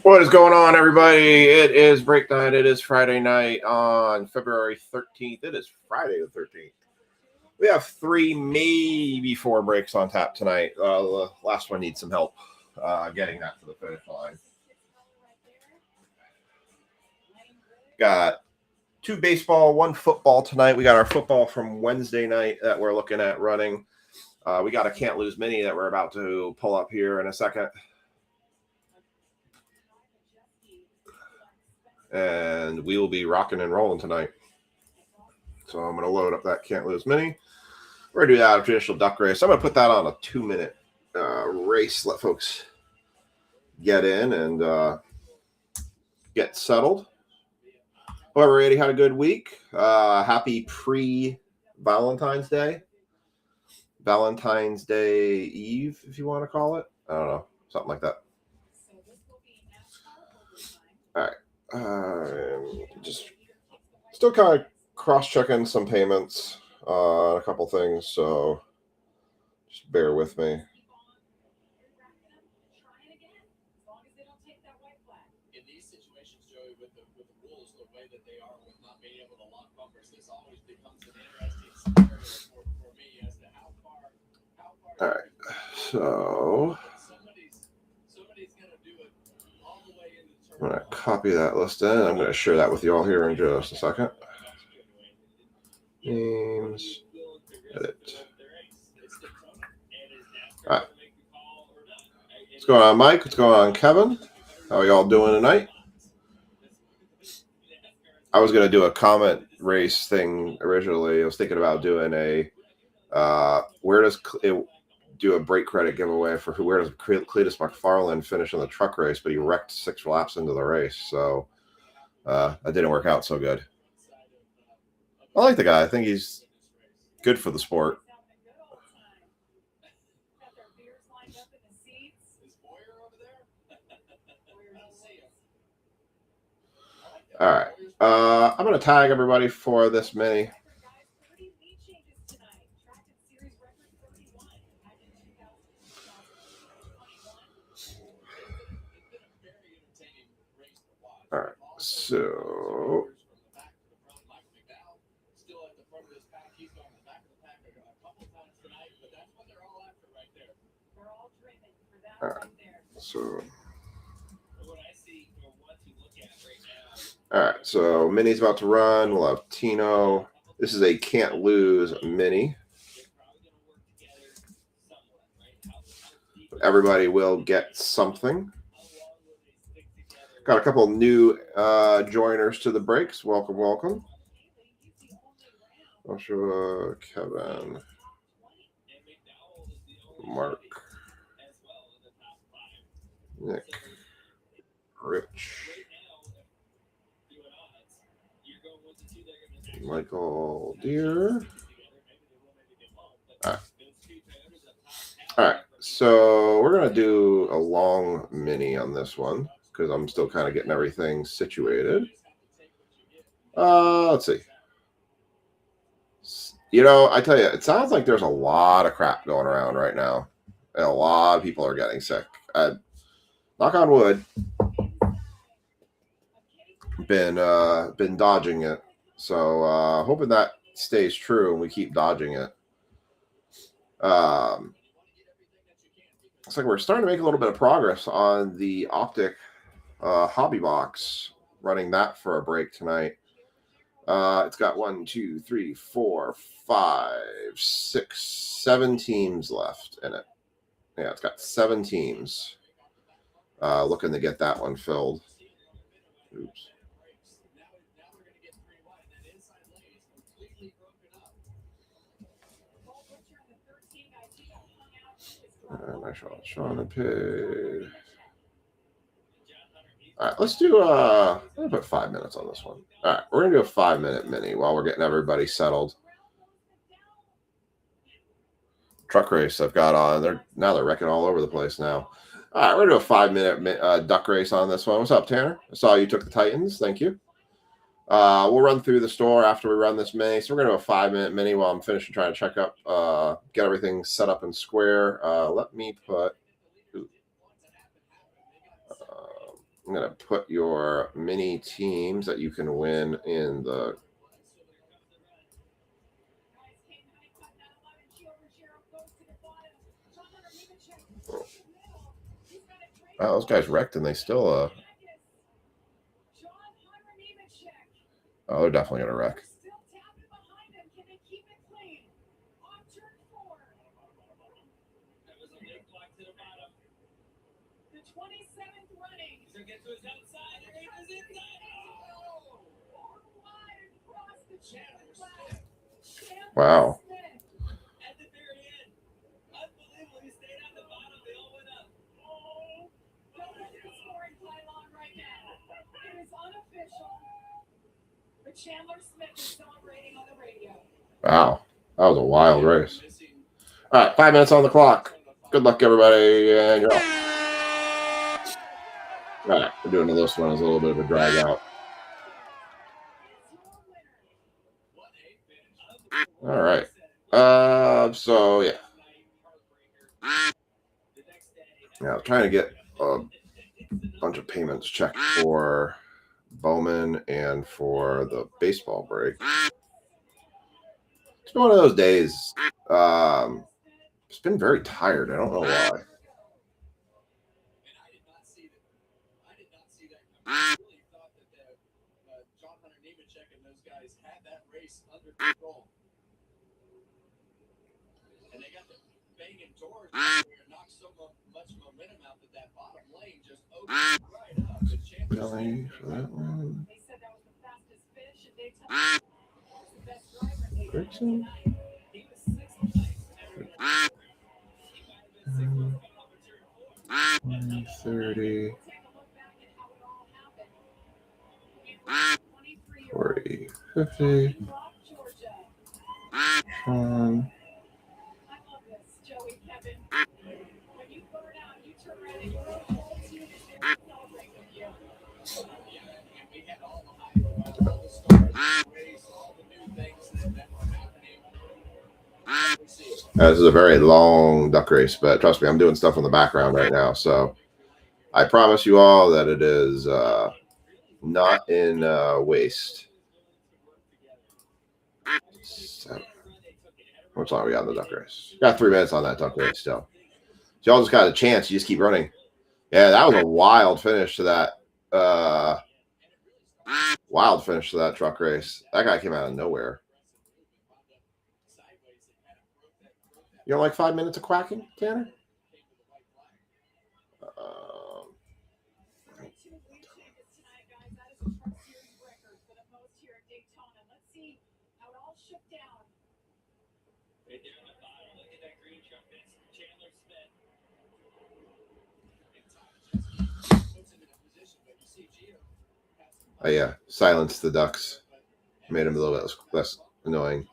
What is going on, everybody? It is break night. It is Friday night on February 13th. It is Friday the 13th. We have 3, maybe 4 breaks on tap tonight. The last one needs some help getting that to the finish line. Got 2 baseball, 1 football tonight. We got our football from Wednesday night that we're looking at running. We got a can't lose mini that we're about to pull up here in a second. And we will be rocking and rolling tonight. So I'm going to load up that can't lose mini. We're going to do that a traditional duck race. I'm going to put that on a 2-minute race. Let folks get in and get settled. Hope everybody had a good week. Happy pre-Valentine's Day. Valentine's Day Eve, if you want to call it. I don't know. Something like that. All right. Just still kind of cross-checking some payments on a couple things, so just bear with me. In these situations, Joey, with the rules the way that they are, with not being able to lock bumpers, this always becomes an interesting scenario for me as to how far. All right, so somebody's going to do it all the way into the I'm going to copy that list in. I'm going to share that with you all here in just a second. Names, edit. All right. What's going on, Mike? What's going on, Kevin? How are y'all doing tonight? I was going to do a comment race thing originally. I was thinking about doing a where does it do a brake credit giveaway for where does Cletus McFarland finish in the truck race, but he wrecked 6 laps into the race. So that didn't work out so good. I like the guy. I think he's good for the sport. All right. I'm going to tag everybody for this mini. All right. So all right. So all right, so Mini's about to run. We'll have Tino. This is a can't lose Mini. Everybody will get something. Got a couple new joiners to the breaks. Welcome, welcome. Joshua, Kevin, Mark, Nick, Rich, Michael Deere. All right, so we're going to do a long mini on this one because I'm still kind of getting everything situated. Let's see. You know, I tell you, it sounds like there's a lot of crap going around right now. And a lot of people are getting sick. Knock on wood. Been dodging it. So hoping that stays true and we keep dodging it. Looks like we're starting to make a little bit of progress on the Optic hobby box. Running that for a break tonight. It's got 1, 2, 3, 4, 5, 6, 7 teams left in it. Yeah, it's got 7 teams. Looking to get that one filled. Oops. Nice shot. Sean and Pig. All right, let's do I'm gonna put 5 minutes on this one. All right, we're gonna do a 5-minute mini while we're getting everybody settled. Truck race I've got on. They're wrecking all over the place now. All right, we're gonna do a 5-minute duck race on this one. What's up, Tanner? I saw you took the Titans. Thank you. We'll run through the store after we run this mini. So we're gonna do a 5-minute mini while I'm finishing trying to check up, get everything set up and square. Let me put I'm going to put your mini teams that you can win in the. Oh, those guys wrecked and they still. Oh, they're definitely going to wreck. Wow. Wow. That was a wild race. All right, 5 minutes on the clock. Good luck, everybody. And you're off. All right, we're doing this one as a little bit of a drag out. All right. So yeah. Now trying to get a bunch of payments checked for Bowman and for the baseball break. It's one of those days. It's been very tired. I don't know why. John Hunter Nemechek and those guys had that race under control. And they got the banging doors where it knocked so much momentum out that bottom lane just opened right up. The Really? For that one? They said that was the fastest finish in Daytona. It's the best driver in Daytona tonight. He was sixth place. 30, 40, 50. Sean. I love this, Joey, Kevin. When you burn out, you turn around and your whole team is there to celebrate with you. we had all the hype, all the stars, the race, all the new things that were happening. This is a very long duck race, but trust me, I'm doing stuff in the background right now. So I promise you all that it is not in waste. So, what's long we got in the duck race? Got 3 minutes on that duck race still. So y'all just got a chance. You just keep running. Yeah, that was a wild finish to that. Wild finish to that truck race. That guy came out of nowhere. You don't like 5 minutes of quacking, Tanner? Oh, yeah. Silence the ducks. Made him a little bit less annoying.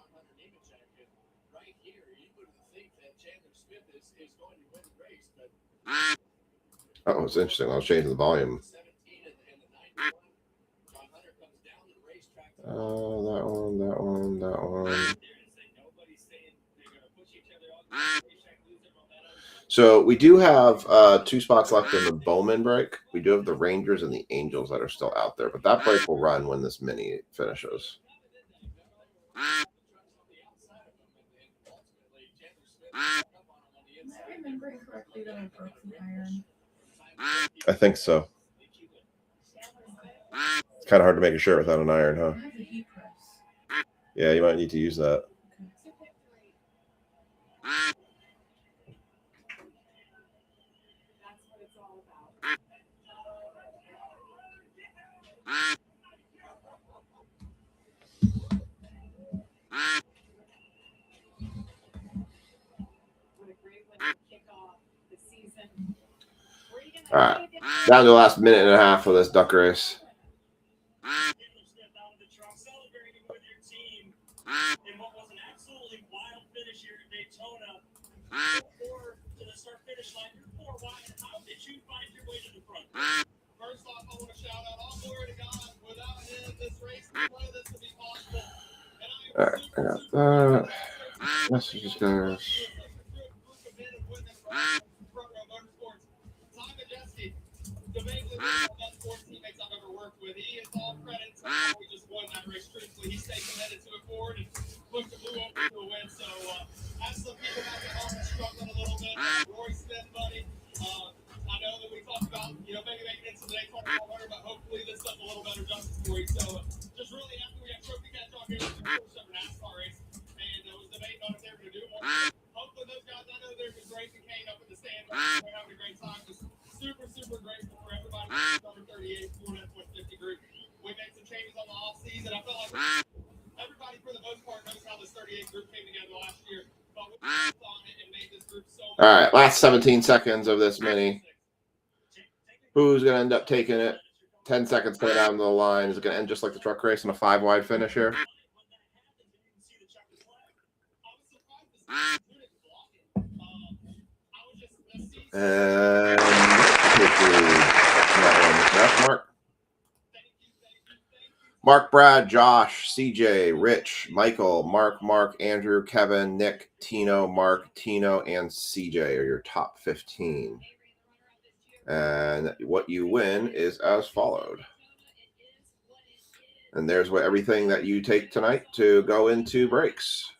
Oh, it's interesting. I was changing the volume. That one. So we do have 2 spots left in the Bowman break. We do have the Rangers and the Angels that are still out there, but that break will run when this mini finishes. I remember correctly that I broke the iron. I think so. It's kind of hard to make a shirt without an iron, huh? I have a heat press. Yeah, you might need to use that. That's what it's all about. What a great way to kick off the season. All right. Down to the last minute and a half of this duck race. Celebrating with your team in what was an absolutely wild finish here at Daytona. 4 to the start finish line. You're 4 wide. How did you find your way to the front? First off, I want to shout out all glory to God. Without him, this race, none of this would be possible. All right, I got that. Messages, guys. with. He is all credit to how we just won that race truthfully. He stayed committed to it forward and looked the blue over to a win. So, have some people back at home struggling a little bit. Roy Smith, buddy. I know that we talked about, maybe making it to the Daytona 400, but hopefully this does a little better justice for you. So, just really happy we have Trophy Cat Dog here with the 4-7 NASCAR race. And I was debating on if they were going to do one. Hopefully those guys, I know there's Grayson Kane up in the stand. We're having a great time. Just super, super grateful for everybody. Number 38, 450 group. We made some changes on the off season. I felt like everybody, for the most part, knows how this 38 group came together last year. But we focused on it and made this group so. All right, last 17 seconds of this mini. Who's going to end up taking it? 10 seconds going down the line. Is it going to end just like the truck race in a 5-wide finish here? And Mark, Brad, Josh, CJ, Rich, Michael, Mark, Andrew, Kevin, Nick, Tino, Mark, Tino, and CJ are your top 15. And what you win is as followed. And there's everything that you take tonight to go into breaks.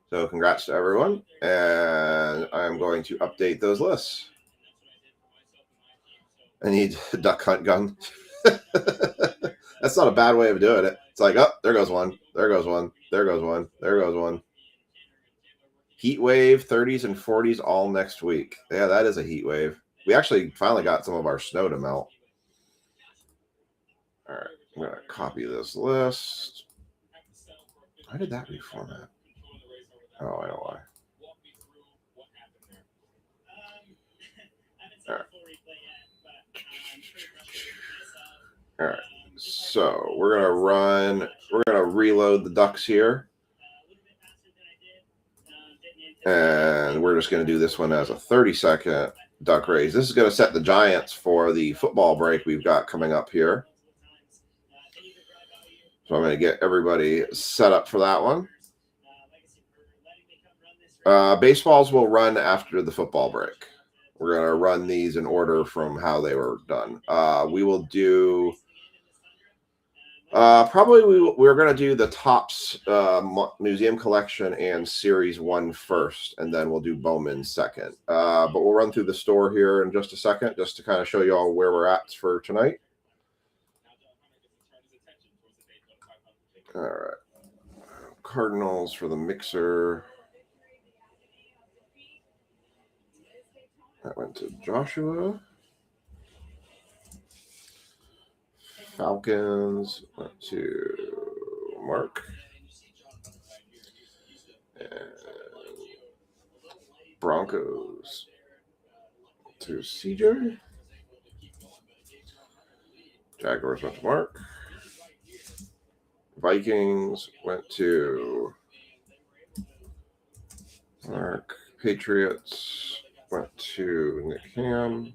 So congrats to everyone. And I'm going to update those lists. I need a duck hunt gun. That's not a bad way of doing it. It's like, oh, there goes one. There goes one. There goes one. There goes one. Heat wave, 30s and 40s all next week. Yeah, that is a heat wave. We actually finally got some of our snow to melt. All right, I'm going to copy this list. Why did that reformat? Oh, I know why. All right. All right. So we're going to reload the ducks here. And we're just going to do this one as a 30-second duck race. This is going to set the Giants for the football break we've got coming up here. So I'm going to get everybody set up for that one. Baseballs will run after the football break. We're going to run these in order from how they were done. We will do... we're going to do the Topps Museum Collection and Series 1 first, and then we'll do Bowman second. But we'll run through the store here in just a second, just to kind of show you all where we're at for tonight. All right. Cardinals for the mixer. That went to Joshua. Falcons went to Mark. And Broncos to CJ. Jaguars went to Mark. Vikings went to Mark. Patriots went to Nick Ham.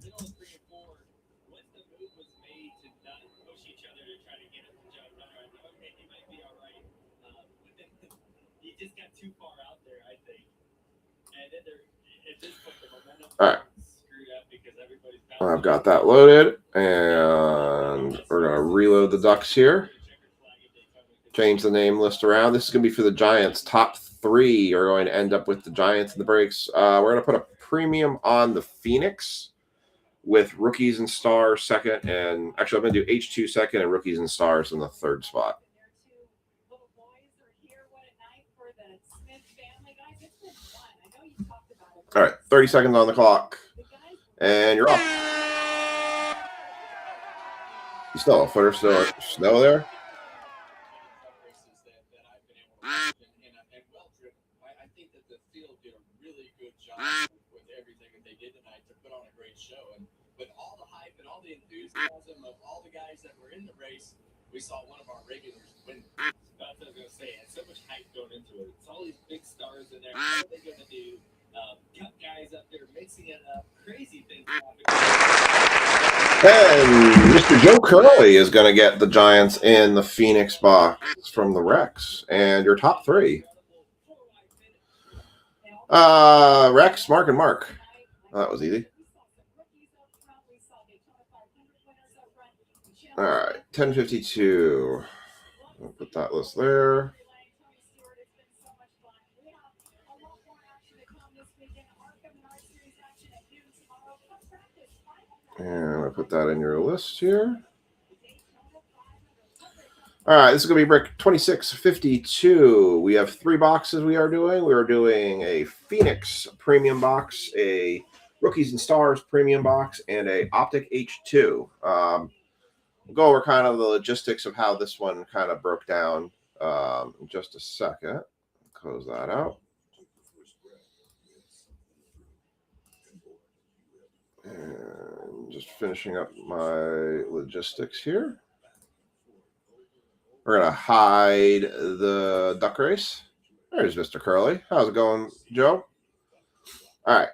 All right. I've got that loaded, and we're going to reload the ducks here. Change the name list around. This is going to be for the Giants. Top 3 are going to end up with the Giants in the breaks. We're going to put a premium on the Phoenix with rookies and stars second. And actually, I'm going to do H2 second and rookies and stars in the third spot. All right, 30 seconds on the clock. And you're off. You still have a foot or so of snow there? I think that the field did a really good job with everything that they did tonight to put on a great show. And with all the hype and all the enthusiasm of all the guys that were in the race, we saw one of our regulars win. That's what I was going to say. Had so much hype going into it. It's all these big stars in there. What are they going to do? Cut guys up there, mixing it up, crazy things. And Mr. Joe Curley is going to get the Giants in the Phoenix box from the Rex. And your top 3. Rex, Mark, and Mark. Oh, that was easy. All right, 1052. I'll put that list there. And I'm going to put that in your list here. All right, this is going to be break 2652. We have 3 boxes we are doing. We are doing a Phoenix premium box, a Rookies and Stars premium box, and a Optic H2. We'll go over kind of the logistics of how this one kind of broke down in just a second. Close that out. And just finishing up my logistics here. We're going to hide the duck race. There's Mr. Curly. How's it going, Joe? All right.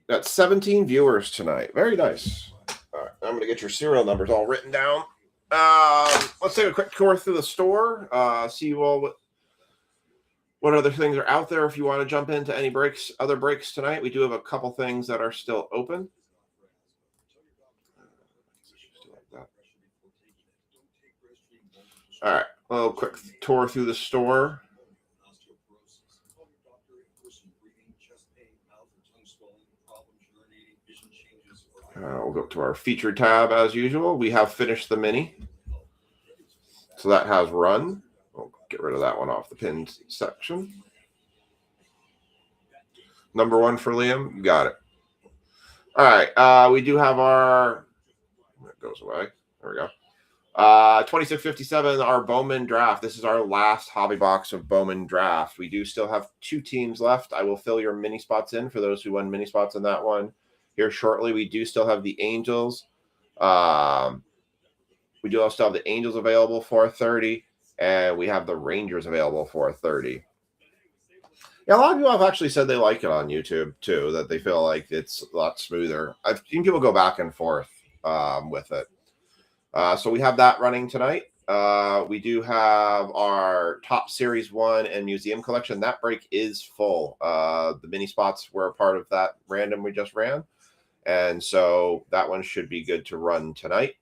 Got 17 viewers tonight. Very nice. All right. I'm going to get your serial numbers all written down. Let's take a quick tour through the store. See you all what other things are out there if you want to jump into any other breaks tonight. We do have a couple things that are still open. All right, a little quick tour through the store. We'll go to our featured tab as usual. We have finished the mini. So that has run. We'll get rid of that one off the pinned section. Number 1 for Liam. You got it. All right. We do have our... That goes away. There we go. 2657, our Bowman draft. This is our last hobby box of Bowman draft. We do still have 2 teams left. I will fill your mini spots in for those who won mini spots in that one here shortly. We do still have the Angels. We do still have the Angels available for 30, and we have the Rangers available for 30. Yeah, a lot of people have actually said they like it on YouTube too, that they feel like it's a lot smoother. I've seen people go back and forth with it. So we have that running tonight. We do have our Top Series 1 and Museum Collection. That break is full. The mini spots were a part of that random we just ran. And so that one should be good to run tonight.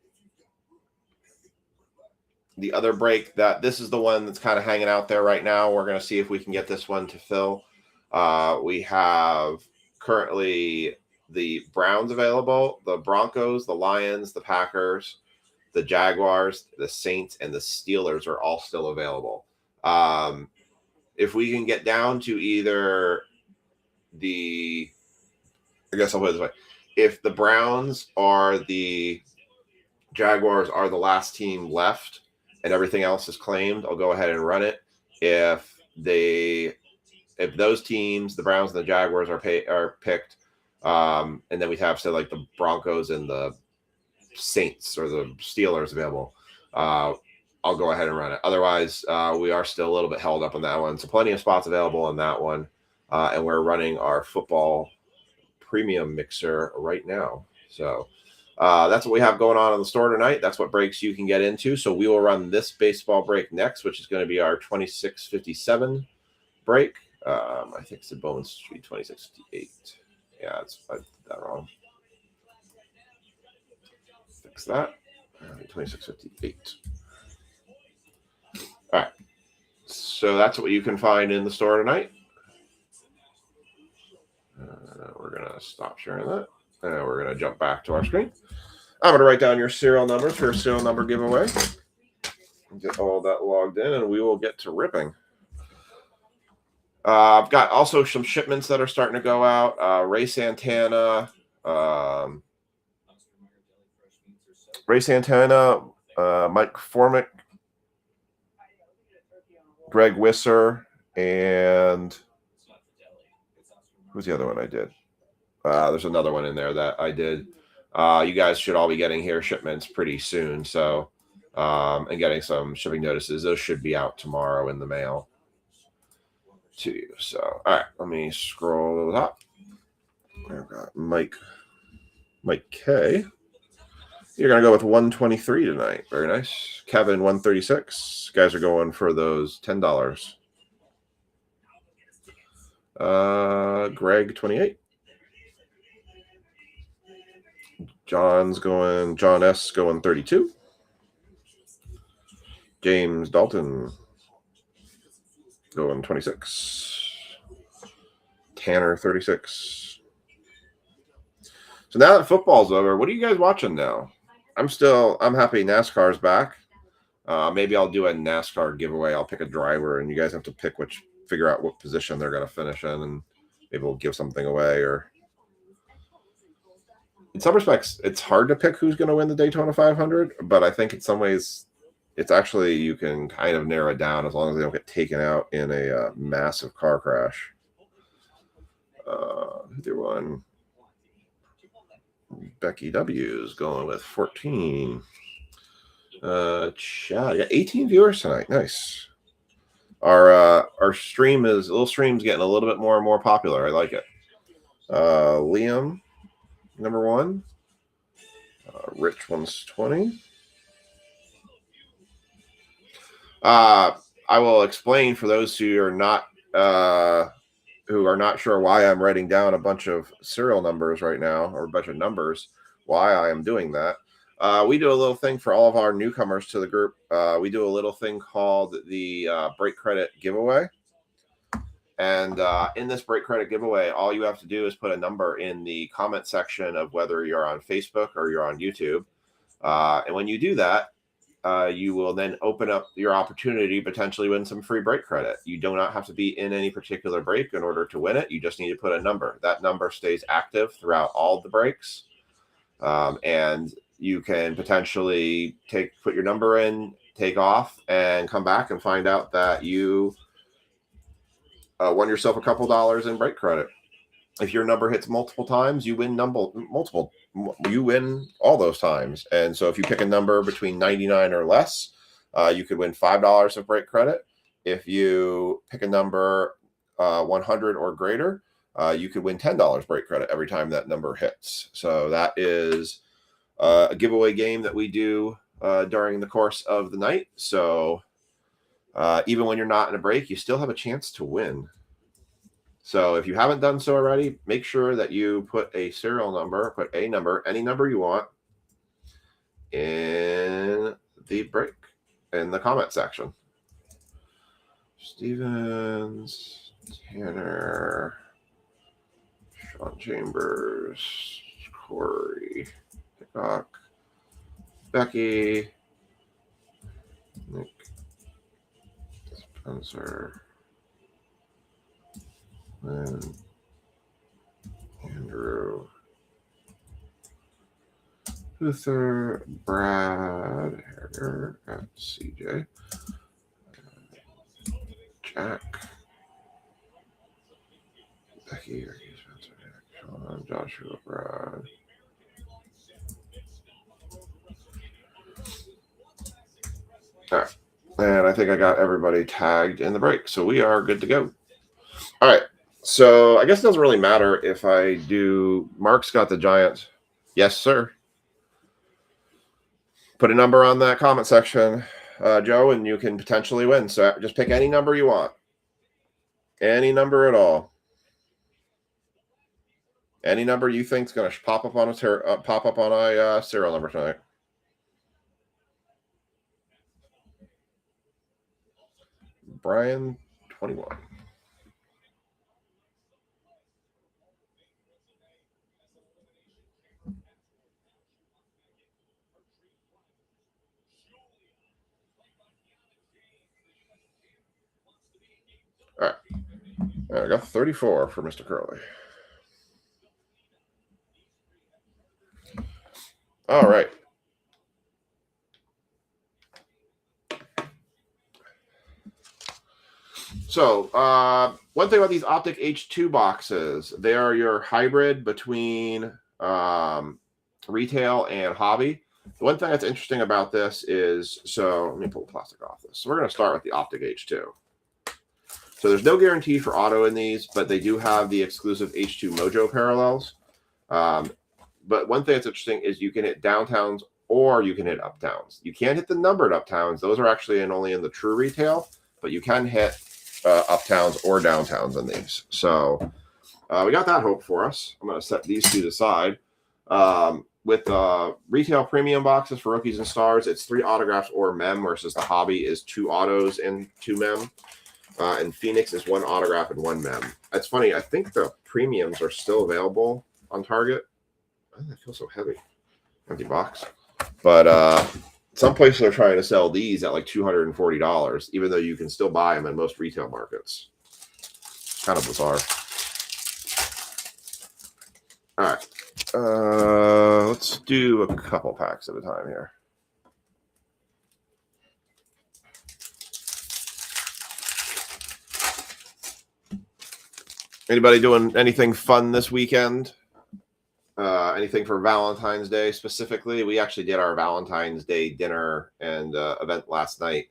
The other break, this is the one that's kind of hanging out there right now. We're going to see if we can get this one to fill. We have currently the Browns available, the Broncos, the Lions, the Packers, the Jaguars, the Saints, and the Steelers are all still available. If we can get down to either I guess I'll put it this way. If the Browns or the Jaguars are the last team left and everything else is claimed, I'll go ahead and run it. If those teams, the Browns and the Jaguars are picked, and then we have, say, like the Broncos and the Saints or the Steelers available, I'll go ahead and run it. Otherwise, we are still a little bit held up on that one. So plenty of spots available on that one. And we're running our football premium mixer right now. So that's what we have going on in the store tonight. That's what breaks you can get into. So we will run this baseball break next, which is going to be our 2657 break. I think it's the Bowman Street 2658. Yeah, I did that wrong. Fix that. 2658. All right. So that's what you can find in the store tonight. We're going to stop sharing that. And we're going to jump back to our screen. I'm going to write down your serial numbers for a serial number giveaway. Get all that logged in, and we will get to ripping. I've got also some shipments that are starting to go out. Ray Santana, Mike Formick, Greg Wisser, and who's the other one I did? There's another one in there that I did. You guys should all be getting here shipments pretty soon. So, and getting some shipping notices. Those should be out tomorrow in the mail to you. So, all right, let me scroll up. I've got Mike K. You're going to go with 123 tonight. Very nice. Kevin, 136. Guys are going for those $10. Greg, 28. John S going 32. James Dalton going 26. Tanner 36. So now that football's over, what are you guys watching now? I'm happy NASCAR's back. Maybe I'll do a NASCAR giveaway. I'll pick a driver, and you guys have to figure out what position they're going to finish in, and maybe we'll give something away. Or in some respects, it's hard to pick who's going to win the Daytona 500, but I think in some ways, it's actually, you can kind of narrow it down as long as they don't get taken out in a massive car crash. Who won? Becky W is going with 14. Chad, yeah, 18 viewers tonight. Nice. Our stream's getting a little bit more and more popular. I like it. Liam, number 1. Rich 120. I will explain for those who are not sure why I'm writing down a bunch of serial numbers right now, or a bunch of numbers, why I am doing that. We do a little thing for all of our newcomers to the group. We do a little thing called the Break Credit Giveaway. And in this Break Credit Giveaway, all you have to do is put a number in the comment section of whether you're on Facebook or you're on YouTube. And when you do that, you will then open up your opportunity to potentially win some free break credit. You do not have to be in any particular break in order to win it. You just need to put a number. That number stays active throughout all the breaks. And you can potentially put your number in, take off, and come back and find out that you won yourself a couple dollars in break credit. If your number hits multiple times, you win you win all those times. And so if you pick a number between 99 or less, you could win $5 of break credit. If you pick a number 100 or greater, you could win $10 break credit every time that number hits. So that is a giveaway game that we do during the course of the night. So even when you're not in a break, you still have a chance to win. So if you haven't done so already, make sure that you put a serial number, put a number, any number you want, in the break, in the comment section. Stevens, Tanner, Sean Chambers, Corey, Hickok, Becky, Nick, Spencer, and Andrew, Luther, Brad, Harger, and CJ, Jack, Becky, Spencer, Sean, Joshua, Brad. All right. And I think I got everybody tagged in the break. So we are good to go. All right. So I guess it doesn't really matter if I do. Mark's got the Giants. Yes, sir. Put a number on that comment section, Joe, and you can potentially win. So just pick any number you want. Any number at all. Any number you think is going to pop up on a serial number tonight. Brian, 21. All right. I got 34 for Mr. Curley. All right. So one thing about these Optic H2 boxes, they are your hybrid between retail and hobby. The one thing that's interesting about this is, so let me pull the plastic off this. So we're going to start with the Optic H2. So there's no guarantee for auto in these, but they do have the exclusive H2 Mojo parallels. But one thing that's interesting is you can hit downtowns or you can hit uptowns. You can't hit the numbered uptowns. Those are actually only in the true retail, but you can hit uptowns or downtowns in these. So we got that hope for us. I'm going to set these two aside. with retail premium boxes for rookies and stars, it's 3 autographs or mem, versus the hobby is 2 autos and 2 mem. And Phoenix is 1 autograph and 1 mem. It's funny. I think the premiums are still available on Target. Oh, that feels so heavy. Empty box. But some places are trying to sell these at like $240, even though you can still buy them in most retail markets. Kind of bizarre. All right. Let's do a couple packs at a time here. Anybody doing anything fun this weekend? Anything for Valentine's Day specifically? We actually did our Valentine's Day dinner and event last night.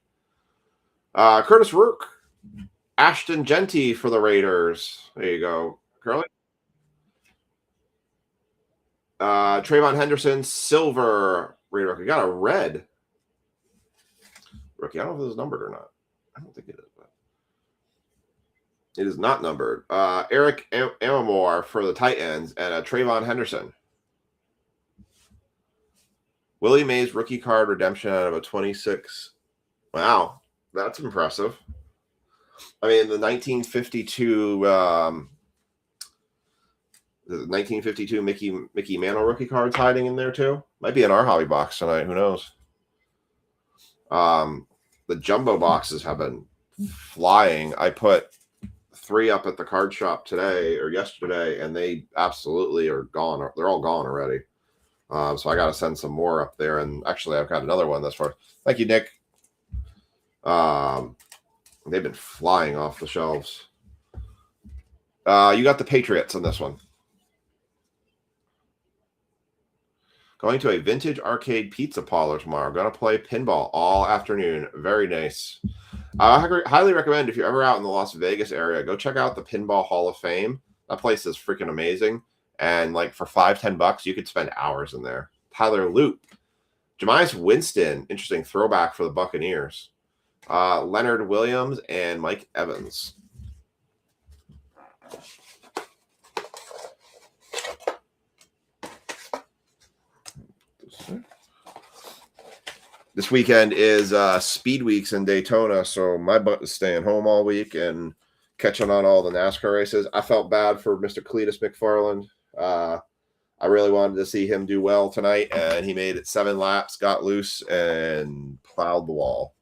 Curtis Rook, Ashton Genty for the Raiders. There you go, Curly. Trayvon Henderson, silver Raider rookie. Got a red rookie. I don't know if this is numbered or not. I don't think it is. But it is not numbered. Eric Amamore for the Titans and a Trayvon Henderson. Willie Mays rookie card redemption out of a 26. Wow, that's impressive. I mean, the 1952 Mickey Mantle rookie cards hiding in there too. Might be in our hobby box tonight. Who knows? The jumbo boxes have been flying. I put 3 up at the card shop today or yesterday, and they absolutely are gone. They're all gone already. So I got to send some more up there. And actually, I've got another one that's for. Thank you, Nick. They've been flying off the shelves. You got the Patriots on this one. Going to a vintage arcade pizza parlor tomorrow. Going to play pinball all afternoon. Very nice. I highly recommend if you're ever out in the Las Vegas area, go check out the Pinball Hall of Fame. That place is freaking amazing. And like for $5-10, you could spend hours in there. Tyler Loop. Jameis Winston. Interesting throwback for the Buccaneers. Leonard Williams and Mike Evans. This weekend is Speed Weeks in Daytona, so my butt is staying home all week and catching on all the NASCAR races. I felt bad for Mr. Cletus McFarland. I really wanted to see him do well tonight, and he made it 7 laps, got loose, and plowed the wall.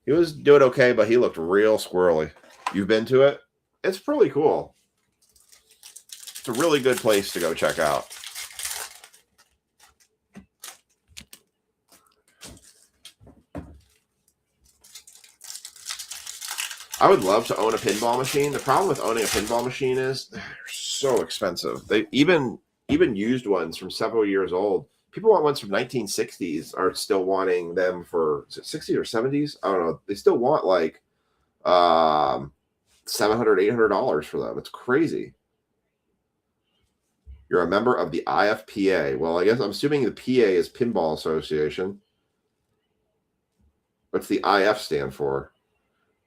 He was doing okay, but he looked real squirrely. You've been to it? It's pretty cool. It's a really good place to go check out. I would love to own a pinball machine. The problem with owning a pinball machine is they're so expensive. They even used ones from several years old. People want ones from 1960s are still wanting them for 60s or 70s. I don't know. They still want like $700, $800 for them. It's crazy. You're a member of the IFPA. Well, I guess I'm assuming the PA is Pinball Association. What's the IF stand for?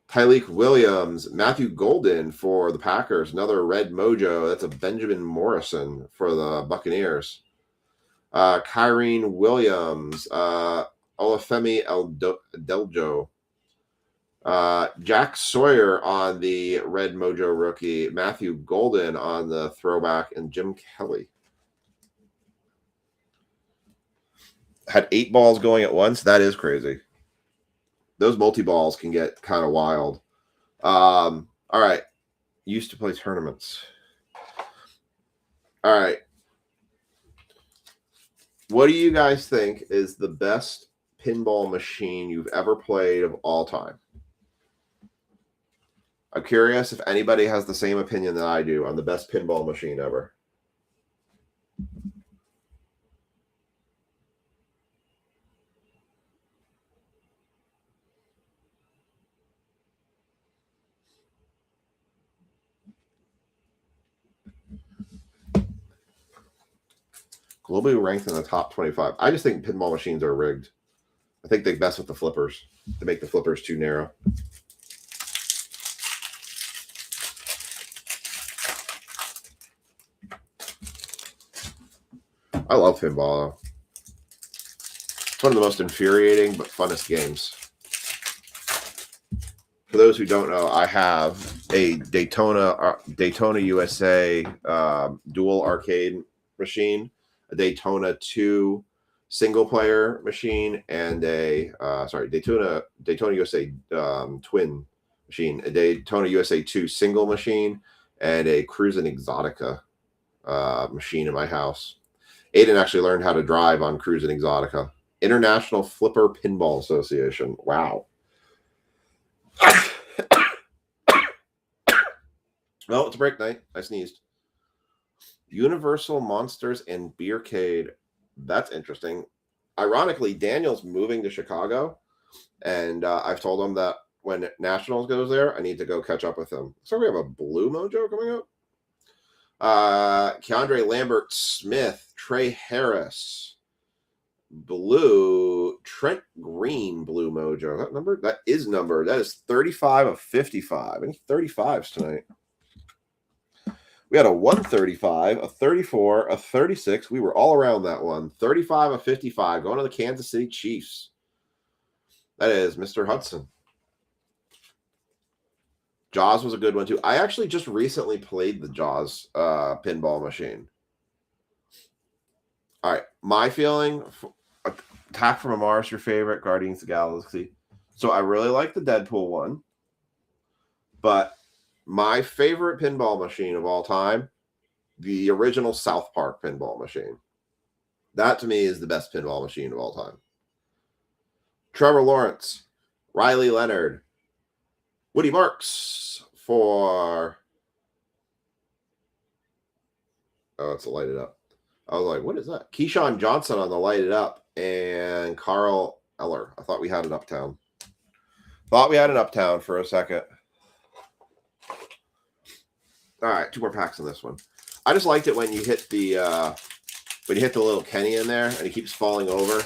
Tyleek Williams, Matthew Golden for the Packers, another red mojo. That's a Benjamin Morrison for the Buccaneers. Kyrene Williams, Olafemi Deljo. Jack Sawyer on the red mojo rookie, Matthew Golden on the throwback, and Jim Kelly. Had 8 balls going at once. That is crazy. Those multi-balls can get kind of wild. All right. Used to play tournaments. All right. What do you guys think is the best pinball machine you've ever played of all time? I'm curious if anybody has the same opinion that I do on the best pinball machine ever. Globally ranked in the top 25. I just think pinball machines are rigged. I think they mess with the flippers. They make the flippers too narrow. I love pinball, though. It's one of the most infuriating but funnest games. For those who don't know, I have a Daytona USA dual arcade machine, a Daytona 2 single player machine, and a Daytona USA twin machine, a Daytona USA 2 single machine, and a Cruisin' Exotica machine in my house. Aiden actually learned how to drive on Cruisin' Exotica. International Flipper Pinball Association. Wow. Well, it's break night. I sneezed. Universal Monsters and Beercade. That's interesting. Ironically, Daniel's moving to Chicago, and I've told him that when Nationals goes there, I need to go catch up with him. So we have a Blue Mojo coming up. Keandre Lambert Smith, Trey Harris, Blue, Trent Green, Blue Mojo. That number? That is numbered. That is 35 of 55. Any 35s tonight? We had a 135, a 34, a 36. We were all around that one. 35 of 55 going to the Kansas City Chiefs. That is Mr. Hudson. Jaws was a good one, too. I actually just recently played the Jaws pinball machine. All right. My feeling, Attack from Mars, your favorite, Guardians of the Galaxy. So I really like the Deadpool one. But my favorite pinball machine of all time, the original South Park pinball machine. That, to me, is the best pinball machine of all time. Trevor Lawrence, Riley Leonard, Woody Marks for... Oh, it's a lighted up. I was like, what is that? Keyshawn Johnson on the lighted up and Carl Eller. I thought we had an Uptown. Thought we had an Uptown for a second. All right, 2 more packs on this one. I just liked it when you hit the little Kenny in there and he keeps falling over and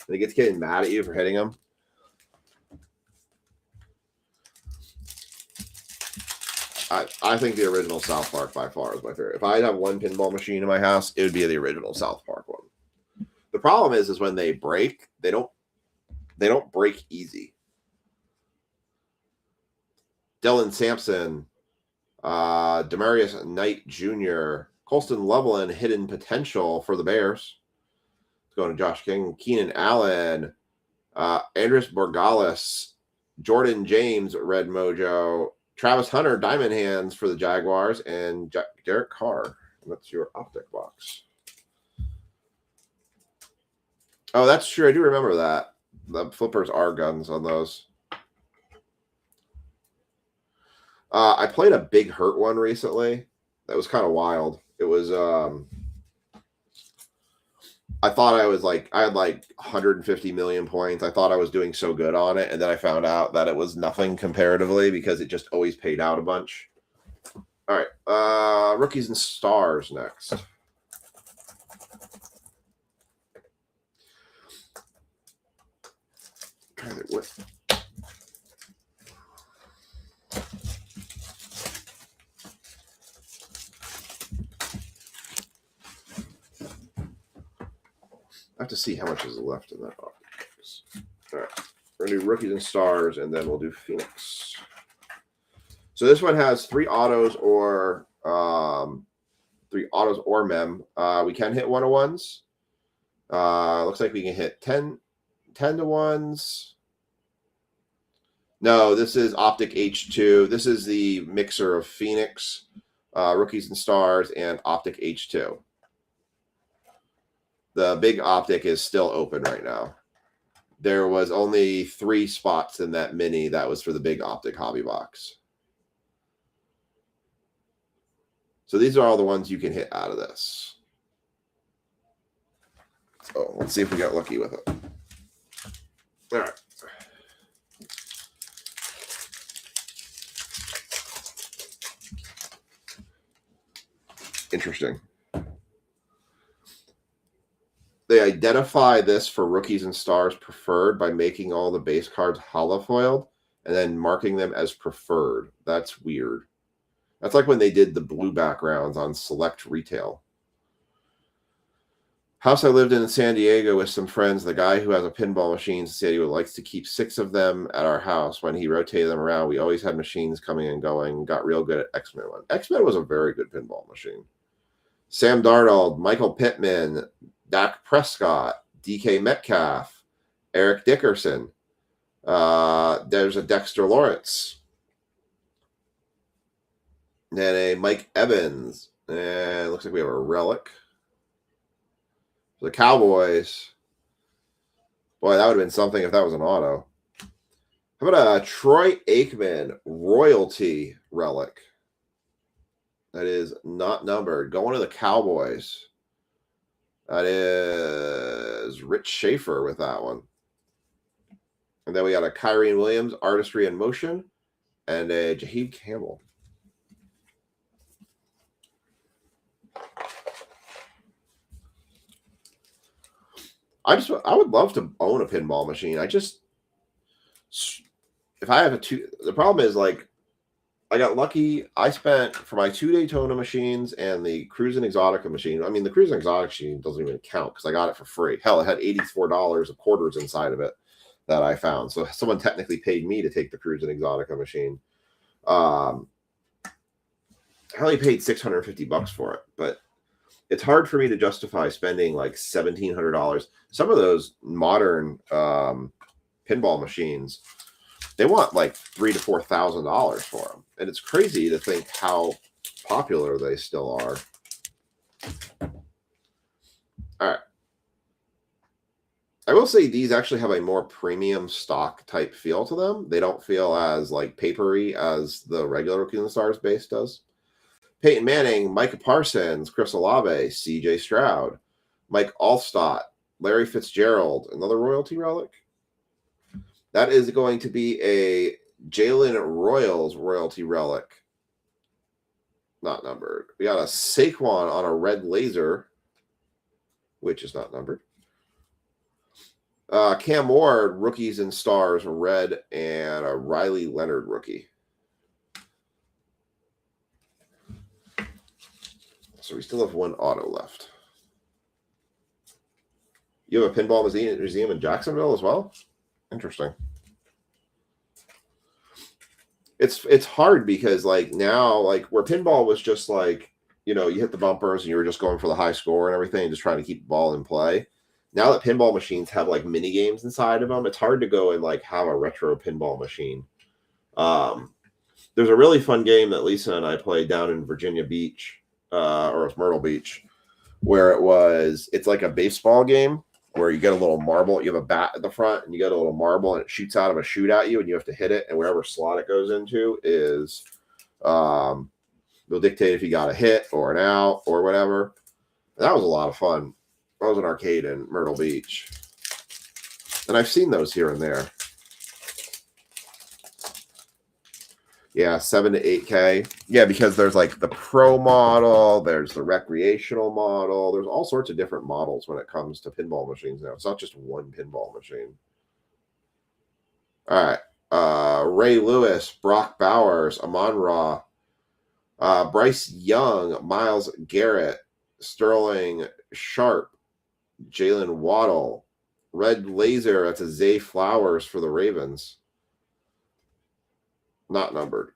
he gets getting mad at you for hitting him. I think the original South Park by far is my favorite. If I'd have one pinball machine in my house, it would be the original South Park one. The problem is when they break, they don't break easy. Dylan Sampson, Demarius Knight Jr., Colston Loveland, hidden potential for the Bears. It's going to Josh King, Keenan Allen, Andres Borgalis, Jordan James, Red Mojo, Travis Hunter, Diamond Hands for the Jaguars, and Derek Carr. And that's your optic box. Oh, that's true. I do remember that. The flippers are guns on those. I played a Big Hurt one recently. That was kind of wild. It was, I thought I had like 150 million points. I thought I was doing so good on it. And then I found out that it was nothing comparatively because it just always paid out a bunch. All right. Rookies and Stars next. I have to see how much is left in that box. All right. We're going to do Rookies and Stars, and then we'll do Phoenix. So this one has 3 autos or mem. We can hit 101s. Looks like we can hit 10 to 1s. No, this is Optic H2. This is the mixer of Phoenix, Rookies and Stars, and Optic H2. The big Optic is still open right now. There was only 3 spots in that mini that was for the big Optic hobby box. So these are all the ones you can hit out of this. So let's see if we got lucky with it. All right. Interesting. They identify this for Rookies and Stars preferred by making all the base cards holofoiled and then marking them as preferred. That's weird. That's like when they did the blue backgrounds on select retail. House I lived in San Diego with some friends. The guy who has a pinball machine said he would like to keep 6 of them at our house. When he rotated them around, we always had machines coming and going. Got real good at X-Men one. X-Men was a very good pinball machine. Sam Darnold, Michael Pittman, Dak Prescott, DK Metcalf, Eric Dickerson. There's a Dexter Lawrence. Then a Mike Evans. And it looks like we have a relic. The Cowboys. Boy, that would have been something if that was an auto. How about a Troy Aikman royalty relic? That is not numbered. Going to the Cowboys. That is Rich Schaefer with that one. And then we got a Kyrie Williams, Artistry in Motion, and a Jaheim Campbell. I would love to own a pinball machine. If I have the problem is like, I got lucky. I spent for my 2 Daytona machines and the Cruisin' Exotica machine. I mean, the Cruisin' Exotica machine doesn't even count because I got it for free. Hell, it had $84 of quarters inside of it that I found. So someone technically paid me to take the Cruisin' Exotica machine. I only paid $650 for it, but it's hard for me to justify spending like $1,700. Some of those modern pinball machines, they want like $3,000 to $4,000 for them, and it's crazy to think how popular they still are. All right, I will say these actually have a more premium stock type feel to them. They don't feel as like papery as the regular Rookie of the Stars base does. Peyton Manning, Micah Parsons, Chris Olave, C.J. Stroud, Mike Alstott, Larry Fitzgerald, another royalty relic. That is going to be a Jalen Royals royalty relic. Not numbered. We got a Saquon on a red laser, which is not numbered. Cam Ward, Rookies and Stars, red, and a Riley Leonard rookie. So we still have one auto left. You have a pinball museum in Jacksonville as well? Interesting. It's hard because like now, like where pinball was just like, you know, you hit the bumpers and you were just going for the high score and everything, and just trying to keep the ball in play. Now that pinball machines have like mini games inside of them, it's hard to go and like have a retro pinball machine. There's a really fun game that Lisa and I played down in Virginia Beach. Or it's Myrtle Beach, where it's like a baseball game where you get a little marble, you have a bat at the front, and you get a little marble, and it shoots out of a chute at you, and you have to hit it, and wherever slot it goes into is will dictate if you got a hit or an out or whatever. And that was a lot of fun. That was an arcade in Myrtle Beach, and I've seen those here and there. Yeah, 7 to 8K. Yeah, because there's like the pro model, there's the recreational model, there's all sorts of different models when it comes to pinball machines now. It's not just one pinball machine. All right. Ray Lewis, Brock Bowers, Amon-Ra, Bryce Young, Myles Garrett, Sterling Sharp, Jalen Waddle, Red Laser, that's a Zay Flowers for the Ravens. Not numbered.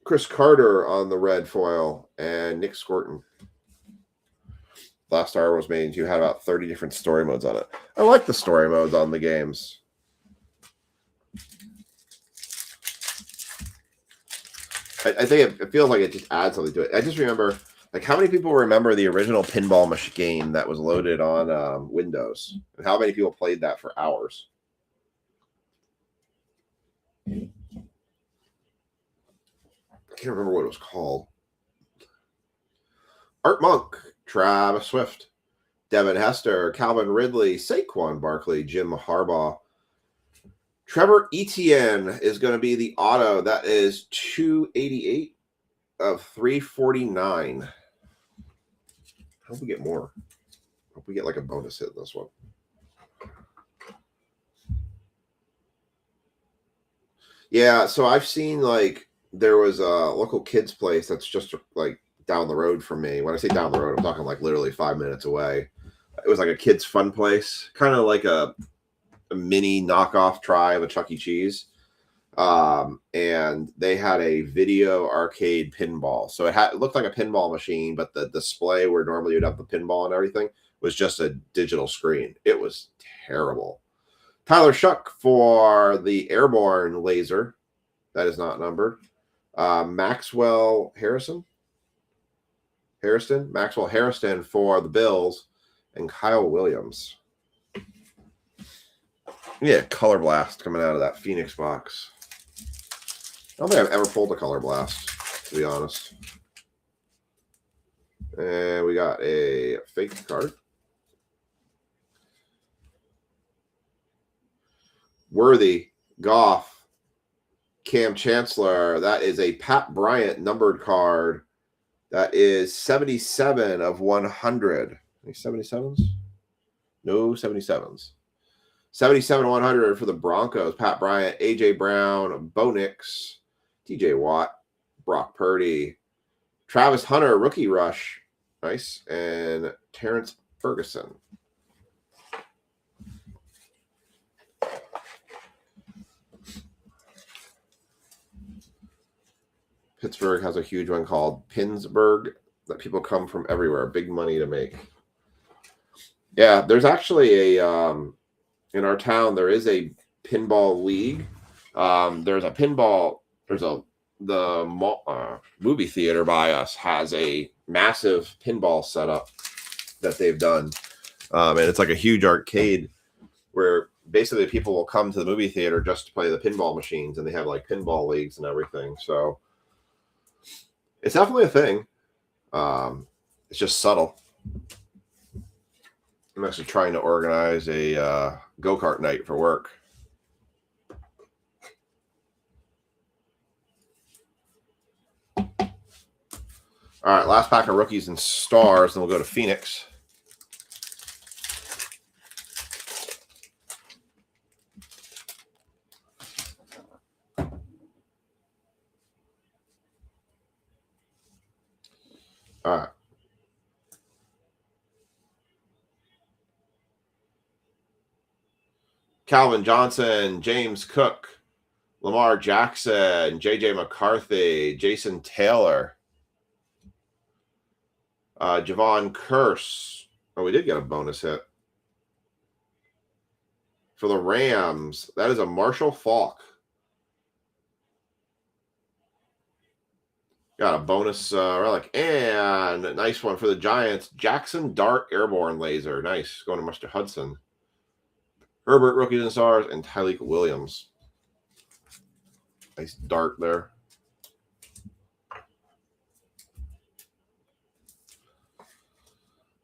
Chris Carter on the red foil and Nick Scorton. Last Star Wars Made you had about 30 different story modes on it. I like the story modes on the games. I think it feels like it just adds something to it. I just remember, like, how many people remember the original pinball game that was loaded on Windows? And how many people played that for hours? I can't remember what it was called. Art Monk, Travis Swift, Devin Hester, Calvin Ridley, Saquon Barkley, Jim Harbaugh. Trevor Etienne is going to be the auto. That is 288 of 349. I hope we get more. I hope we get like a bonus hit in this one. Yeah, so I've seen like there was a local kids place that's just like down the road from me. When I say down the road, I'm talking like literally 5 minutes away. It was like a kid's fun place, kind of like a mini knockoff try of a Chuck E. Cheese. And they had a video arcade pinball. So it looked like a pinball machine, but the display where normally you'd have the pinball and everything was just a digital screen. It was terrible. Tyler Shuck for the Airborne laser. That is not numbered. Maxwell Harrison for the Bills, and Kyle Williams. Yeah, Color Blast coming out of that Phoenix box. I don't think I've ever pulled a Color Blast, to be honest. And we got a fake card. Worthy, Goff, Cam Chancellor. That is a Pat Bryant numbered card. That is 77 of 100. Any 77s? No 77s. 77 of 100 for the Broncos. Pat Bryant, A.J. Brown, Bo Nix, T.J. Watt, Brock Purdy, Travis Hunter, rookie rush. Nice. And Terrence Ferguson. Pittsburgh has a huge one called Pinsburg that people come from everywhere. Big money to make. Yeah, there's actually a in our town there is a pinball league. The movie theater by us has a massive pinball setup that they've done, and it's like a huge arcade where basically people will come to the movie theater just to play the pinball machines, and they have like pinball leagues and everything. So it's definitely a thing. It's just subtle. I'm actually trying to organize a go-kart night for work. All right, last pack of rookies and stars, then we'll go to Phoenix. All right. Calvin Johnson, James Cook, Lamar Jackson, J.J. McCarthy, Jason Taylor, Javon Curse. Oh, we did get a bonus hit. For the Rams, that is a Marshall Faulk. Got a bonus relic. And a nice one for the Giants. Jackson Dart Airborne Laser. Nice. Going to Mr. Hudson. Herbert, rookies and stars, and Tyleek Williams. Nice dart there.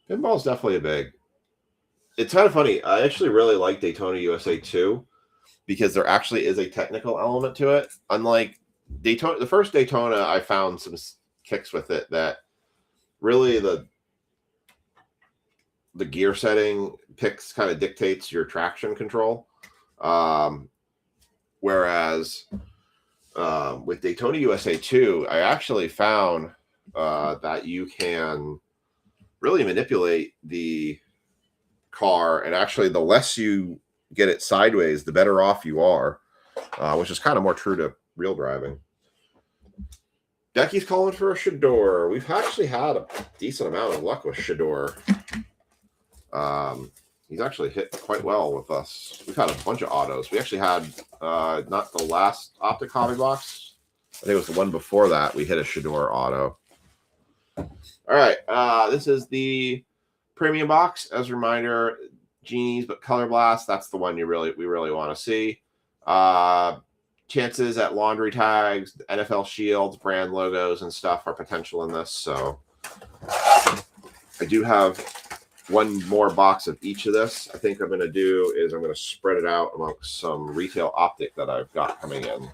Pinball's definitely a big. It's kind of funny. I actually really like Daytona USA 2 because there actually is a technical element to it. Unlike Daytona, the first Daytona, I found some kicks with it that really the gear setting picks kind of dictates your traction control. Whereas with Daytona USA 2, I actually found that you can really manipulate the car, and actually the less you get it sideways, the better off you are, which is kind of more true to real driving. Becky's calling for a Shador. We've actually had a decent amount of luck with Shador. He's actually hit quite well with us. We've had a bunch of autos. We actually had not the last Optic hobby box. I think it was the one before that. We hit a Shador auto. All right. This is the premium box. As a reminder, Genies, but Color Blast. That's the one we really want to see. Chances at laundry tags, NFL shields, brand logos, and stuff are potential in this. So I do have one more box of each of this. I think I'm going to do is I'm going to spread it out amongst some retail Optic that I've got coming in.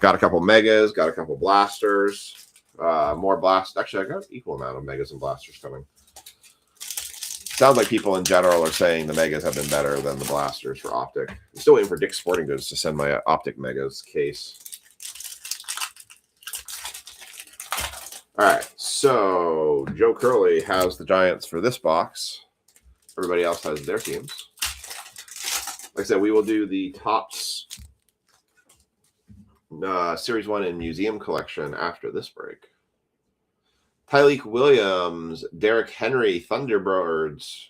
Got a couple Megas, got a couple Blasters, more Blast. Actually, I got an equal amount of Megas and Blasters coming. Sounds like people in general are saying the Megas have been better than the Blasters for Optic. I'm still waiting for Dick's Sporting Goods to send my Optic Megas case. All right, so Joe Curley has the Giants for this box. Everybody else has their teams. Like I said, we will do the Topps Series 1 and Museum Collection after this break. Tyleik Williams, Derrick Henry, Thunderbirds.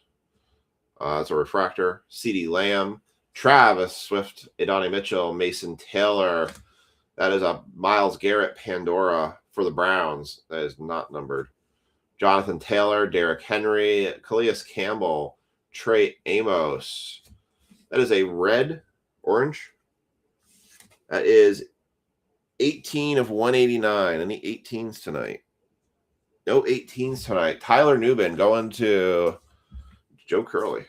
It's a refractor. CeeDee Lamb, Travis Swift, Adonai Mitchell, Mason Taylor. That is a Myles Garrett Pandora for the Browns. That is not numbered. Jonathan Taylor, Derrick Henry, Calais Campbell, Trey Amos. That is a red, orange. That is 18 of 189. Any 18s tonight? No 18s tonight. Tyler Newman going to Joe Curley.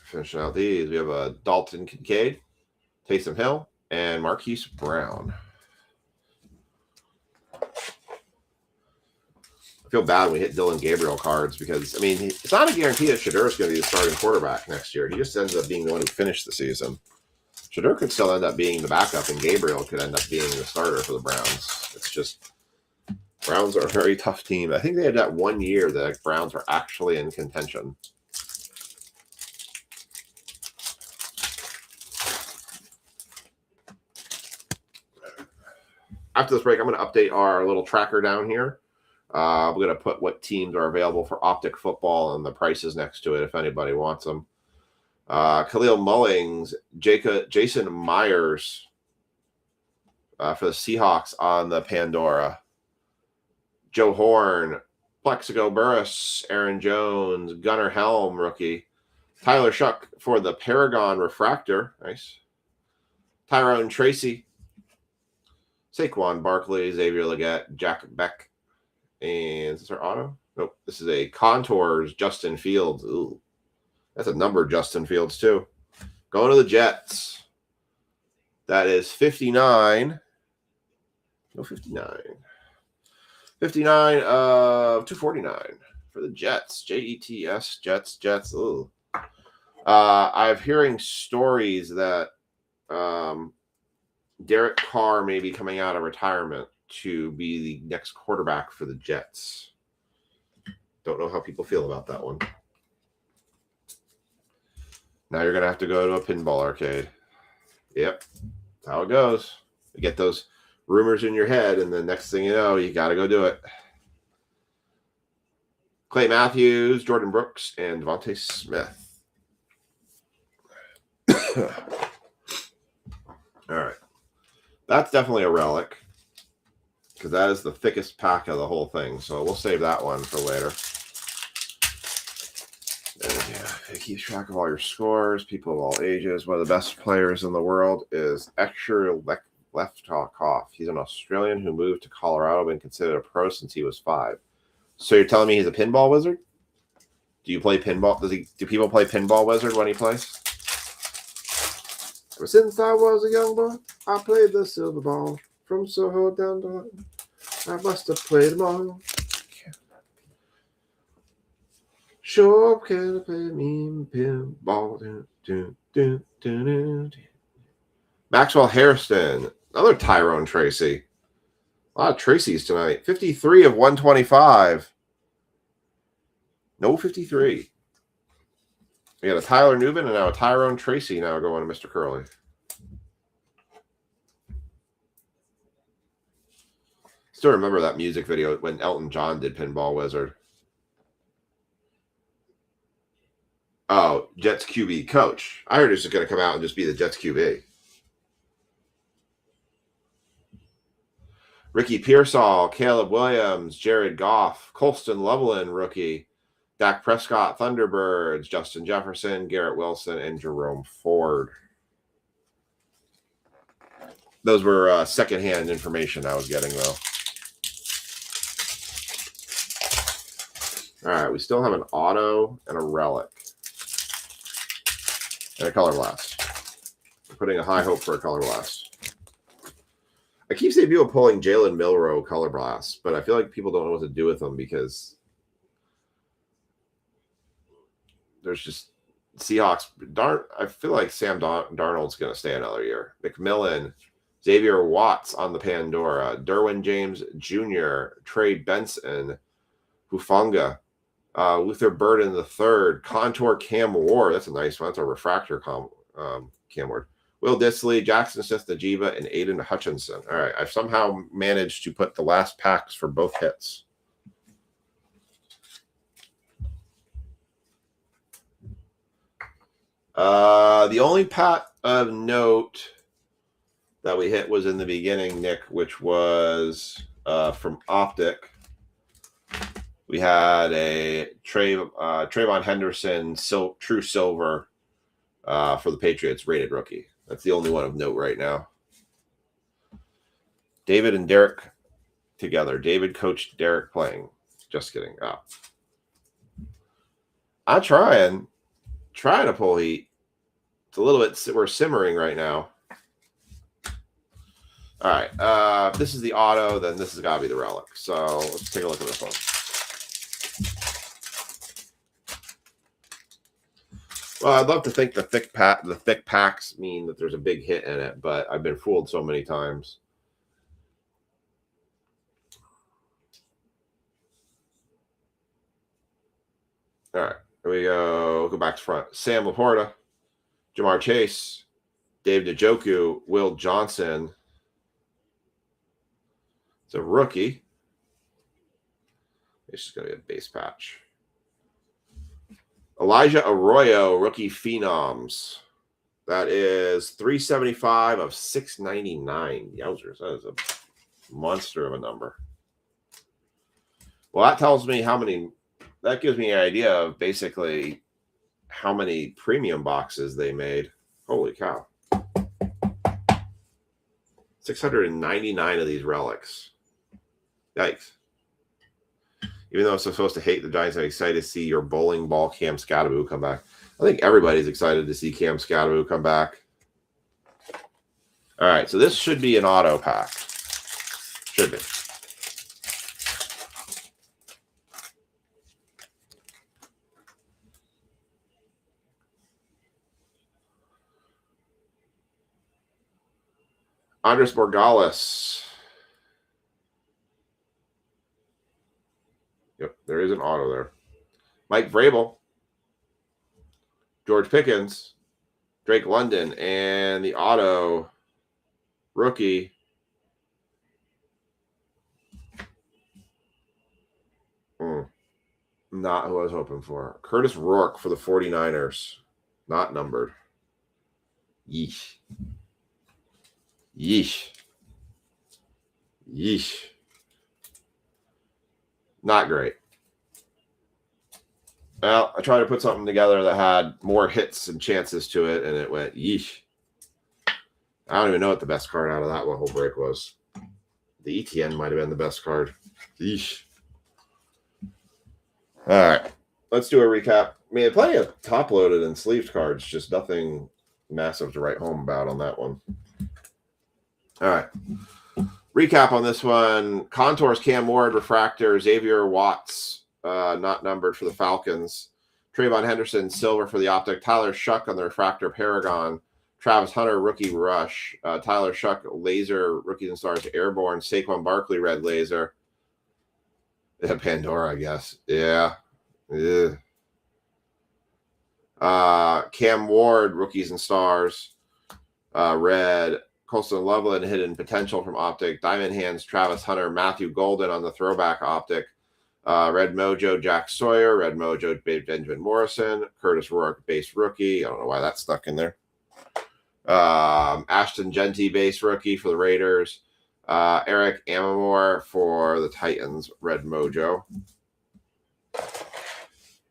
Finishing out these, we have a Dalton Kincaid, Taysom Hill, and Marquise Brown. I feel bad when we hit Dylan Gabriel cards because, I mean, it's not a guarantee that Shedeur is going to be the starting quarterback next year. He just ends up being the one who finished the season. Shedeur could still end up being the backup, and Gabriel could end up being the starter for the Browns. It's just, Browns are a very tough team. I think they had that 1 year that Browns are actually in contention. After this break, I'm going to update our little tracker down here. I'm going to put what teams are available for Optic Football and the prices next to it if anybody wants them. Khalil Mullings, Jason Myers for the Seahawks on the Pandora. Joe Horn, Plexico Burris, Aaron Jones, Gunnar Helm, rookie. Tyler Shuck for the Paragon Refractor. Nice. Tyrone Tracy. Saquon Barkley, Xavier Legette, Jack Beck. And is this our auto? Nope. This is a Contours Justin Fields. Ooh. That's a number Justin Fields, too. Going to the Jets. That is 59. No, 59. 59 of 249 for the Jets. Jets, Jets. Ooh. I'm hearing stories that Derek Carr may be coming out of retirement to be the next quarterback for the Jets. Don't know how people feel about that one. Now you're going to have to go to a pinball arcade. Yep. That's how it goes. You get those rumors in your head, and the next thing you know, you got to go do it. Clay Matthews, Jordan Brooks, and Devontae Smith. All right. That's definitely a relic because that is the thickest pack of the whole thing. So we'll save that one for later. And yeah, it keeps track of all your scores, people of all ages. One of the best players in the world is Ekshur Leftakov. He's an Australian who moved to Colorado and considered a pro since he was 5. So you're telling me he's a pinball wizard? Do you play pinball? Do people play Pinball Wizard when he plays? Ever since I was a young boy, I played the silver ball from Soho down to London. I must have played them all. Sure can I play me pinball? Maxwell Hairston, another Tyrone Tracy. A lot of Tracy's tonight. 53 of 125. No 53. We got a Tyler Newman and now a Tyrone Tracy now going to Mr. Curley. Still remember that music video when Elton John did Pinball Wizard. Oh, Jets QB coach. I heard he was going to come out and just be the Jets QB. Ricky Pearsall, Caleb Williams, Jared Goff, Colston Loveland, rookie. Dak Prescott, Thunderbirds, Justin Jefferson, Garrett Wilson, and Jerome Ford. Those were secondhand information I was getting, though. All right, we still have an auto and a relic. And a color blast. We're putting a high hope for a color blast. I keep seeing people pulling Jalen Milroe color blasts, but I feel like people don't know what to do with them because there's just Seahawks. I feel like Sam Darnold's going to stay another year. McMillan, Xavier Watts on the Pandora, Derwin James Jr., Trey Benson, Hufanga, Luther Burden III, Contour Cam Ward. That's a nice one. That's a refractor Cam Ward. Will Dissly, Jackson Smith Najiba, and Aiden Hutchinson. All right, I've somehow managed to put the last packs for both hits. The only pack of note that we hit was in the beginning, Nick, which was from Optic. We had a Trayvon Henderson True Silver for the Patriots rated rookie. That's the only one of note right now. David and Derek together. David coached Derek playing. Just kidding. Oh. I'm trying to pull heat. It's a little bit, we're simmering right now. All right. This is the auto, then this has got to be the relic. So let's take a look at this one. Well, I'd love to think the thick packs mean that there's a big hit in it, but I've been fooled so many times. All right, here we go. Go back to front. Sam Laporta, Jamar Chase, Dave Njoku, Will Johnson. It's a rookie. It's just going to be a base patch. Elijah Arroyo, rookie phenoms. That is 375 of 699. Yowzers, that is a monster of a number. Well, that tells me how many. That gives me an idea of basically how many premium boxes they made. Holy cow. 699 of these relics. Yikes. Even though I'm supposed to hate the Giants, I'm excited to see your bowling ball Cam Skattebo come back. I think everybody's excited to see Cam Skattebo come back. All right, so this should be an auto pack. Should be. Andres Borregales. Yep, there is an auto there. Mike Vrabel, George Pickens, Drake London, and the auto rookie. Not who I was hoping for. Curtis Rourke for the 49ers. Not numbered. Yeesh. Yeesh. Yeesh. Not great. Well, I tried to put something together that had more hits and chances to it, and it went yeesh. I don't even know what the best card out of that whole break was. The ETN might have been the best card. Yeesh. All right. Let's do a recap. I mean, plenty of top-loaded and sleeved cards, just nothing massive to write home about on that one. All right. Recap on this one. Contours, Cam Ward, Refractor, Xavier Watts, not numbered for the Falcons. Trayvon Henderson, Silver for the Optic. Tyler Shuck on the Refractor, Paragon. Travis Hunter, Rookie Rush. Tyler Shuck, Laser, Rookies and Stars, Airborne. Saquon Barkley, Red Laser. Yeah, Pandora, I guess. Yeah. Cam Ward, Rookies and Stars, Red. Colston Loveland, Hidden Potential from Optic. Diamond Hands, Travis Hunter. Matthew Golden on the Throwback Optic. Red Mojo, Jack Sawyer. Red Mojo, Benjamin Morrison. Curtis Rourke, base rookie. I don't know why that's stuck in there. Ashton Genty, base rookie for the Raiders. Eric Amamore for the Titans. Red Mojo.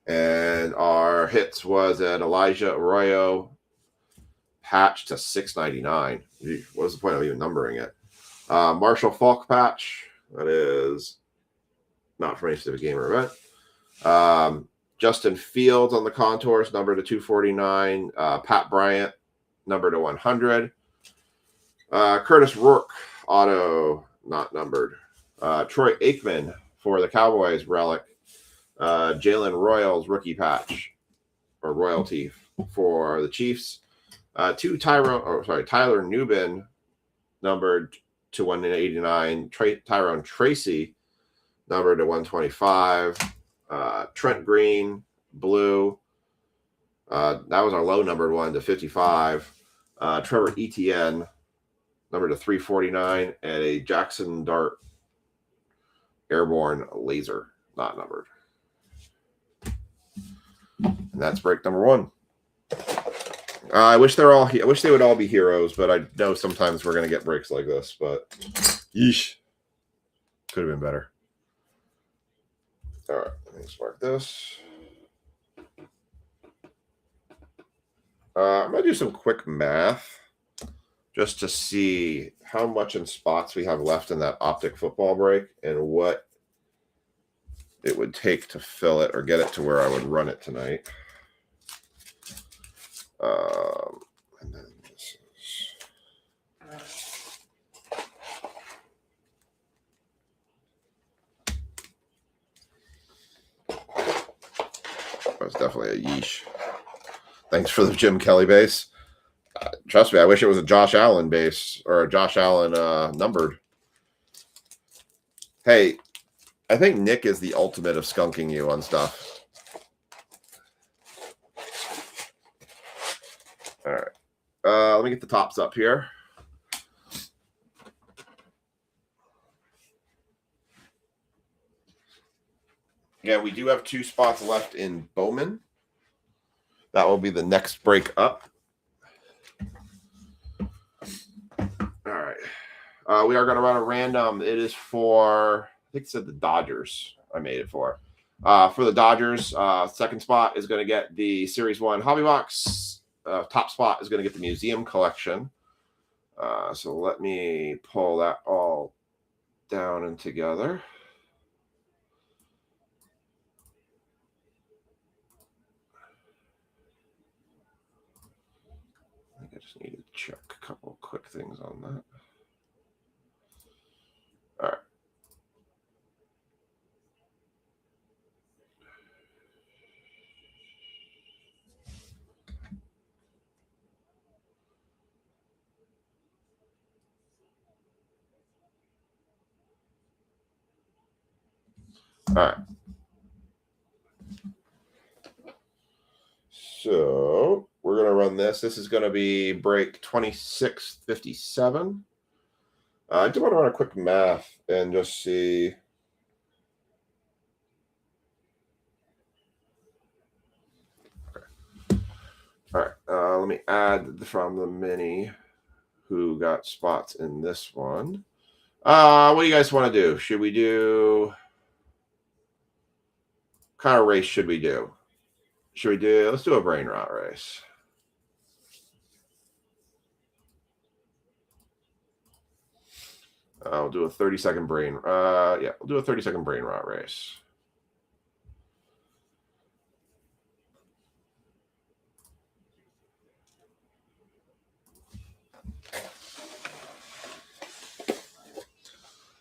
And our hits was an Elijah Arroyo patch to 699. What was the point of even numbering it? Marshall Falk patch. That is not from any specific game or event. Justin Fields on the Contours, number to 249. Pat Bryant, number to 100. Curtis Rourke, auto, not numbered. Troy Aikman for the Cowboys relic. Jalen Royals, rookie patch. or royalty for the Chiefs. Tyler Newbin, numbered to 189. Tyrone Tracy, numbered to 125. Trent Green, blue. That was our low numbered one to 55. Trevor Etienne, numbered to 349, and a Jackson Dart airborne laser, not numbered. And that's break number 1. I wish they would all be heroes, but I know sometimes we're gonna get breaks like this. But yeesh, could have been better. All right, let me mark this. I'm gonna do some quick math just to see how much in spots we have left in that optic football break and what it would take to fill it or get it to where I would run it tonight. And then this is that's definitely a yeesh. Thanks for the Jim Kelly base. Trust me, I wish it was a Josh Allen base or a Josh Allen numbered. Hey, I think Nick is the ultimate of skunking you on stuff. All right. Let me get the tops up here. Yeah, we do have 2 spots left in Bowman. That will be the next break up. All right. We are going to run a random. It is for, I think it said the Dodgers. I made it for. For the Dodgers, second spot is going to get the Series 1 Hobby Box. Top spot is going to get the Museum Collection. So let me pull that all down and together. I just need to check a couple quick things on that. All right. All right. So we're going to run this. This is going to be break 2657. I do want to run a quick math and just see. Okay. All right. Let me add from the mini who got spots in this one. What do you guys want to do? Should we do? What kind of race should we do? Let's do a brain rot race. I'll do a 30-second brain. Yeah, we'll do a 30-second brain rot race.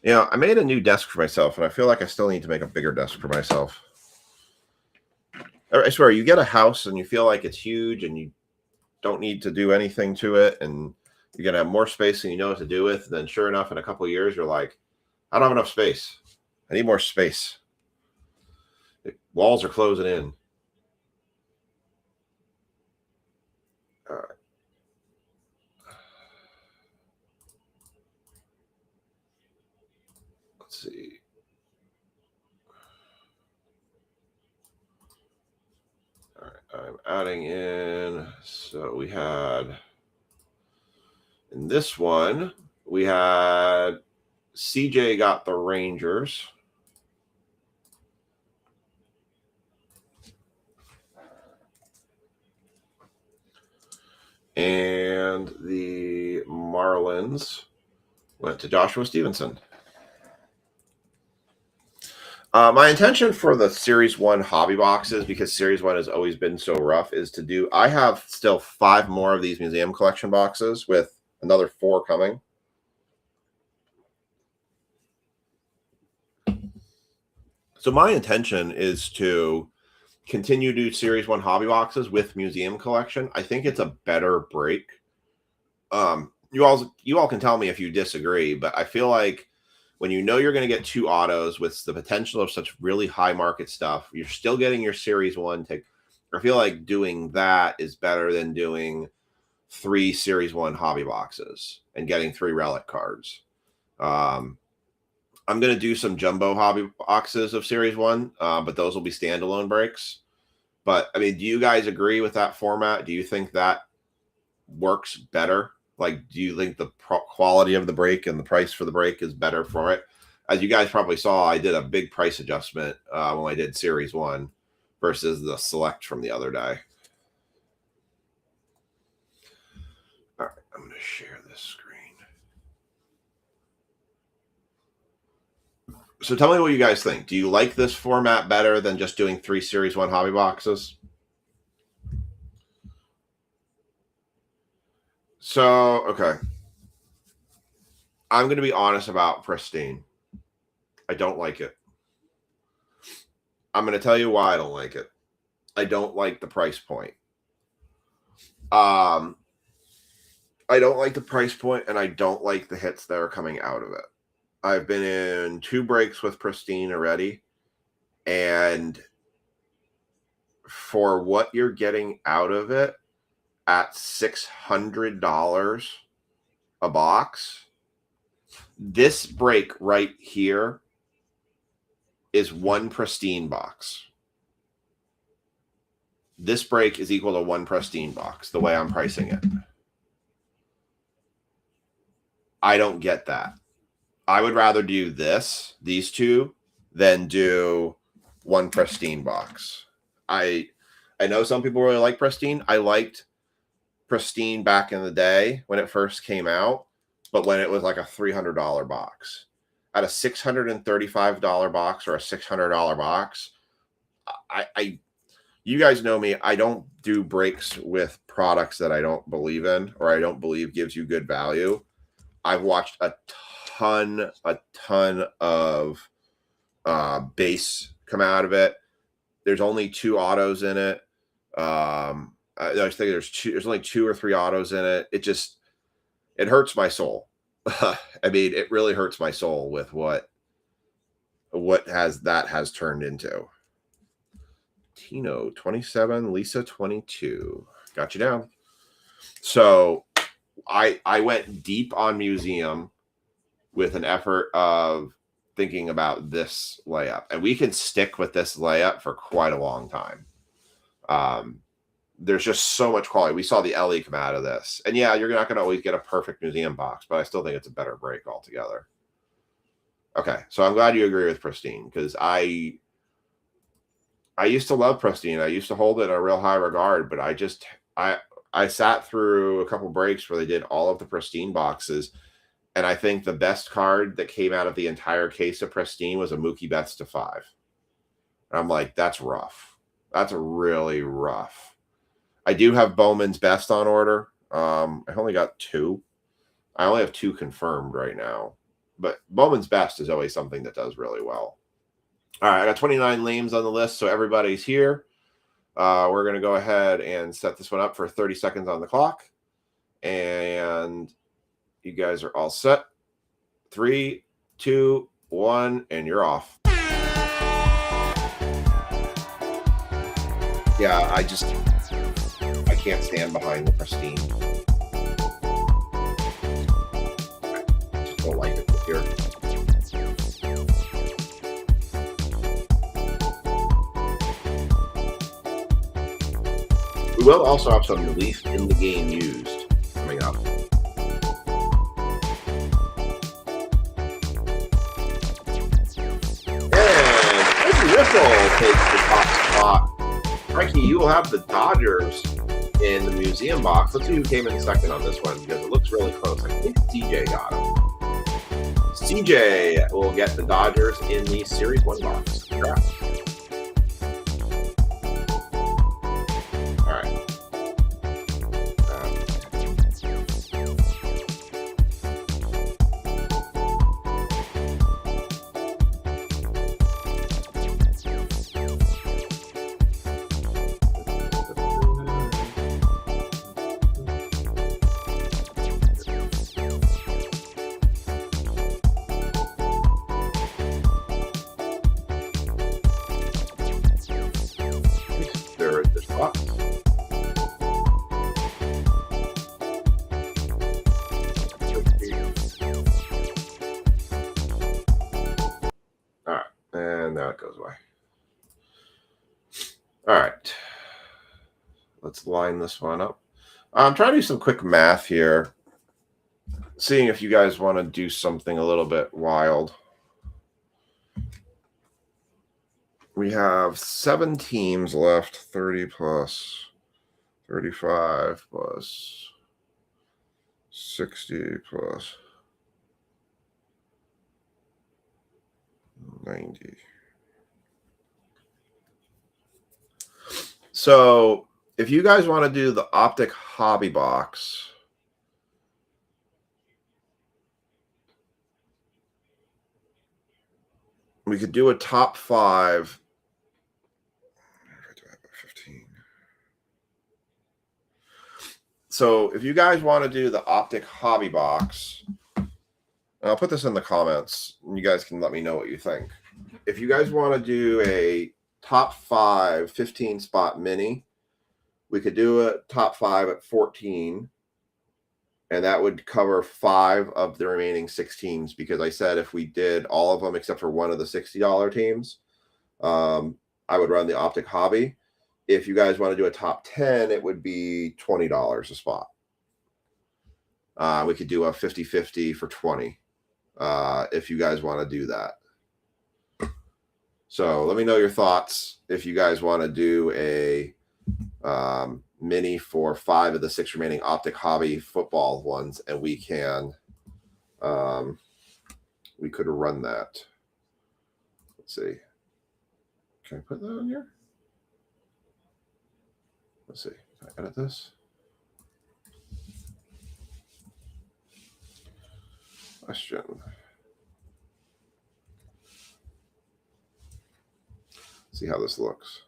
You know, I made a new desk for myself, and I feel like I still need to make a bigger desk for myself. I swear, you get a house and you feel like it's huge and you don't need to do anything to it, and you're going to have more space than you know what to do with. Then sure enough, in a couple of years, you're like, I don't have enough space. I need more space. The walls are closing in. All right. Let's see. All right, I'm adding in. So we had in this one, we had CJ got the Rangers. And the Marlins went to Joshua Stevenson. My intention for the Series 1 hobby boxes, because Series 1 has always been so rough, is to do, I have still 5 more of these museum collection boxes with another 4 coming. So my intention is to continue to do Series 1 hobby boxes with Museum Collection. I think it's a better break. You all can tell me if you disagree, but I feel like when you know you're going to get 2 autos with the potential of such really high market stuff, you're still getting your Series 1 take. I feel like doing that is better than doing 3 Series 1 hobby boxes and getting 3 relic cards. I'm going to do some jumbo hobby boxes of Series 1, but those will be standalone breaks. But, I mean, do you guys agree with that format? Do you think that works better? Like, do you think the quality of the break and the price for the break is better for it? As you guys probably saw, I did a big price adjustment when I did Series 1 versus the select from the other day. All right, I'm going to share this screen. So tell me what you guys think. Do you like this format better than just doing 3 Series 1 hobby boxes? So, okay. I'm going to be honest about Pristine. I don't like it. I'm going to tell you why I don't like it. I don't like the price point. I don't like the price point, and I don't like the hits that are coming out of it. I've been in 2 breaks with Pristine already, and for what you're getting out of it at $600 a box, this break right here is 1 Pristine box. This break is equal to 1 Pristine box, the way I'm pricing it. I don't get that. I would rather do these 2, than do 1 Pristine box. I know some people really like Pristine. I liked Pristine back in the day when it first came out, but when it was like a $300 box. At a $635 box or a $600 box, you guys know me, I don't do breaks with products that I don't believe in or I don't believe gives you good value. I've watched a ton of base come out of it. There's only 2 autos in it. I think there's only 2 or 3 autos in it. It hurts my soul. I mean, it really hurts my soul with what has turned into. Tino 27, Lisa 22. Got you down. So I went deep on Museum with an effort of thinking about this layup, and we can stick with this layup for quite a long time. There's just so much quality. We saw the LE come out of this, and yeah, you're not going to always get a perfect Museum box, but I still think it's a better break altogether. Okay, so I'm glad you agree with Pristine, because I used to love Pristine. I used to hold it in a real high regard, but I sat through a couple breaks where they did all of the Pristine boxes, and I think the best card that came out of the entire case of Pristine was a Mookie Betts to 5. And I'm like, that's rough. That's really rough. I do have Bowman's Best on order. I only got 2. I only have 2 confirmed right now. But Bowman's Best is always something that does really well. All right, I got 29 names on the list, so everybody's here. We're going to go ahead and set this one up for 30 seconds on the clock. And you guys are all set. 3, 2, 1, and you're off. Yeah, I can't stand behind the Pristine. I just don't like it here. We will also have some relief in the game used coming up. And Frankie Riffle takes the top spot. Frankie, you will have the Dodgers in the Museum box. Let's see who came in second on this one, because it looks really close. I think CJ got him. CJ will get the Dodgers in the Series 1 box. Congrats. All right. And now it goes away. All right. Let's line this one up. I'm trying to do some quick math here. Seeing if you guys want to do something a little bit wild. We have 7 teams left, 30 plus 35 plus 60 plus 90. So if you guys want to do the Optic Hobby Box, we could do a top 5. 15. So if you guys want to do the Optic Hobby Box, I'll put this in the comments, and you guys can let me know what you think. If you guys want to do a top 5 15 spot mini, we could do a top 5 at 14, and that would cover 5 of the remaining 6 teams, because I said if we did all of them except for one of the $60 teams, I would run the Optic Hobby. If you guys want to do a top 10, it would be $20 a spot. We could do a 50-50 for 20 if you guys want to do that. So let me know your thoughts if you guys want to do a mini for 5 of the 6 remaining Optic Hobby football ones, and we can we could run that. Let's see. Can I put that on here? Let's see. Can I edit this? Question. See how this looks.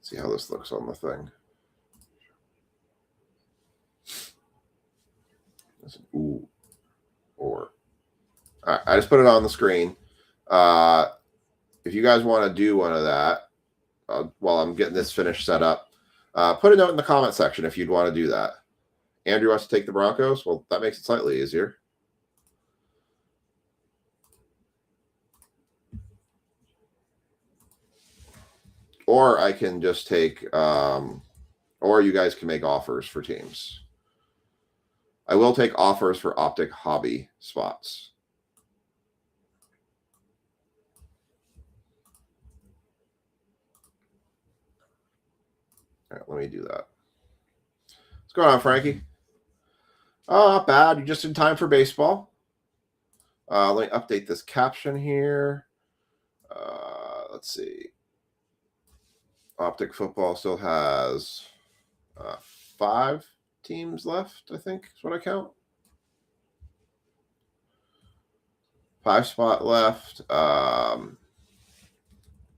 See how this looks on the thing. Ooh. Or. All right, I just put it on the screen. If you guys want to do one of that, while I'm getting this finished set up, put a note in the comment section if you'd want to do that. Andrew wants to take the Broncos. Well, that makes it slightly easier. Or I can just take, or you guys can make offers for teams. I will take offers for Optic Hobby spots. All right, let me do that. What's going on, Frankie? Oh, not bad. You're just in time for baseball. Let me update this caption here. Let's see. Optic football still has 5 teams left, I think is what I count. 5 spot left.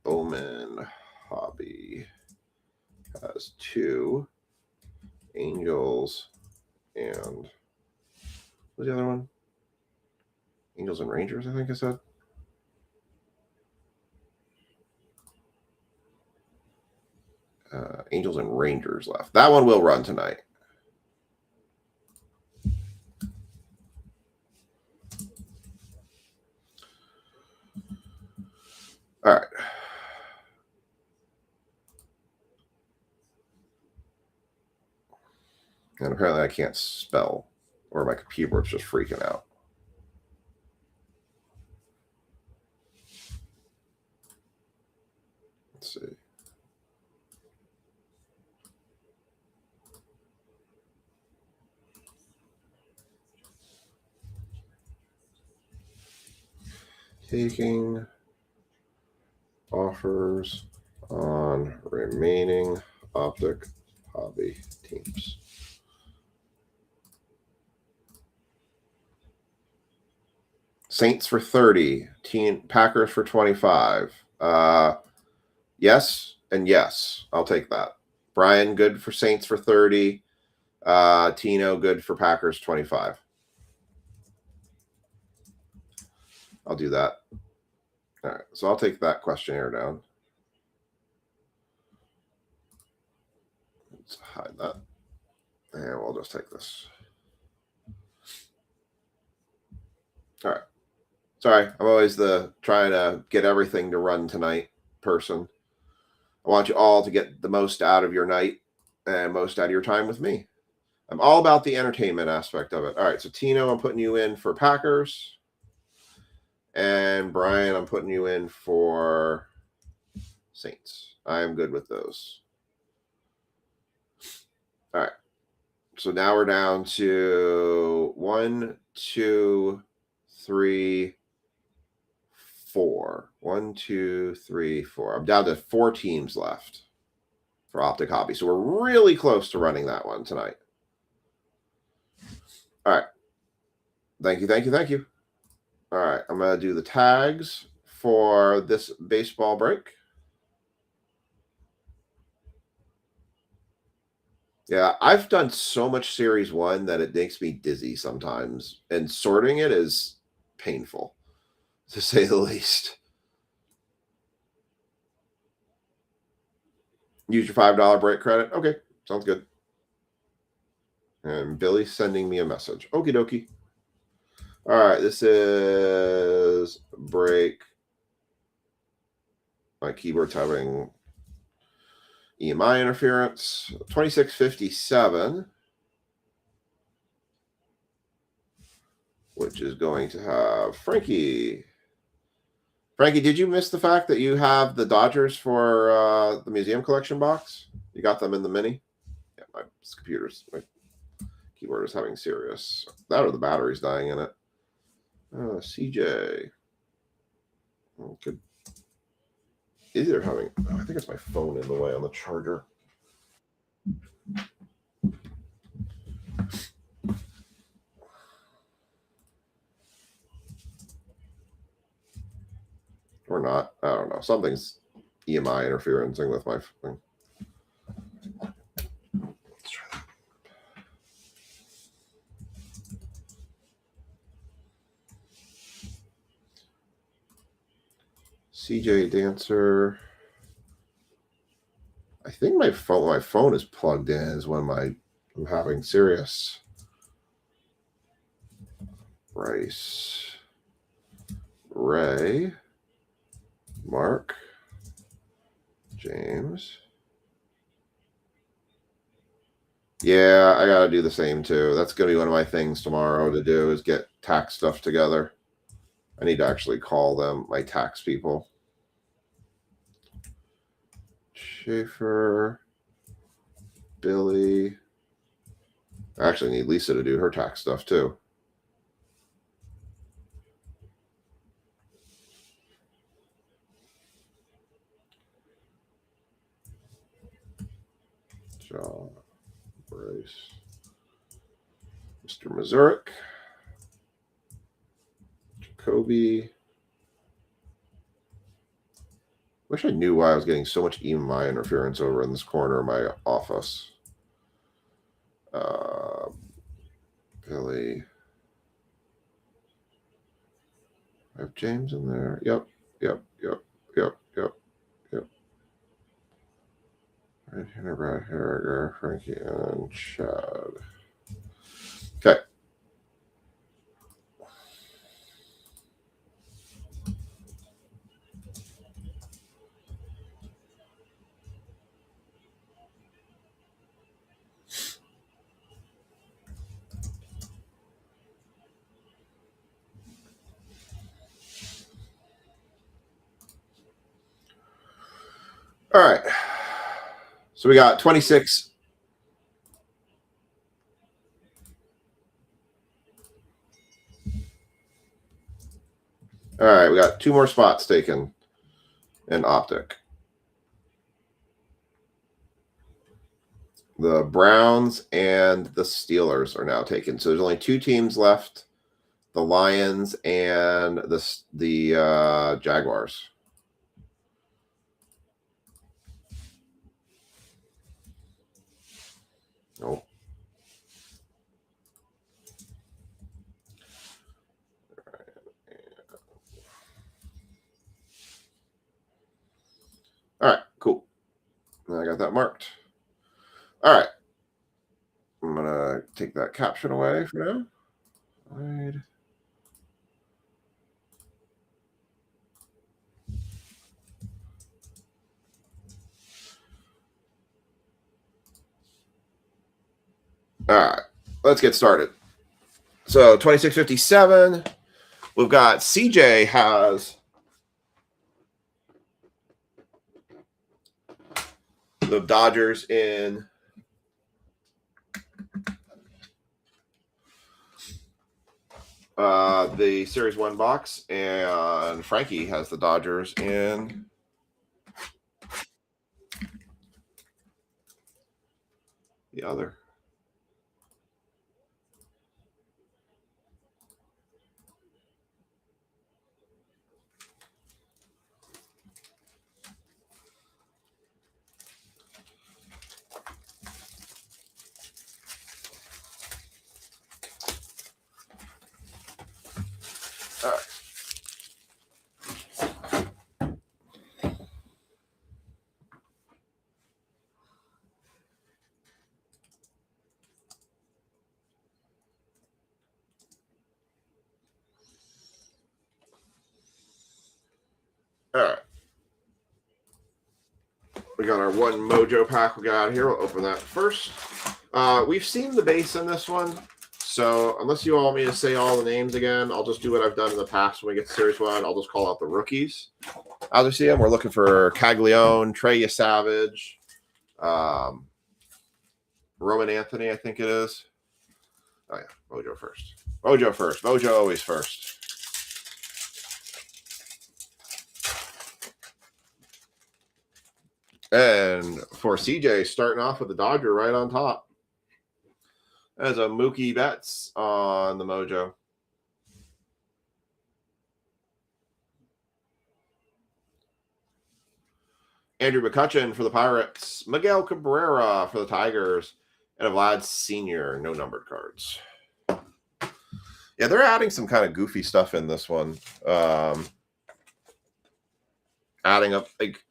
Bowman Hobby has 2. Angels and what's the other one? Angels and Rangers, I think I said. Angels and Rangers left. That one will run tonight. All right. And apparently I can't spell, or my keyboard's just freaking out. Let's see. Taking offers on remaining Optic Hobby teams. Saints for 30. Packers for 25. Yes and yes. I'll take that. Brian, good for Saints for 30. Tino, good for Packers 25. I'll do that. All right, so I'll take that questionnaire down. Let's hide that. And we'll just take this. All right. Sorry, I'm always the trying to get everything to run tonight person. I want you all to get the most out of your night and most out of your time with me. I'm all about the entertainment aspect of it. All right, so Tino, I'm putting you in for Packers. And Brian, I'm putting you in for Saints. I am good with those. All right. So now we're down to 1, 2, 3, 4. 1, 2, 3, 4. I'm down to 4 teams left for Optic Hobby. So we're really close to running that one tonight. All right. Thank you, thank you, thank you. All right. I'm going to do the tags for this baseball break. Yeah, I've done so much Series 1 that it makes me dizzy sometimes. And sorting it is painful, to say the least. Use your $5 break credit. Okay, sounds good. And Billy's sending me a message. Okie dokie. All right, this is break. My keyboard's having EMI interference. 2657, which is going to have Frankie. Frankie, did you miss the fact that you have the Dodgers for the museum collection box? You got them in the mini? Yeah, my keyboard is having serious. That or the battery's dying in it. CJ. Good. Either having, I think it's my phone in the way on the charger. Or not. I don't know. Something's EMI interferencing with my thing. Let's try that. CJ Dancer. I think my phone is plugged in is when I'm having serious. Rice. Ray. Mark. James. Yeah, I gotta do the same too. That's gonna be one of my things tomorrow to do is get tax stuff together. I need to actually call them, my tax people. Schaefer, Billy. I actually need Lisa to do her tax stuff too. John, Bryce, Mr. Mazurek, Jacoby. Wish I knew why I was getting so much EMI interference over in this corner of my office. Billy. I have James in there. Yep. Right here, Brad Harriger, Frankie, and Chad. Okay. All right. So we got 26. All right, we got 2 more spots taken in Optic. The Browns and the Steelers are now taken. So there's only 2 teams left the Lions, and the Jaguars. Nope. All right, cool. I got that marked. All right. I'm going to take that caption away for now. Right. All right, let's get started. So 2657, we've got CJ has the Dodgers in the Series 1 box, and Frankie has the Dodgers in the other. All right. All right. We got our one Mojo pack we got out here. We'll open that first. We've seen the base in this one. So unless you all want me to say all the names again, I'll just do what I've done in the past when we get to Series 1. I'll just call out the rookies. As we see them, we're looking for Caglione, Trey Savage, Roman Anthony, I think it is. Oh, yeah, Mojo first. Mojo first. Mojo always first. And for CJ, starting off with the Dodger right on top. There's a Mookie Betts on the Mojo. Andrew McCutchen for the Pirates. Miguel Cabrera for the Tigers. And a Vlad Sr., no numbered cards. Yeah, they're adding some kind of goofy stuff in this one. Adding up, like,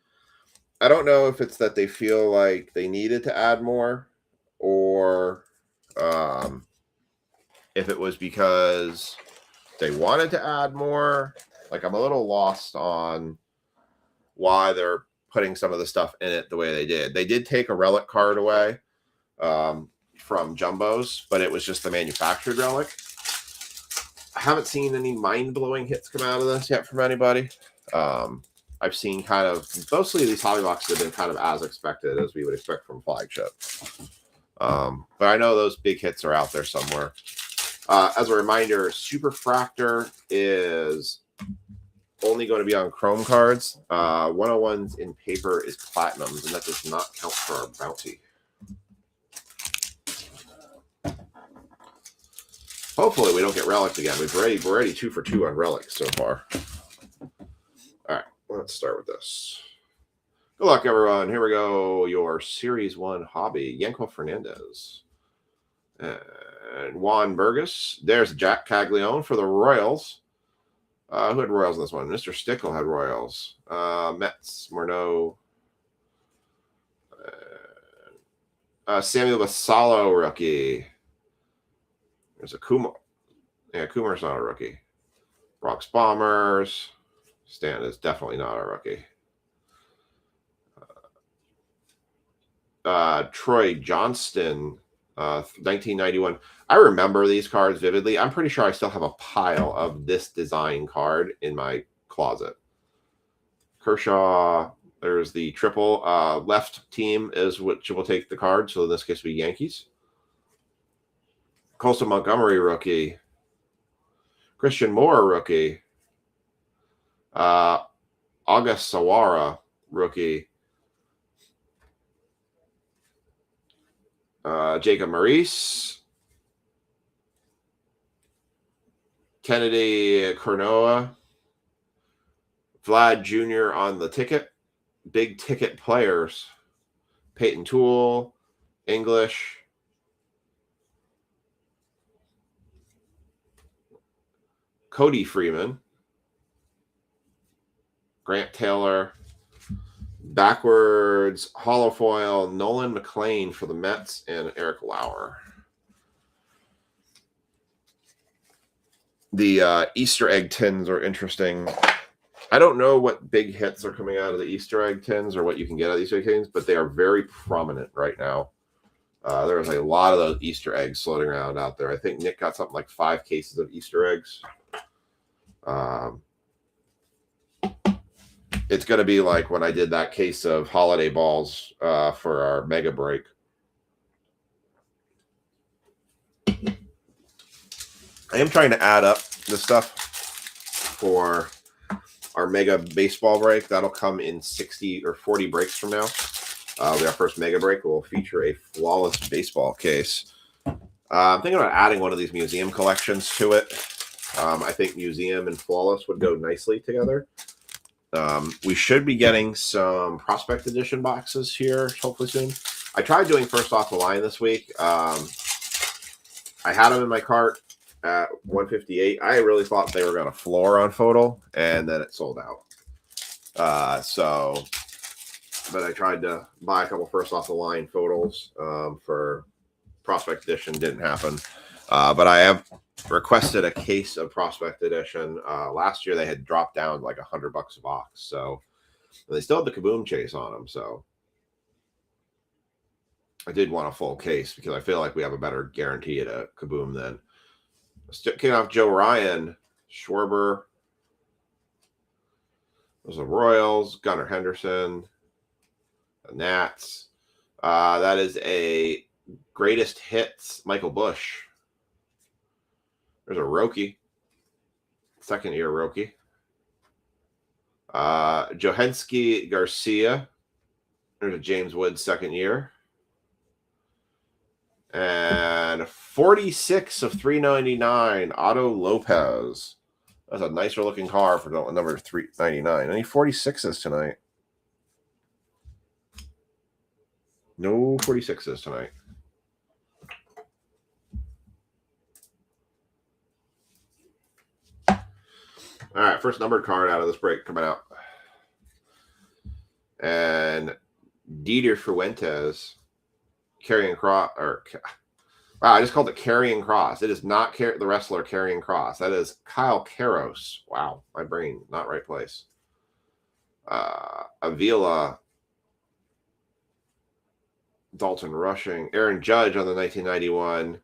I don't know if it's that they feel like they needed to add more, or if it was because they wanted to add more. Like, I'm a little lost on why they're putting some of the stuff in it the way they did. They did take a relic card away from Jumbos, but it was just the manufactured relic. I haven't seen any mind-blowing hits come out of this yet from anybody. I've seen kind of, mostly these hobby boxes have been kind of as expected as we would expect from Flagship. But I know those big hits are out there somewhere. As a reminder, Superfractor is only going to be on Chrome cards. 101s in paper is Platinums, and that does not count for our bounty. Hopefully we don't get Relics again. We're already 2 for 2 on Relics so far. All right, let's start with this. Good luck, everyone. Here we go. Your Series 1 hobby. Yanko Fernandez. And Juan Burgess. There's Jack Caglione for the Royals. Who had Royals in this one? Mr. Stickle had Royals. Mets, Morneau. Samuel Basallo, rookie. There's a Kumar. Yeah, Kumar's not a rookie. Bronx Bombers. Stan is definitely not a rookie. Troy Johnston, 1991. I remember these cards vividly. I'm pretty sure I still have a pile of this design card in my closet. Kershaw, there's the triple. Left team is which will take the card, so in this case, it'll be Yankees. Colson Montgomery, rookie. Christian Moore, rookie. August Sawara, rookie. Jacob Maurice. Kennedy Cronoa. Vlad Jr. on the ticket. Big ticket players. Peyton Toole, English. Cody Freeman. Grant Taylor. Backwards holofoil Nolan McLean for the Mets and Eric Lauer. The Easter egg tins are interesting. I don't know what big hits are coming out of the Easter egg tins or what you can get out of these Easter egg tins, but they are very prominent right now. There's a lot of those Easter eggs floating around out there. I think Nick got something like 5 cases of Easter eggs. It's going to be like when I did that case of holiday balls for our mega break. I am trying to add up the stuff for our mega baseball break. That'll come in 60 or 40 breaks from now. Our first mega break will feature a flawless baseball case. I'm thinking about adding one of these museum collections to it. I think museum and flawless would go nicely together. We should be getting some prospect edition boxes here hopefully soon. I tried doing first off the line this week. I had them in my cart at 158. I really thought they were going to floor on Photo, and then it sold out. But I tried to buy a couple first off the line photos for prospect edition. Didn't happen. But I have requested a case of prospect edition. Last year they had dropped down like $100 a box, so they still had the Kaboom chase on them. So I did want a full case because I feel like we have a better guarantee at a Kaboom than kicking off Joe Ryan, Schwarber. Those are Royals, Gunnar Henderson, the Nats. That is a greatest hits, Michael Busch. There's a Roki, second year Roki. Johanski Garcia. There's a James Wood, second year. And 46 of 399, Otto Lopez. That's a nicer looking car for number 399. Any 46s tonight? No 46s tonight. All right, first numbered card out of this break coming out. And Dieter Fuentes, Karrion Kross, wow, I just called it Karrion Kross. It is not the wrestler Karrion Kross. That is Kyle Karros. Wow, my brain, not right place. Avila, Dalton Rushing, Aaron Judge on the 1991.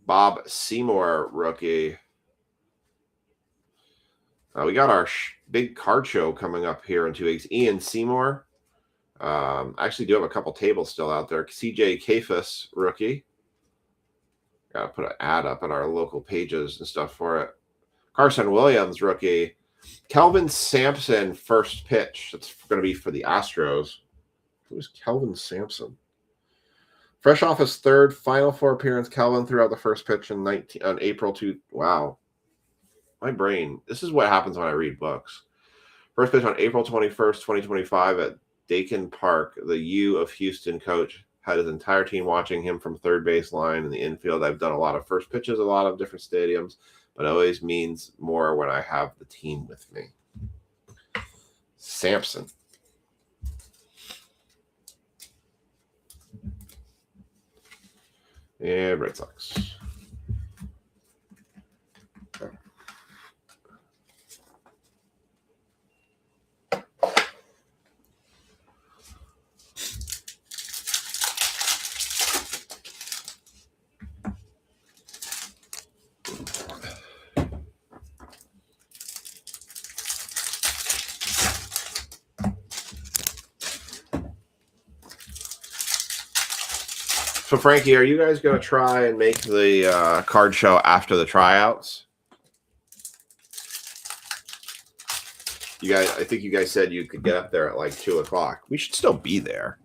Bob Seymour rookie. We got our big card show coming up here in 2 weeks. Ian Seymour. I actually do have a couple tables still out there. CJ Kafis, rookie. Got to put an ad up on our local pages and stuff for it. Carson Williams, rookie. Kelvin Sampson, first pitch. That's going to be for the Astros. Who's Kelvin Sampson? Fresh off his third Final Four appearance, Kelvin threw out the first pitch on April 2. Wow. My brain. This is what happens when I read books. First pitch on April 21st, 2025 at Dakin Park. The U of Houston coach had his entire team watching him from third baseline in the infield. I've done a lot of first pitches, a lot of different stadiums, but it always means more when I have the team with me. Sampson. Yeah, Red Sox. So, Frankie, are you guys going to try and make the card show after the tryouts? You guys, I think you guys said you could get up there at like 2 o'clock. We should still be there.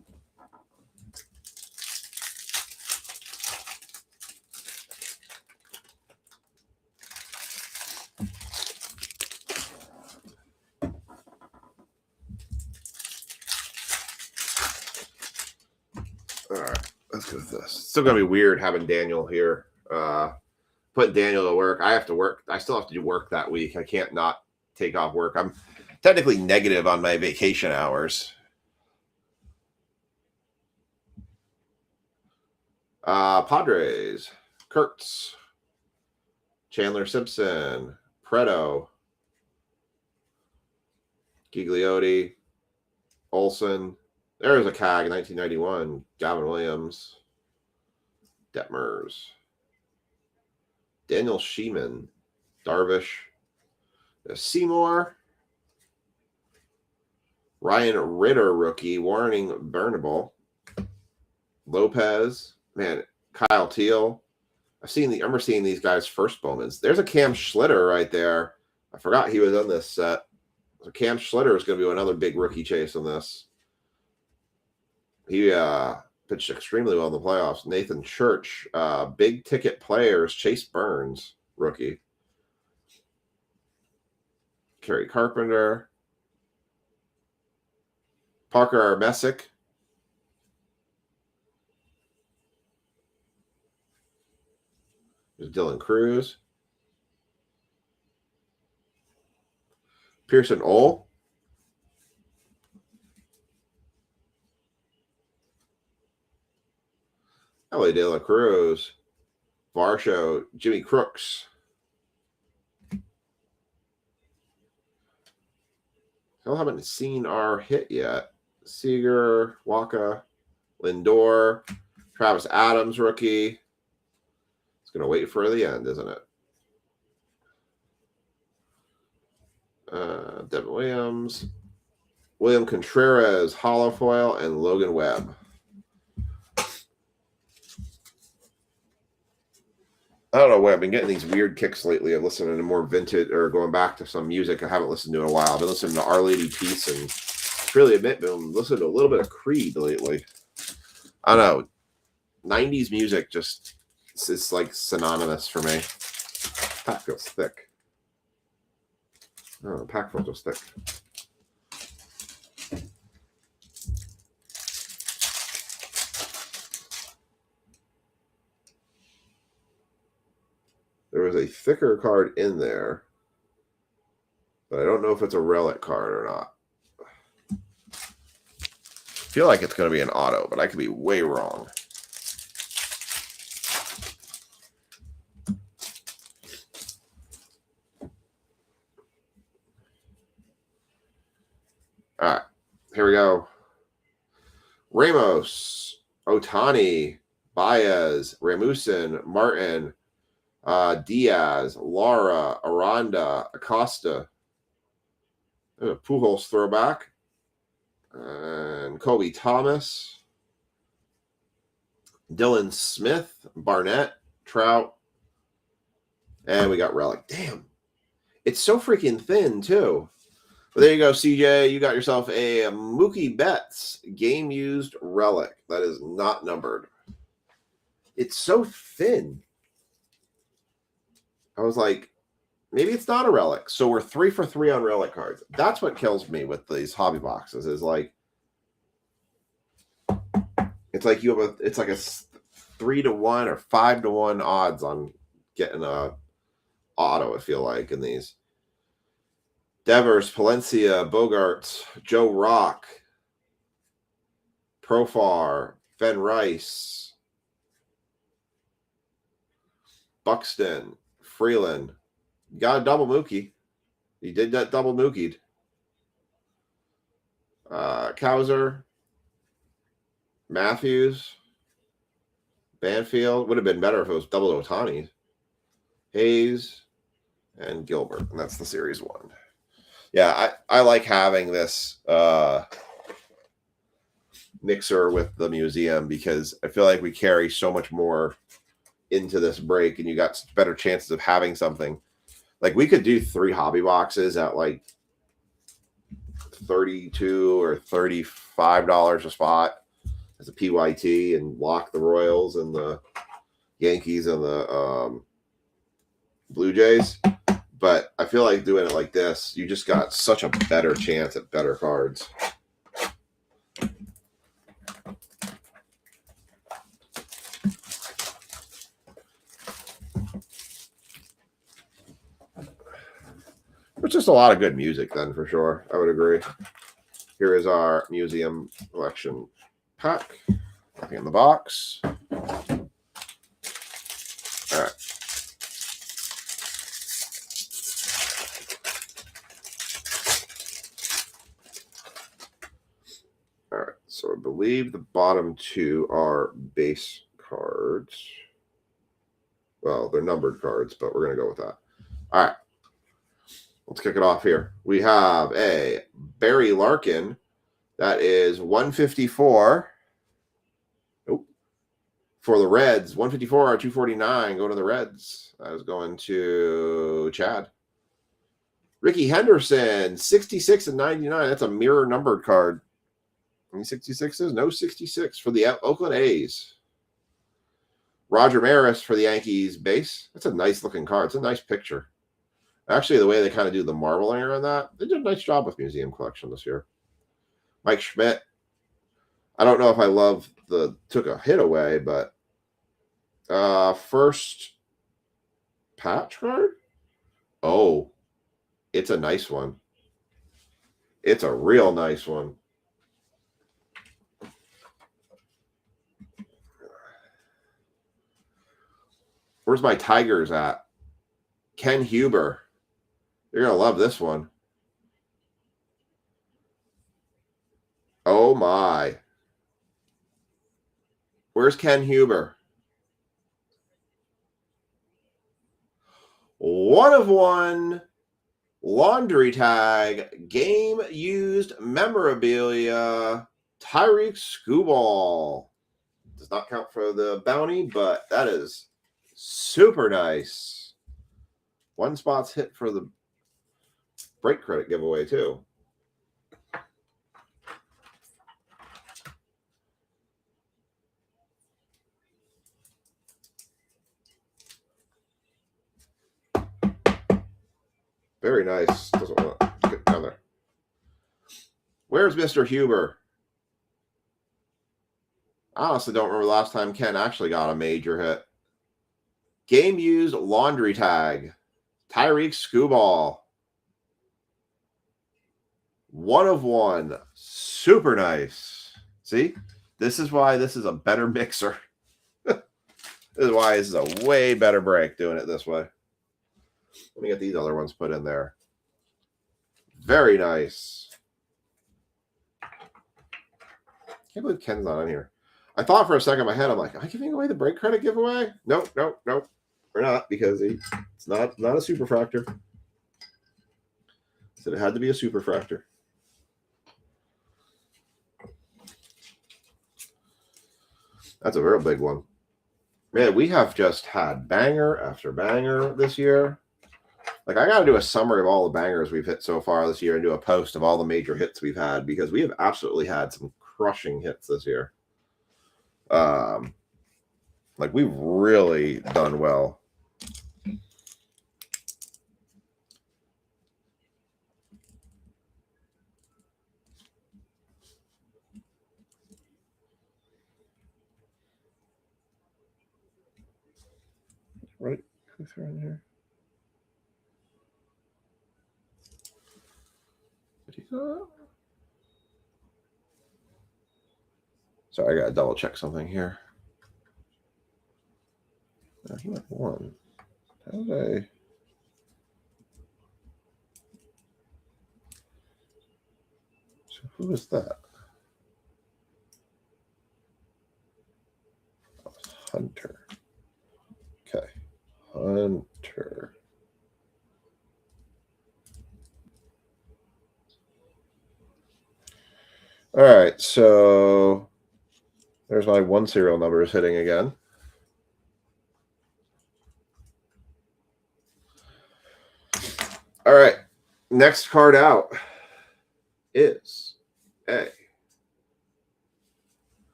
All right, let's go with this. It's still gonna be weird having Daniel here. Putting Daniel to work. I have to work. I still have to do work that week. I can't not take off work. I'm technically negative on my vacation hours. Padres, Kurtz, Chandler Simpson, Preto, Gigliotti, Olson. There's a CAG 1991, Gavin Williams, Detmers, Daniel Sheeman, Darvish, Seymour, Ryan Ritter rookie, Warning Burnable, Lopez, man, Kyle Teal. I remember seeing these guys' first Bowmans. There's a Cam Schlitter right there. I forgot he was on this set. So Cam Schlitter is going to be another big rookie chase on this. He pitched extremely well in the playoffs. Nathan Church, big ticket players. Chase Burns, rookie. Kerry Carpenter, Parker Messick. There's Dylan Cruz. Pearson Ole. Ellie De La Cruz. Varsho. Jimmy Crooks. Still haven't seen our hit yet. Seager, Waka, Lindor, Travis Adams, rookie. It's going to wait for the end, isn't it? Devin Williams, William Contreras, Hollow Foil, and Logan Webb. I don't know why I've been getting these weird kicks lately of listening to more vintage or going back to some music I haven't listened to in a while. I've been listening to Our Lady Peace and really admit I'm listening to a little bit of Creed lately. I don't know. 90s music just it's like synonymous for me. Pack feels thick. Oh, the pack feels thick. There was a thicker card in there, but I don't know if it's a relic card or not. I feel like it's going to be an auto, but I could be way wrong. All right, here we go. Ramos, Ohtani, Baez, Ramusin, Martin, Diaz, Lara, Aranda, Acosta. There's a Pujols throwback. And Kobe Thomas. Dylan Smith, Barnett, Trout. And we got relic. Damn. It's so freaking thin, too. But there you go, CJ. You got yourself a Mookie Betts game-used relic that is not numbered. It's so thin. I was like, maybe it's not a relic. So we're 3 for 3 on relic cards. That's what kills me with these hobby boxes is like, it's like you have it's like a 3-to-1 or 5-to-1 odds on getting a auto, I feel like, in these. Devers, Palencia, Bogarts, Joe Rock, Profar, Ben Rice, Buxton, Freeland. You got a double Mookie. He did that double Mookied. Kowser, Matthews, Banfield. Would have been better if it was double Ohtani. Hayes, and Gilbert. And that's the series one. Yeah, I like having this mixer with the museum because I feel like we carry so much more into this break and you got better chances of having something. Like we could do 3 hobby boxes at like $32 or $35 a spot as a PYT and lock the Royals and the Yankees and the Blue Jays. But I feel like doing it like this, you just got such a better chance at better cards. It's just a lot of good music then, for sure. I would agree. Here is our museum collection pack. Nothing in the box. All right. All right, so I believe the bottom two are base cards. Well, they're numbered cards, but we're going to go with that. All right. Let's kick it off here. We have a Barry Larkin. That is 154. Nope. For the Reds, 154 or 249. Go to the Reds. That is going to Chad. Ricky Henderson, 66 and 99. That's a mirror numbered card. Any 66s? No 66 for the Oakland A's. Roger Maris for the Yankees base. That's a nice looking card. It's a nice picture. Actually, the way they kind of do the marbling around that, they did a nice job with Museum Collection this year. Mike Schmidt. I don't know if I love the took a hit away, but first patch card? Oh, it's a nice one. It's a real nice one. Where's my Tigers at? Ken Huber. You're going to love this one. Oh, my. Where's Ken Huber? 1/1 laundry tag, game used memorabilia, Tyreek Skubal. Does not count for the bounty, but that is super nice. One spot's hit for the break credit giveaway, too. Very nice. Doesn't want to get down there. Where's Mr. Huber? I honestly don't remember the last time Ken actually got a major hit. Game used laundry tag. Tyreek Skubal. 1/1. Super nice. See? This is why this is a better mixer. This is why this is a way better break doing it this way. Let me get these other ones put in there. Very nice. Can't believe Ken's not in here. I thought for a second in my head, I'm like, am I giving away the break credit giveaway? Nope. We're not, because it's not a superfractor. Said it had to be a superfractor. That's a real big one. Man, we have just had banger after banger this year. Like, I got to do a summary of all the bangers we've hit so far this year and do a post of all the major hits we've had, because we have absolutely had some crushing hits this year. Like, we've really done well. Right, click through in here. Sorry, I gotta double check something here. He went one. How did I? So who is that? Oh, Hunter. Okay, Hunter. All right, so there's my 1 serial numbers hitting again. All right, next card out is that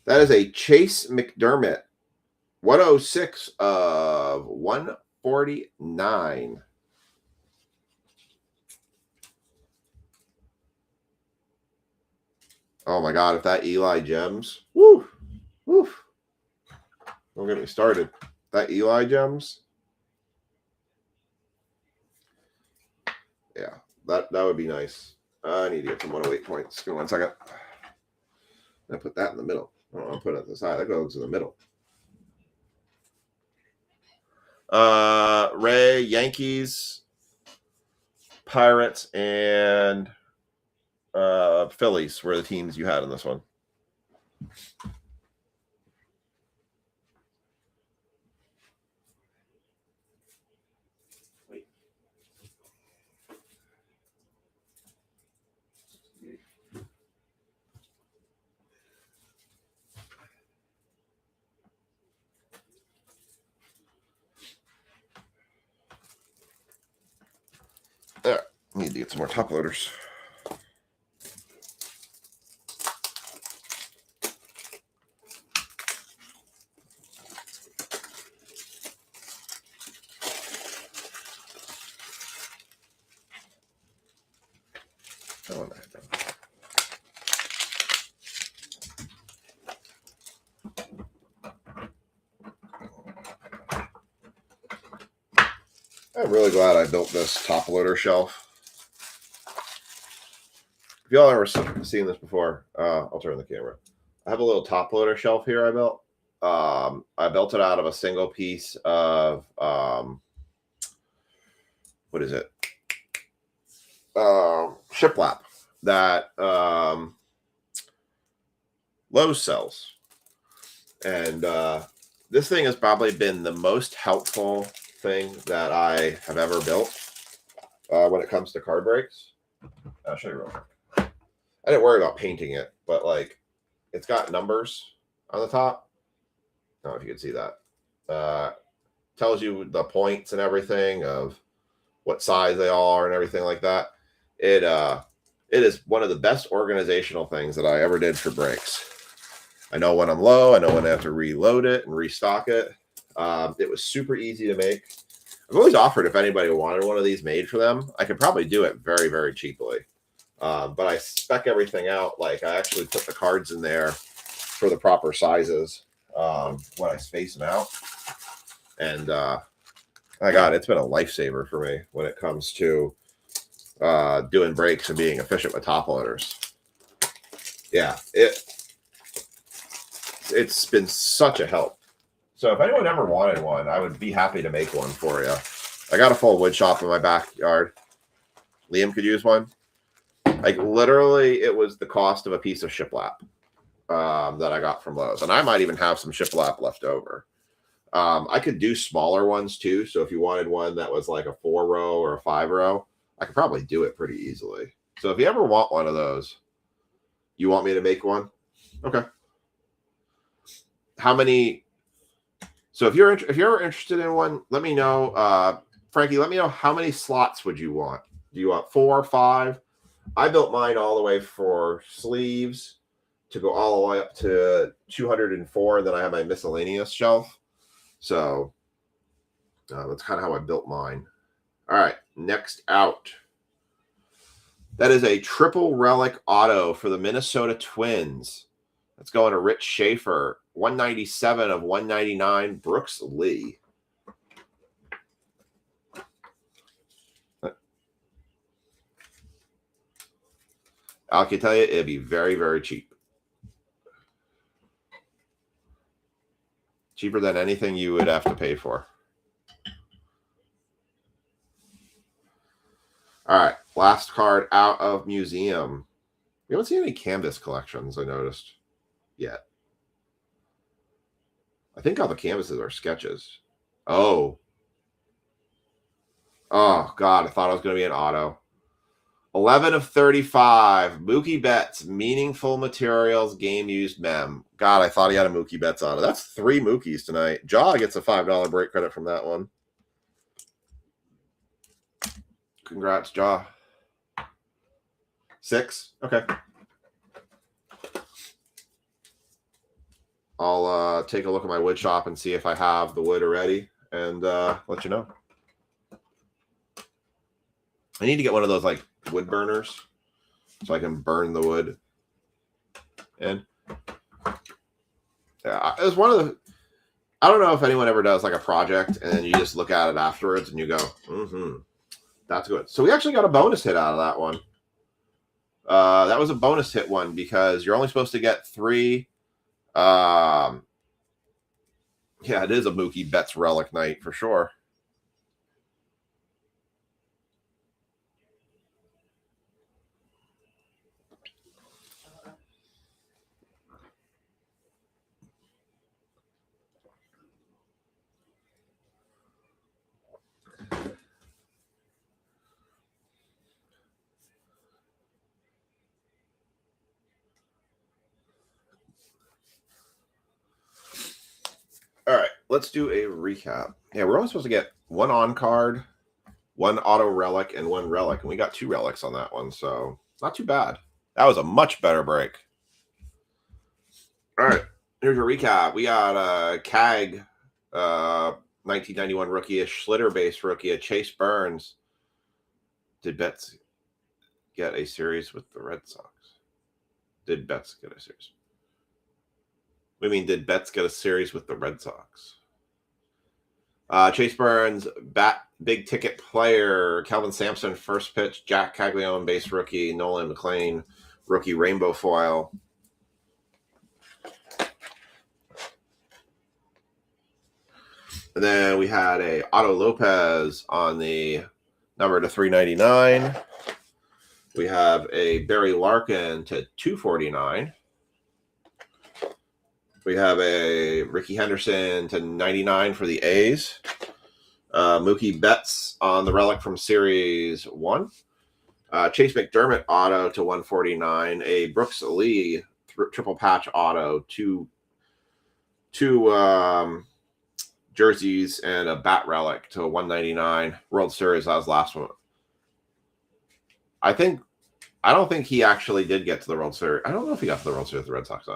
is a Chase McDermott, 106 of 149. Oh my God, if that Eli Gems, woo. Don't get me started. That Eli Gems. That would be nice. I need to get some 108 points. Give me 1 second. I put that in the middle. I don't want to put it at the side. That goes in the middle. Ray, Yankees, Pirates, and Phillies were the teams you had in this one. There. Need to get some more top loaders. Oh, I'm really glad I built this top loader shelf. If y'all ever seen this before, I'll turn the camera. I have a little top loader shelf here I built. I built it out of a single piece of, what is it? Shiplap that Lowe's sells. And this thing has probably been the most helpful thing that I have ever built when it comes to card breaks. I'll show you real quick. I didn't worry about painting it, but like it's got numbers on the top. I don't know if you can see that. Tells you the points and everything of what size they all are and everything like that. It is one of the best organizational things that I ever did for breaks. I know when I'm low. I know when I have to reload it and restock it. It was super easy to make. I've always offered if anybody wanted one of these made for them, I could probably do it very, very cheaply. But I spec everything out. Like I actually put the cards in there for the proper sizes when I space them out. And my God, it's been a lifesaver for me when it comes to doing breaks and being efficient with top loaders. Yeah, it's been such a help. So if anyone ever wanted one, I would be happy to make one for you. I got a full wood shop in my backyard. Liam could use one. Like literally, it was the cost of a piece of shiplap that I got from Lowe's, and I might even have some shiplap left over. I could do smaller ones too. So if you wanted one that was like a 4-row or a 5-row, I could probably do it pretty easily. So if you ever want one of those, you want me to make one? Okay. How many? So if you're interested in one, let me know. Frankie, let me know how many slots would you want? Do you want 4 or 5? I built mine all the way for sleeves to go all the way up to 204. And then I have my miscellaneous shelf. So that's kind of how I built mine. All right, next out. That is a triple relic auto for the Minnesota Twins. Let's go into Rich Schaefer. 197 of 199, Brooks Lee. I can tell you, it'd be very, very cheap. Cheaper than anything you would have to pay for. All right, last card out of museum. We haven't seen any canvas collections, I noticed, yet. I think all the canvases are sketches. Oh. Oh, God, I thought it was going to be an auto. 11 of 35. Mookie Betts, Meaningful Materials, Game Used Mem. God, I thought he had a Mookie Betts auto. That's 3 Mookies tonight. Jaw gets a $5 break credit from that one. Congrats, Jaw. 6? Okay. I'll take a look at my wood shop and see if I have the wood already and let you know. I need to get one of those like wood burners so I can burn the wood. And yeah, it was one of the, I don't know if anyone ever does like a project and then you just look at it afterwards and you go, That's good. So we actually got a bonus hit out of that one. That was a bonus hit one because you're only supposed to get 3. Yeah, it is a Mookie Betts relic night for sure. All right, let's do a recap. Yeah, we're only supposed to get 1 on card, 1 auto relic, and 1 relic, and we got 2 relics on that one, so not too bad. That was a much better break. All right, here's your recap. We got CAG, 1991 rookie, a Schlitter base rookie, a Chase Burns. Did Betts get a series with the Red Sox? Did Betts get a series? We mean, did Betts get a series with the Red Sox? Chase Burns, big ticket player. Kelvin Sampson, first pitch. Jack Caglione, base rookie. Nolan McLean, rookie rainbow foil. And then we had a Otto Lopez on the number to 399. We have a Barry Larkin to 249. We have a Ricky Henderson to 99 for the A's. Mookie Betts on the relic from Series 1. Chase McDermott auto to 149. A Brooks Lee triple patch auto. Two jerseys and a bat relic to 199. World Series, that was last one. I don't think he actually did get to the World Series. I don't know if he got to the World Series with the Red Sox.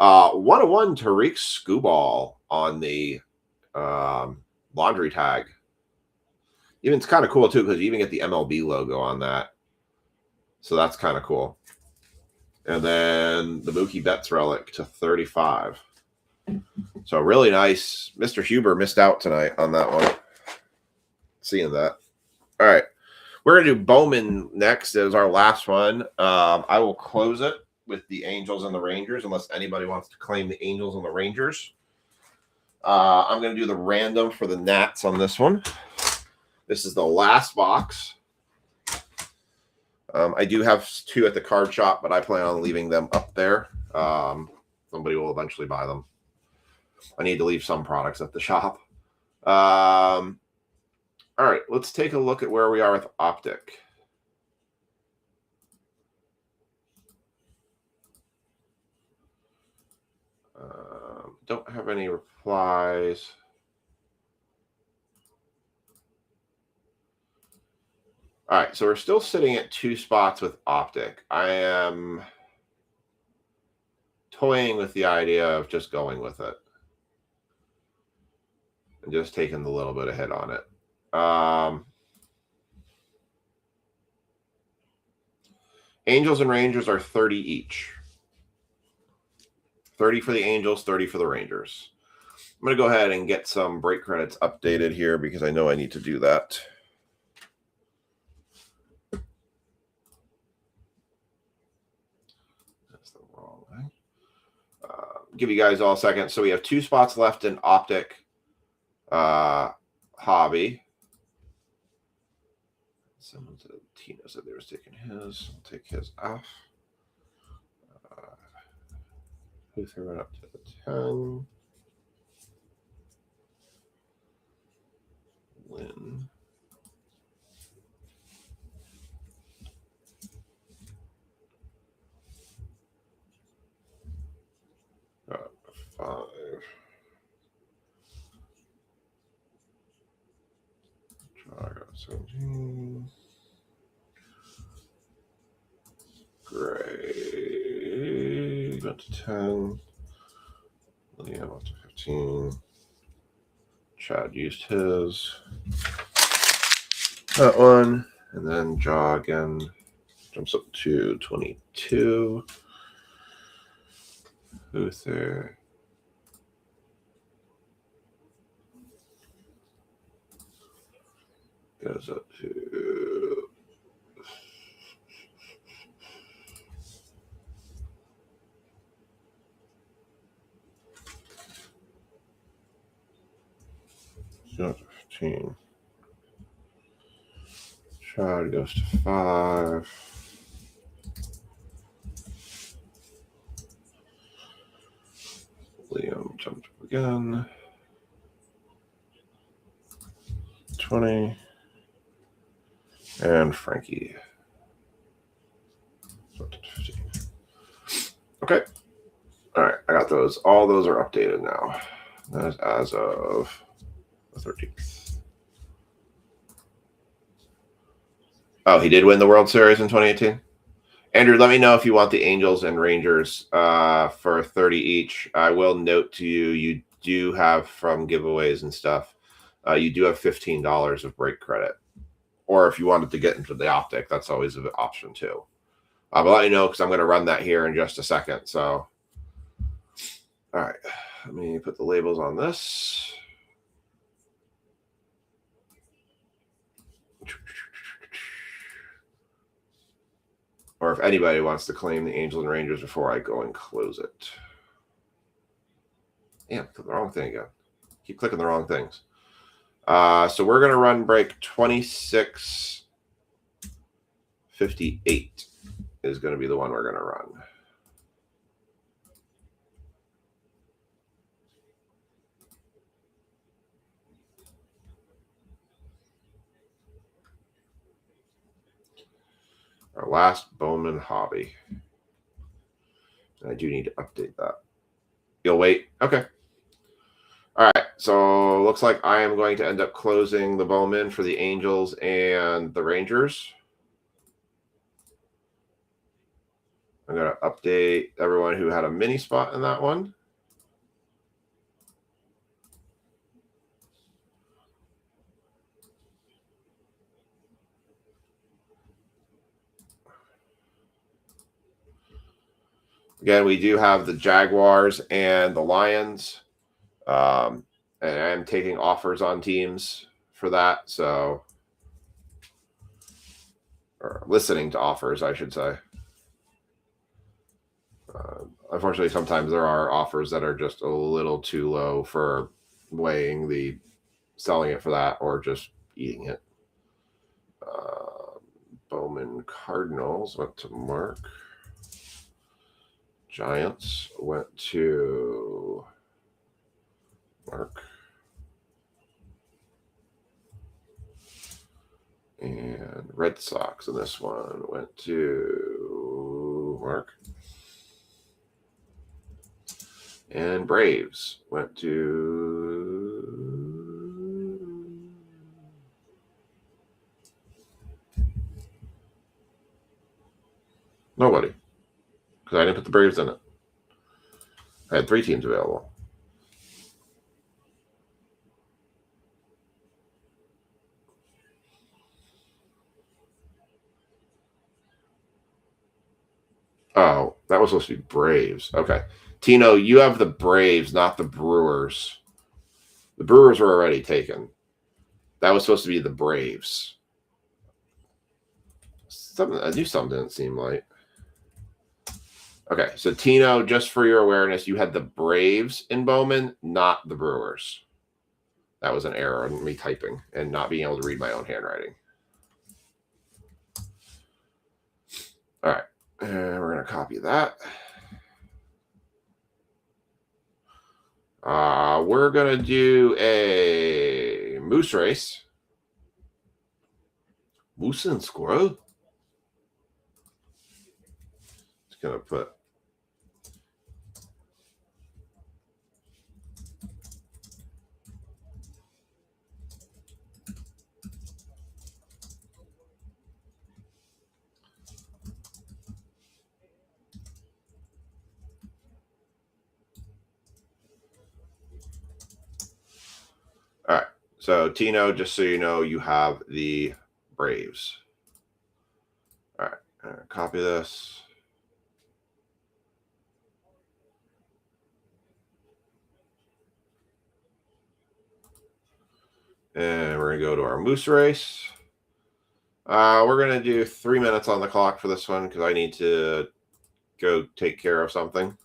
101 Tariq Skubal on the laundry tag. Even it's kind of cool too because you even get the MLB logo on that. So that's kind of cool. And then the Mookie Betts relic to 35. So really nice. Mr. Huber missed out tonight on that one. Seeing that. All right. We're going to do Bowman next as our last one. I will close it with the Angels and the Rangers unless anybody wants to claim the Angels and the Rangers. I'm going to do the random for the Nats on this one. This is the last box. I do have 2 at the card shop, but I plan on leaving them up there. Somebody will eventually buy them. I need to leave some products at the shop. All right, let's take a look at where we are with Optic. Don't have any replies. All right, so we're still sitting at 2 spots with Optic. I am toying with the idea of just going with it and just taking the little bit of hit on it. Angels and Rangers are 30 each. 30 for the Angels, 30 for the Rangers. I'm going to go ahead and get some break credits updated here because I know I need to do that. That's the wrong thing. Give you guys all a second. So we have 2 spots left in Optic Hobby. Someone said Tina said they were taking his. I'll take his off. Who threw it up to the 10? Lynn. Got 5. I got 17. Gray. Got to 10. Liam up to 15. Chad used his. That one. And then Jaw again jumps up to 22. Luther. Goes up to Goes to 15. Chad goes to 5. Liam jumped up again. 20. And Frankie. So 15. Okay. All right. I got those. All those are updated now. That is as of the 13th. Oh, he did win the World Series in 2018? Andrew, let me know if you want the Angels and Rangers for 30 each. I will note to you, you do have from giveaways and stuff, you do have $15 of break credit. Or if you wanted to get into the optic, that's always an option too. But let me know because I'm going to run that here in just a second. So, all right, let me put the labels on this. Or if anybody wants to claim the Angels and Rangers before I go and close it. Damn, click the wrong thing again. Keep clicking the wrong things. So we're going to run break 2658 is going to be the one we're going to run. Our last Bowman hobby. I do need to update that. You'll wait? Okay. All right. So looks like I am going to end up closing the Bowman for the Angels and the Rangers. I'm going to update everyone who had a mini spot in that one. Again, we do have the Jaguars and the Lions. And I'm taking offers on teams for that. So, or listening to offers, I should say. Unfortunately, sometimes there are offers that are just a little too low for weighing the selling it for that or just eating it. Bowman Cardinals went to Mark. Giants went to Mark. And Red Sox in this one went to Mark. And Braves went to nobody. Because I didn't put the Braves in it. I had 3 teams available. Oh, that was supposed to be Braves. Okay. Tino, you have the Braves, not the Brewers. The Brewers were already taken. That was supposed to be the Braves. I knew something didn't seem right. Okay, so Tino, just for your awareness, you had the Braves in Bowman, not the Brewers. That was an error in me typing and not being able to read my own handwriting. All right, and we're going to copy that. We're going to do a moose race. Moose and squirrel? Just going to put all right. So, Tino, just so you know, you have the Braves. All right. Copy this. And we're going to go to our moose race. We're going to do 3 minutes on the clock for this one because I need to go take care of something.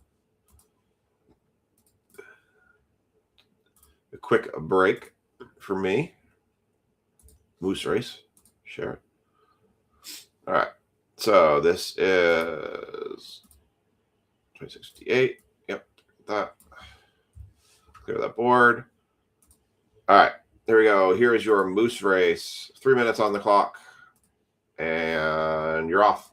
A quick break for me. Moose Race. Share it. All right. So this is 2068. Yep. That. Clear that board. All right. There we go. Here is your Moose Race. 3 minutes on the clock. And you're off.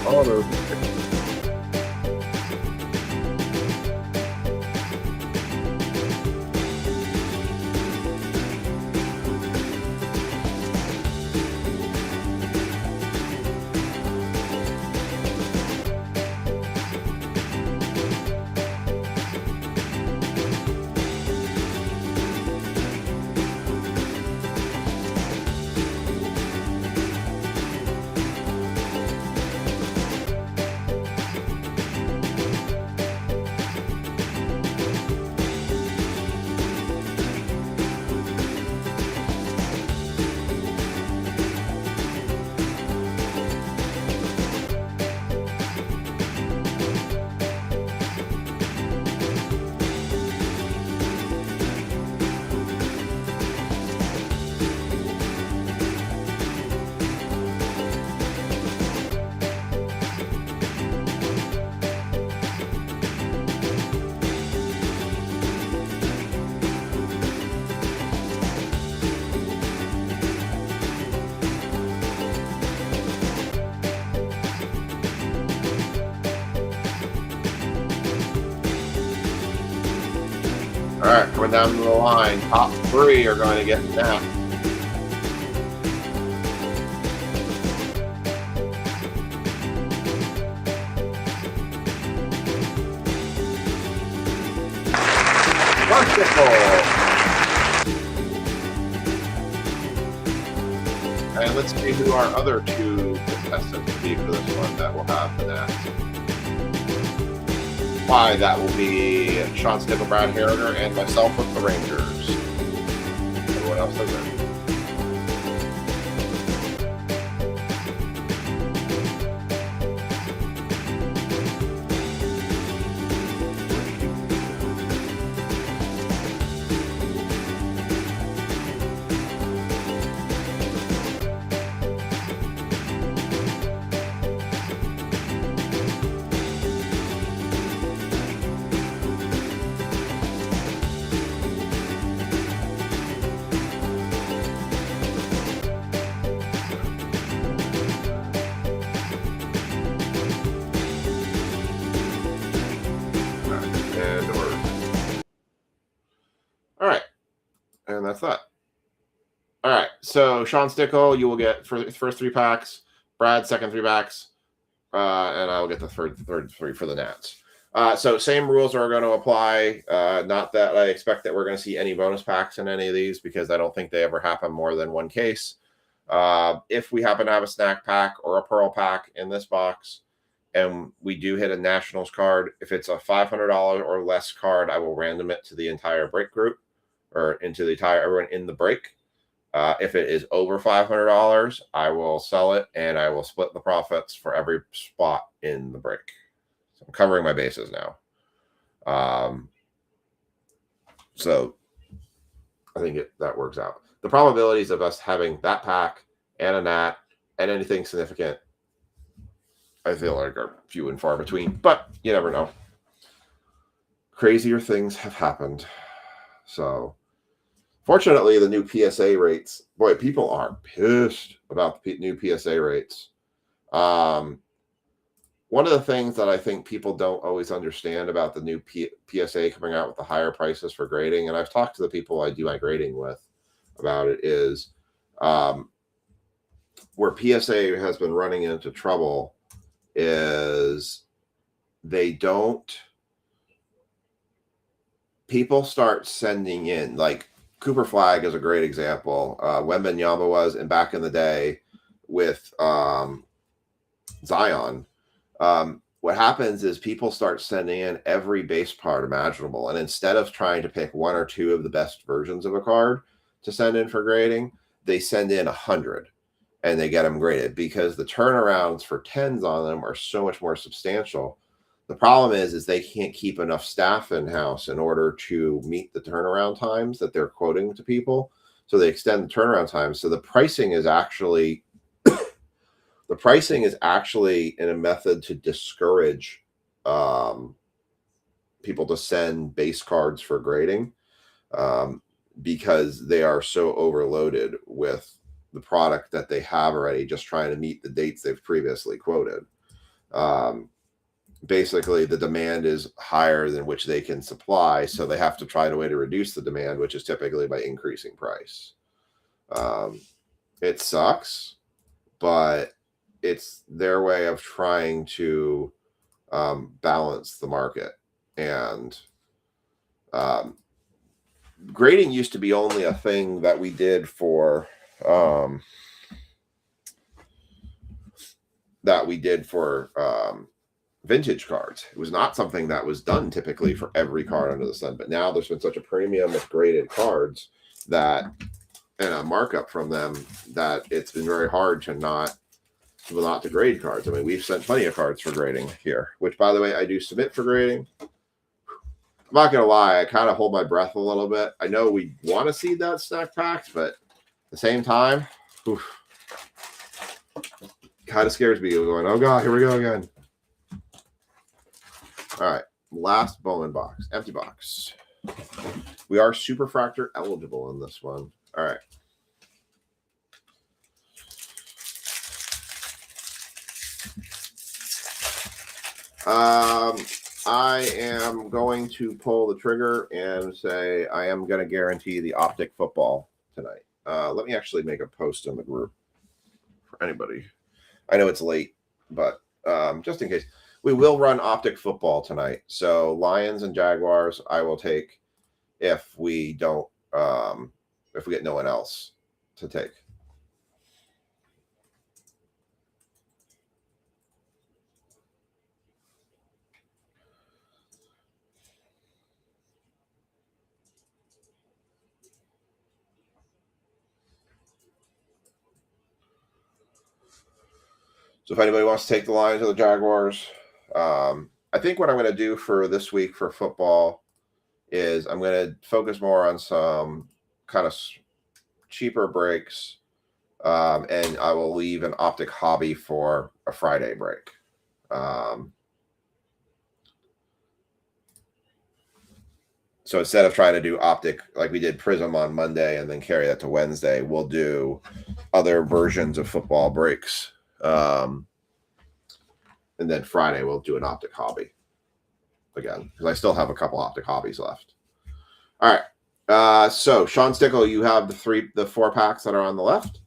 All those. All right, coming down the line, top three are going to get snapped. And let's see who our other two contestants will be for this one that will have the net. Why, that will be Sean Stickle, Brad Harriger, and myself with the Rangers. Everyone else has it. All right, and that's that. All right, so Sean Stickle, you will get for the first 3 packs. Brad, second 3 packs, and I will get the third 3 for the Nats. So same rules are going to apply. Not that I expect that we're going to see any bonus packs in any of these because I don't think they ever happen more than one case. If we happen to have a snack pack or a pearl pack in this box, and we do hit a Nationals card, if it's a $500 or less card, I will random it to the entire break group or into the entire everyone in the break. If it is over $500, I will sell it and I will split the profits for every spot in the break. So I'm covering my bases now. So I think that works out. The probabilities of us having that pack and a nat and anything significant, I feel like are few and far between, but you never know. Crazier things have happened. So fortunately, the new PSA rates, boy, people are pissed about the new PSA rates. One of the things that I think people don't always understand about the new PSA coming out with the higher prices for grading, and I've talked to the people I do my grading with about it, is where PSA has been running into trouble is people start sending in, like Cooper Flag is a great example. Wembanyama was, and back in the day with Zion, what happens is people start sending in every base part imaginable. And instead of trying to pick one or two of the best versions of a card to send in for grading, they send in 100 and they get them graded because the turnarounds for 10s on them are so much more substantial. The problem is they can't keep enough staff in-house in order to meet the turnaround times that they're quoting to people. So they extend the turnaround time. So the pricing is actually in a method to discourage people to send base cards for grading because they are so overloaded with the product that they have already, just trying to meet the dates they've previously quoted. Basically, the demand is higher than which they can supply, so they have to find a way to reduce the demand, which is typically by increasing price. It sucks, but it's their way of trying to balance the market. And grading used to be only a thing that we did for vintage cards. It was not something that was done typically for every card under the sun. But now there's been such a premium of graded cards that, and a markup from them, that it's been very hard to not to grade cards. I mean, we've sent plenty of cards for grading here, which, by the way, I do submit for grading. I'm not going to lie, I kind of hold my breath a little bit. I know we want to see that snack packs, but at the same time, kind of scares me going, oh God, here we go again. All right, last Bowman box, empty box. We are Superfractor eligible in this one. All right. I am going to pull the trigger and say I am going to guarantee the Optic football tonight. Let me actually make a post in the group for anybody. I know it's late, but just in case. We will run Optic football tonight. So Lions and Jaguars, I will take if we don't, if we get no one else to take. So if anybody wants to take the Lions or the Jaguars, I think what I'm going to do for this week for football is I'm going to focus more on some kind of cheaper breaks, and I will leave an Optic hobby for a Friday break. So instead of trying to do Optic like we did Prism on Monday and then carry that to Wednesday, we'll do other versions of football breaks. And then Friday we'll do an Optic hobby again, because I still have a couple Optic hobbies left. All right. So Sean Stickle, you have the 4 packs that are on the left.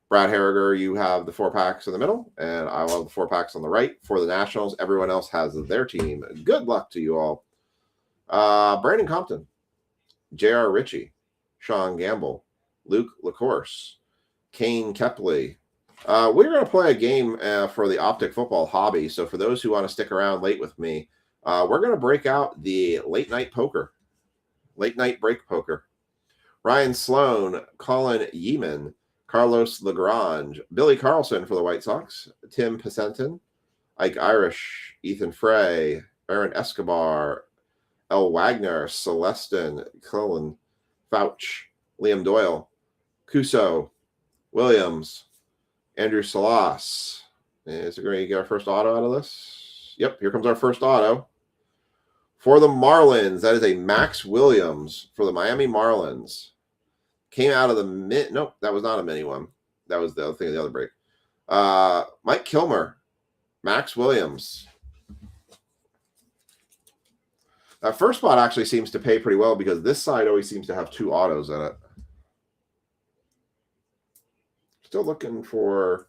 Brad Harriger, you have the 4 packs in the middle, and I will have the 4 packs on the right for the Nationals. Everyone else has their team. Good luck to you all. Brandon Compton, J.R. Ritchie, Sean Gamble, Luke LaCourse, Kane Kepley. We're going to play a game for the Optic football hobby. So for those who want to stick around late with me, we're going to break out the late night break poker. Ryan Sloan, Colin Yeeman, Carlos Lagrange, Billy Carlson for the White Sox, Tim Pacenton, Ike Irish, Ethan Frey, Aaron Escobar, L. Wagner, Celestin, Cullen, Fouch, Liam Doyle, Cuso, Williams, Andrew Salas. Is it going to get our first auto out of this? Yep, here comes our first auto. For the Marlins, that is a Max Williams for the Miami Marlins. Came out of the nope, that was not a mini one. That was the other thing of the other break. Mike Kilmer, Max Williams. That first spot actually seems to pay pretty well because this side always seems to have 2 autos in it. Still looking for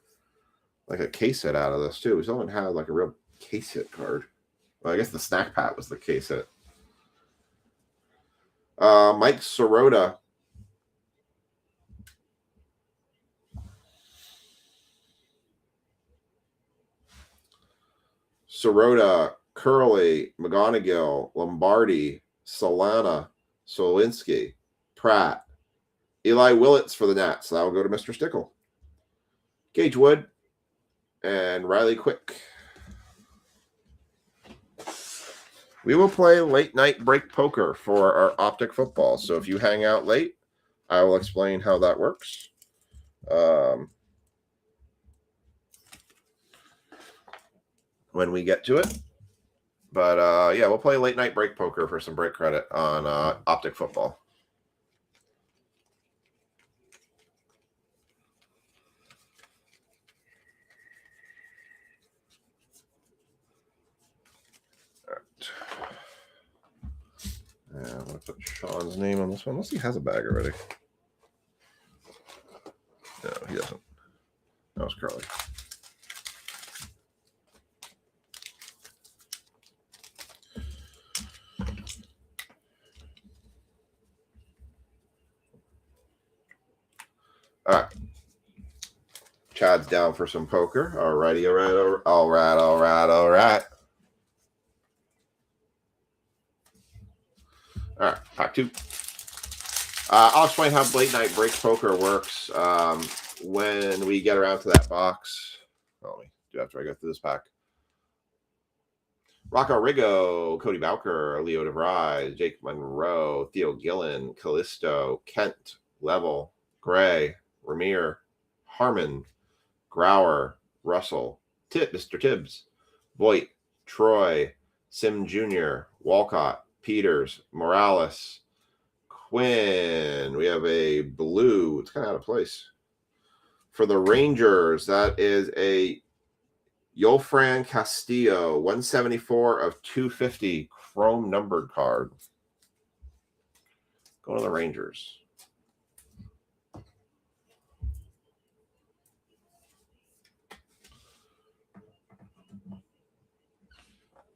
like a case hit out of this too. We still haven't had like a real case hit card. Well, I guess the Snack Pat was the case hit. Mike Sirota. Sirota, Curley, McGonigal, Lombardi, Solana, Solinsky, Pratt, Eli Willits for the Nats. So that will go to Mr. Stickle. Gage Wood and Riley Quick. We will play late night break poker for our Optic football. So if you hang out late, I will explain how that works. When we get to it. But yeah, we'll play late night break poker for some break credit on Optic football. Yeah, I'm going to put Sean's name on this one. Unless he has a bag already. No, he doesn't. That was Curly. All right. Chad's down for some poker. All righty, all right. All right, pack 2. I'll explain how late night break poker works when we get around to that box. Oh, let me do after I go through this pack. Rocco Rigo, Cody Bowker, Leo DeVries, Jake Monroe, Theo Gillen, Callisto, Kent, Level, Gray, Ramir, Harmon, Grauer, Russell, Mr. Tibbs, Voigt, Troy, Sim Jr., Walcott, Peters, Morales, Quinn. We have a blue. It's kind of out of place. For the Rangers, that is a Yolfran Castillo, 174 of 250, chrome numbered card. Go to the Rangers.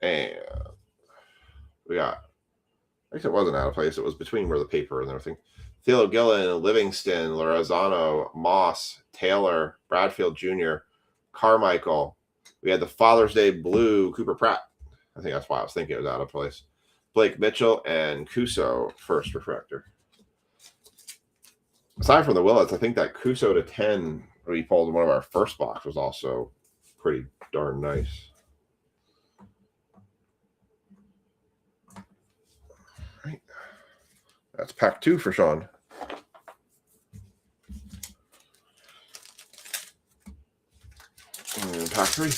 And we got, I guess it wasn't out of place. It was between where the paper and everything. Theo Gillen, Livingston, Lorenzano, Moss, Taylor, Bradfield Jr., Carmichael. We had the Father's Day blue, Cooper Pratt. I think that's why I was thinking it was out of place. Blake Mitchell and Cuso, first refractor. Aside from the Willets, I think that Cuso to 10 we pulled in one of our first box was also pretty darn nice. Right. That's pack 2 for Sean. And pack 3.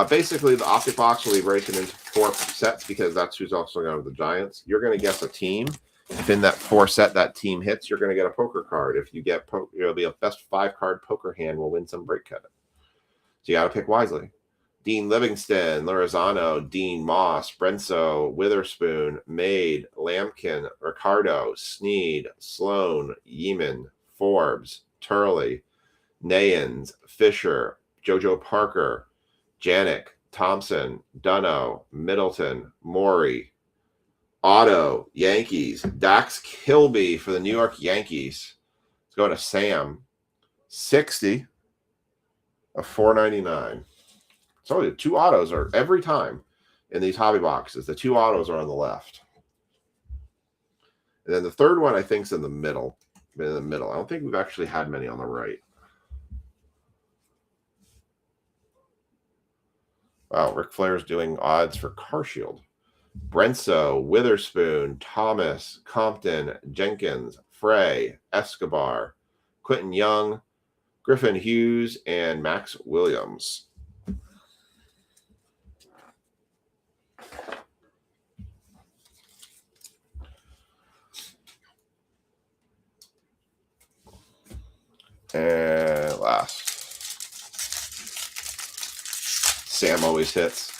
Basically, the Optic box will be breaking into 4 sets because that's who's also going with the Giants. You're going to guess a team. If in that 4 set that team hits, you're going to get a poker card. If you get it'll be a best 5-card poker hand will win some break credit. So you got to pick wisely. Dean Livingston, Lorenzano, Dean Moss, Brenso, Witherspoon, Maid, Lampkin, Ricardo, Sneed, Sloan, Yeeman, Forbes, Turley, Nayans, Fisher, Jojo Parker, Janik, Thompson, Dunno, Middleton, Morey, Otto, Yankees, Dax Kilby for the New York Yankees. Let's go to Sam. 60 of 499. So the 2 autos are every time in these hobby boxes. The 2 autos are on the left. And then the third one, I think, is in the middle. I don't think we've actually had many on the right. Wow, Ric Flair's doing odds for CarShield. Brenso, Witherspoon, Thomas, Compton, Jenkins, Frey, Escobar, Quentin Young, Griffin Hughes, and Max Williams. And last, Sam always hits.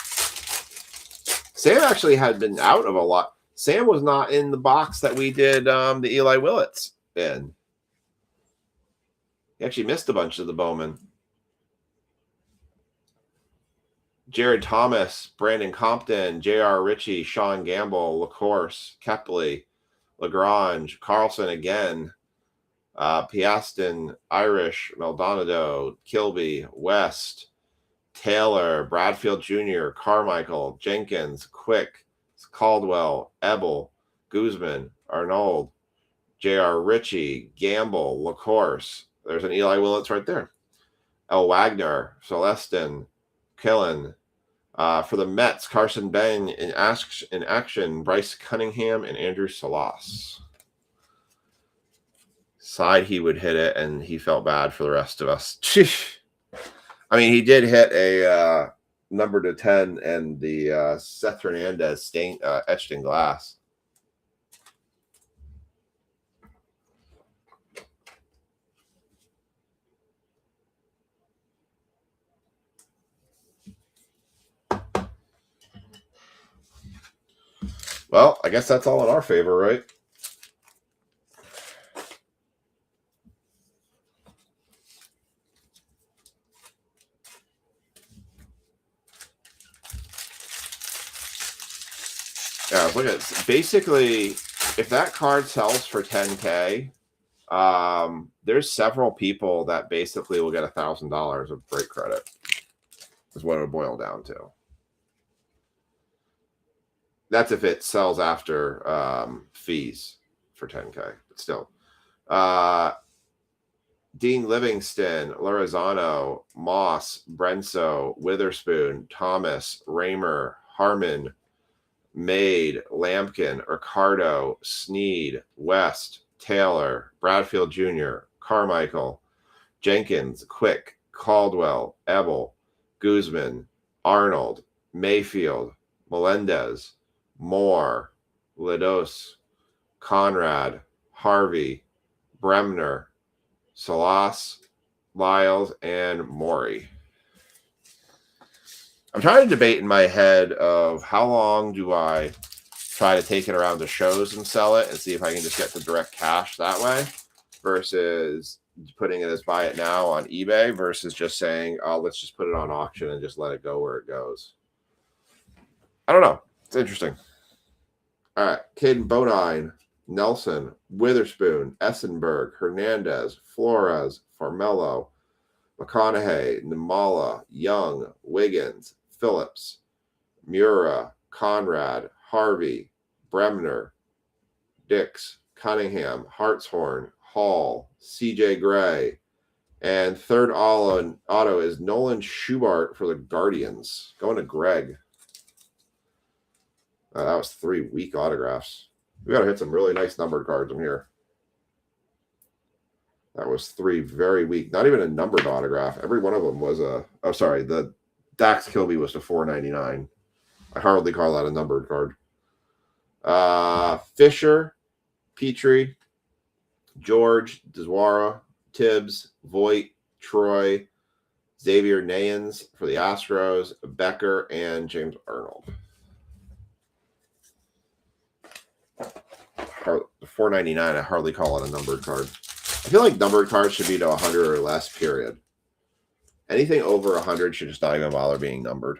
Sam actually had been out of a lot. Sam was not in the box that we did the Eli Willits in. He actually missed a bunch of the Bowman. Jared Thomas, Brandon Compton, J.R. Ritchie, Sean Gamble, LaCourse, Kepley, Lagrange, Carlson again, Piaston, Irish, Maldonado, Kilby, West, Taylor, Bradfield Jr., Carmichael, Jenkins, Quick, Caldwell, Ebel, Guzman, Arnold, J.R. Ritchie, Gamble, LaCourse. There's an Eli Willits right there. L. Wagner, Celestin, Killen. For the Mets, Carson Beng in action, Bryce Cunningham, and Andrew Salas. Side he would hit it, and he felt bad for the rest of us. I mean, he did hit a number to 10 and the Seth Hernandez etched in glass. Well, I guess that's all in our favor, right? Yeah, look at it. Basically, if that card sells for 10K, there's several people that basically will get $1,000 of break credit. Is what it would boil down to. That's if it sells after fees for 10K, but still. Dean Livingston, Lorenzano, Moss, Brenso, Witherspoon, Thomas, Raymer, Harmon, Made, Lampkin, Ricardo, Sneed, West, Taylor, Bradfield Jr., Carmichael, Jenkins, Quick, Caldwell, Ebel, Guzman, Arnold, Mayfield, Melendez, Moore, Ledos, Conrad, Harvey, Bremner, Salas, Lyles, and Maury. I'm trying to debate in my head of how long do I try to take it around to shows and sell it and see if I can just get the direct cash that way versus putting it as buy it now on eBay versus just saying, oh, let's just put it on auction and just let it go where it goes. I don't know. It's interesting. All right. Caden Bodine, Nelson, Witherspoon, Essenberg, Hernandez, Flores, Formello, McConaughey, Nimala, Young, Wiggins, Phillips, Mura, Conrad, Harvey, Bremner, Dix, Cunningham, Hartshorn, Hall, CJ Gray, and third auto is Nolan Schubart for the Guardians. Going to Greg. That was 3 weak autographs. We got to hit some really nice numbered cards in here. That was 3 very weak. Not even a numbered autograph. Every one of them was a... Oh, sorry. The Dax Kilby was to $4.99. I hardly call that a numbered card. Fisher, Petrie, George, Deswara, Tibbs, Voigt, Troy, Xavier Nayans for the Astros, Becker, and James Arnold. $4.99, I hardly call it a numbered card. I feel like numbered cards should be to 100 or less, period. Anything over 100 should just not even bother being numbered.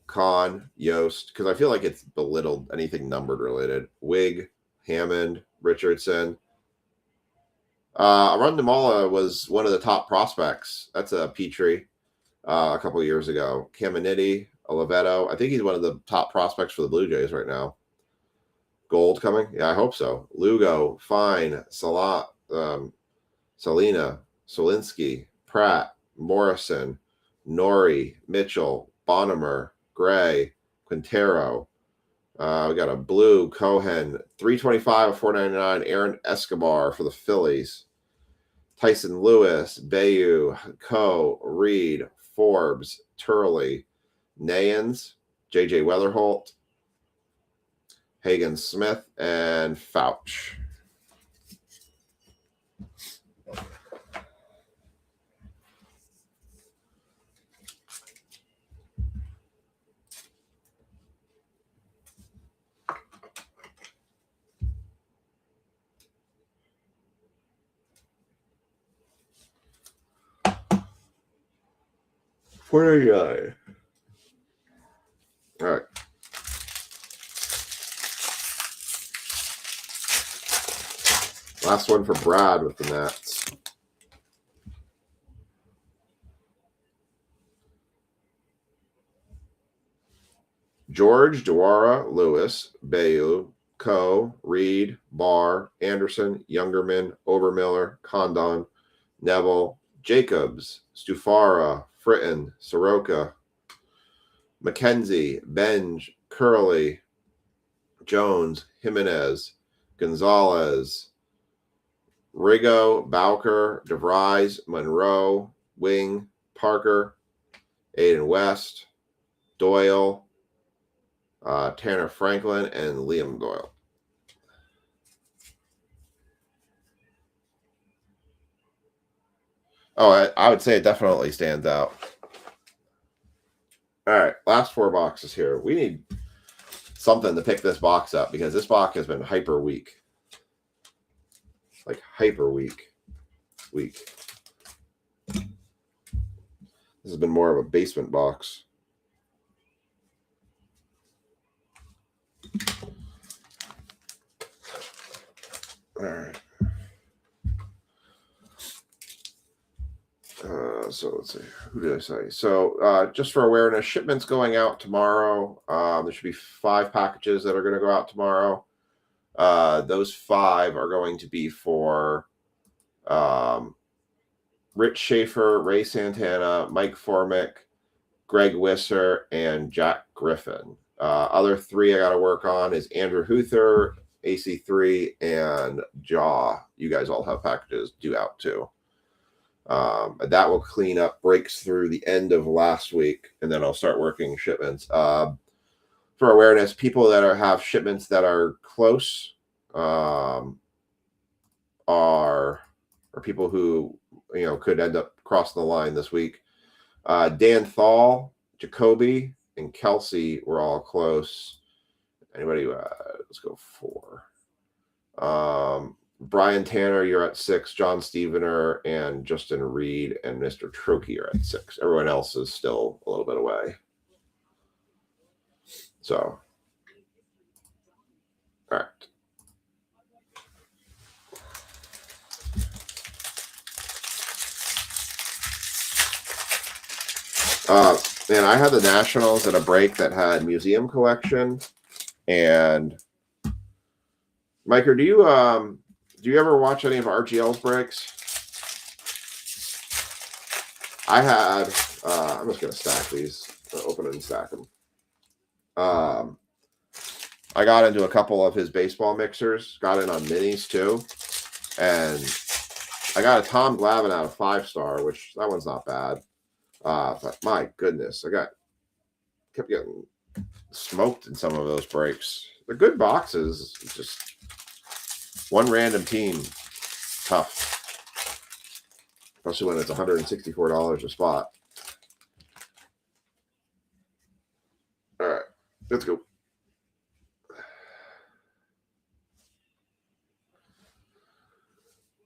Con, Yost, because I feel like it's belittled anything numbered related. Wig, Hammond, Richardson. Arun Nimala was one of the top prospects. That's a Petrie a couple of years ago. Caminiti, Oliveto. I think he's one of the top prospects for the Blue Jays right now. Gold coming? Yeah, I hope so. Lugo, Fine, Salina, Solinsky, Pratt, Morrison, Nori, Mitchell, Bonnemer, Gray, Quintero. We got a blue Cohen, 325 of 499. Aaron Escobar for the Phillies. Tyson Lewis, Bayu, Coe, Reed, Forbes, Turley, Nayans, JJ Weatherholt, Hagen Smith, and Fouch. Where are you? All right. Last one for Brad with the Nats. George, Dewara, Lewis, Bayu, Coe, Reed, Barr, Anderson, Youngerman, Obermiller, Condon, Neville, Jacobs, Stufara, Fritton, Soroka, McKenzie, Benj, Curley, Jones, Jimenez, Gonzalez, Rigo, Bowker, DeVries, Monroe, Wing, Parker, Aiden West, Doyle, Tanner Franklin, and Liam Doyle. Oh, I would say it definitely stands out. All right, last 4 boxes here. We need something to pick this box up because this box has been hyper weak. Like hyper weak. This has been more of a basement box. All right. So let's see. Who did I say? So just for awareness, shipments going out tomorrow. There should be 5 packages that are going to go out tomorrow. Those 5 are going to be for Rich Schaefer, Ray Santana, Mike Formick, Greg Wisser, and Jack Griffin. Other 3 I got to work on is Andrew Huther, AC3, and Jaw. You guys all have packages due out too. That will clean up breaks through the end of last week, and then I'll start working shipments. For awareness, people that have shipments that are close are people who could end up crossing the line this week. Dan Thal, Jacoby, and Kelsey were all close. Anybody? Let's go 4. Brian Tanner, you're at 6. John Stevener and Justin Reed and Mr. Trokey are at 6. Everyone else is still a little bit away. So, all right. And I had the Nationals at a break that had museum collection. And Micah, do you ever watch any of RGL's breaks? I had. I'm just gonna stack these. Open and stack them. I got into a couple of his baseball mixers. Got in on minis too, and I got a Tom Glavine out of 5-star, which that one's not bad. But my goodness, kept getting smoked in some of those breaks. They're good boxes, just one random team, tough. Especially when it's $164 a spot. All right, let's go.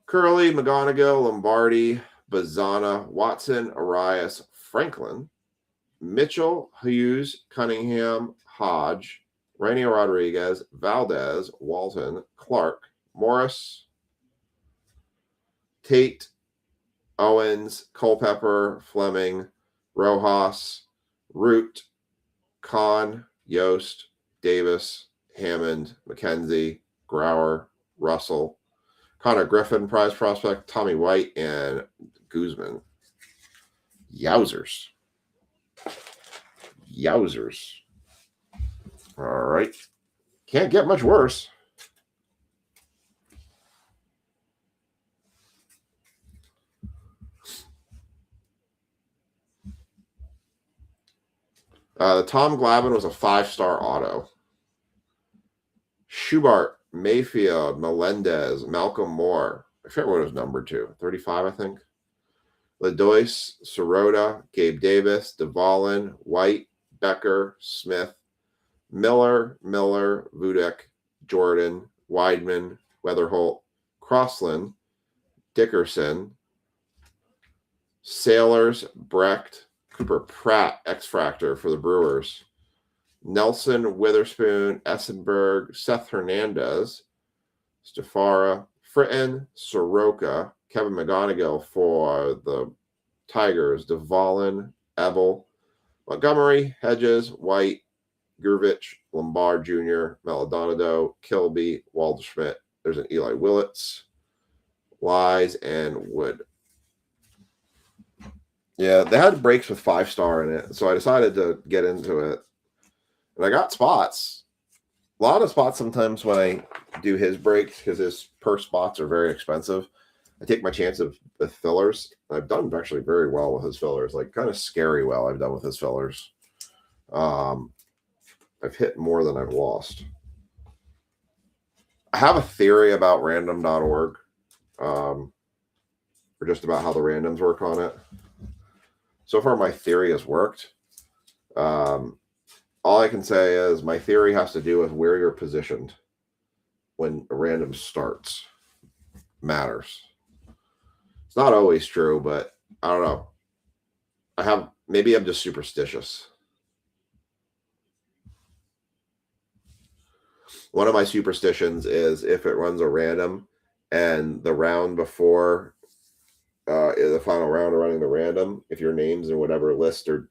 Curley, McGonigal, Lombardi, Bazana, Watson, Arias, Franklin, Mitchell, Hughes, Cunningham, Hodge, Rainier Rodriguez, Valdez, Walton, Clark, Morris, Tate, Owens, Culpepper, Fleming, Rojas, Root, Kahn, Yost, Davis, Hammond, McKenzie, Grauer, Russell, Connor Griffin, prize prospect, Tommy White, and Guzman. Yowzers. Yowzers. All right. Can't get much worse. The Tom Glavine was a 5-star auto. Schubart, Mayfield, Melendez, Malcolm Moore. I forget what it was numbered to. 35, I think. Ledois, Sirota, Gabe Davis, Duvallin, White, Becker, Smith, Miller, Vudek, Jordan, Weidman, Weatherholt, Crossland, Dickerson, Sailors, Brecht, Cooper Pratt, X-Factor for the Brewers, Nelson, Witherspoon, Essenberg, Seth Hernandez, Stafara, Fritton, Soroka, Kevin McGonigal for the Tigers, Duvallin, Ebel, Montgomery, Hedges, White, Gurvich, Lombard Jr., Maladonado, Kilby, Waldschmidt. There's an Eli Willits, Wise, and Wood. Yeah, they had breaks with 5-star in it, so I decided to get into it. And I got spots. A lot of spots sometimes when I do his breaks, because his per spots are very expensive. I take my chance with fillers. I've done actually very well with his fillers, like kind of scary well I've done with his fillers. I've hit more than I've lost. I have a theory about random.org, or just about how the randoms work on it. So far, my theory has worked. All I can say is my theory has to do with where you're positioned when a random starts. Matters. It's not always true, but I don't know. Maybe I'm just superstitious. One of my superstitions is if it runs a random and the round before the final round of running the random, if your names in whatever list or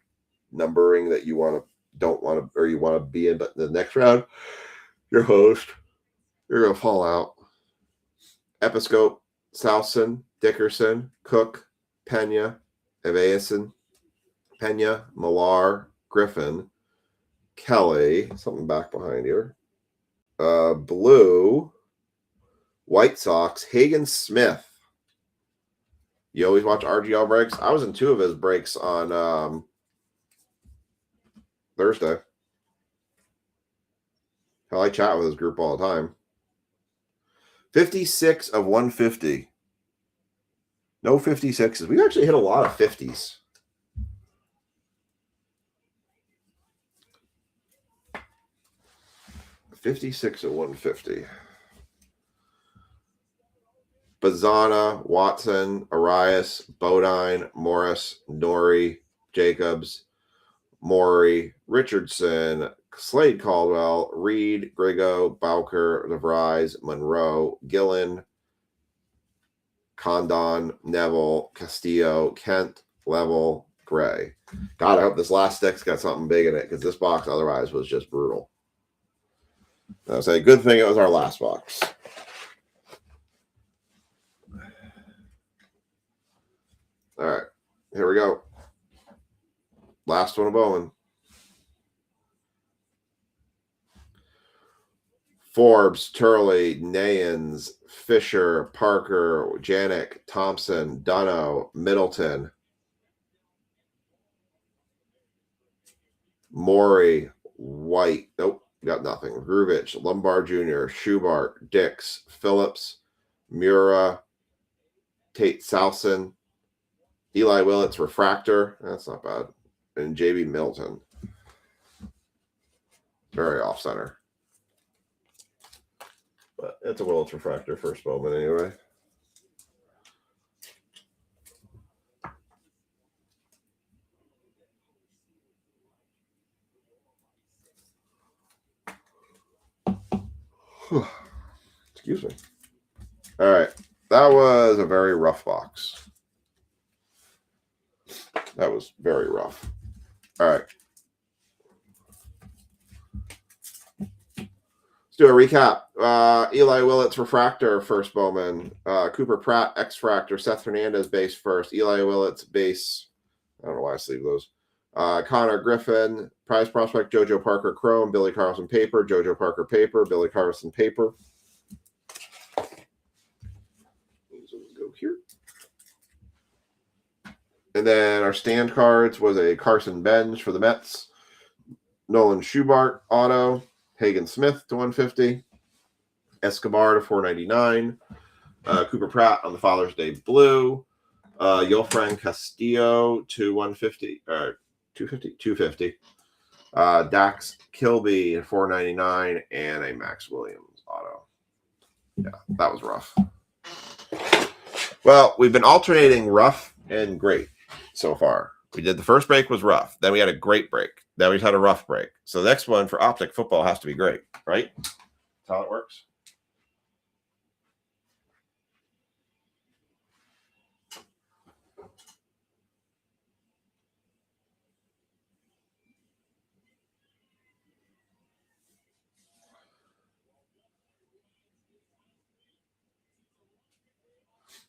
numbering that you don't want to, or you want to be in, but the next round, your host, you're going to fall out. Episcope, Southson, Dickerson, Cook, Pena, Evason, Pena, Millar, Griffin, Kelly, something back behind here. Blue, White Sox, Hagen Smith. You always watch RGL breaks? I was in 2 of his breaks on Thursday. Hell, I chat with his group all the time. 56 of 150. No 56s. We actually hit a lot of 50s. $56 of 150. Bazana, Watson, Arias, Bodine, Morris, Norrie, Jacobs, Maury, Richardson, Slade Caldwell, Reed, Grigo, Bowker, DeVries, Monroe, Gillen, Condon, Neville, Castillo, Kent, Level, Gray. God, I hope this last stick's got something big in it, because this box otherwise was just brutal. I say, good thing it was our last box. All right, here we go. Last one of Bowman. Forbes, Turley, Nayans, Fisher, Parker, Janik, Thompson, Dunno, Middleton, Maury, White. Nope, got nothing. Grubich, Lombard Jr., Schubart, Dix, Phillips, Mura, Tate Southson, Eli Willits, Refractor. That's not bad. And J.B. Milton. Very off-center. But it's a Willits Refractor first moment anyway. Excuse me. All right. That was a very rough box. That was very rough. All right. Let's do a recap. Eli Willett's Refractor, first Bowman. Cooper Pratt, X-Fractor. Seth Hernandez, base first. Eli Willett's base. I don't know why I sleeve those. Connor Griffin, Prize Prospect, JoJo Parker Chrome, Billy Carlson Paper, JoJo Parker Paper, Billy Carlson Paper. These will go here. And then our stand cards was a Carson Benz for the Mets, Nolan Schubart auto, Hagen Smith to 150, Escobar to 499, Cooper Pratt on the Father's Day blue, Yolfran Castillo to 150 or 250, Dax Kilby 499, and a Max Williams auto. Yeah, that was rough. Well, we've been alternating rough and great so far. We did the first break was rough. Then we had a great break. Then we had a rough break. So the next one for Optic football has to be great, right? That's how it works.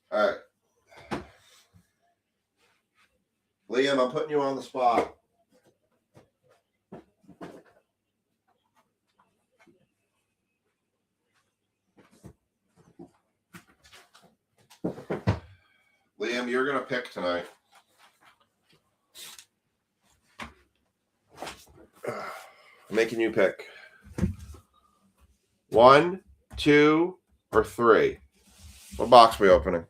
All right. Liam, I'm putting you on the spot. Liam, you're going to pick tonight. I'm making you pick. 1, 2, or 3. What box are we opening?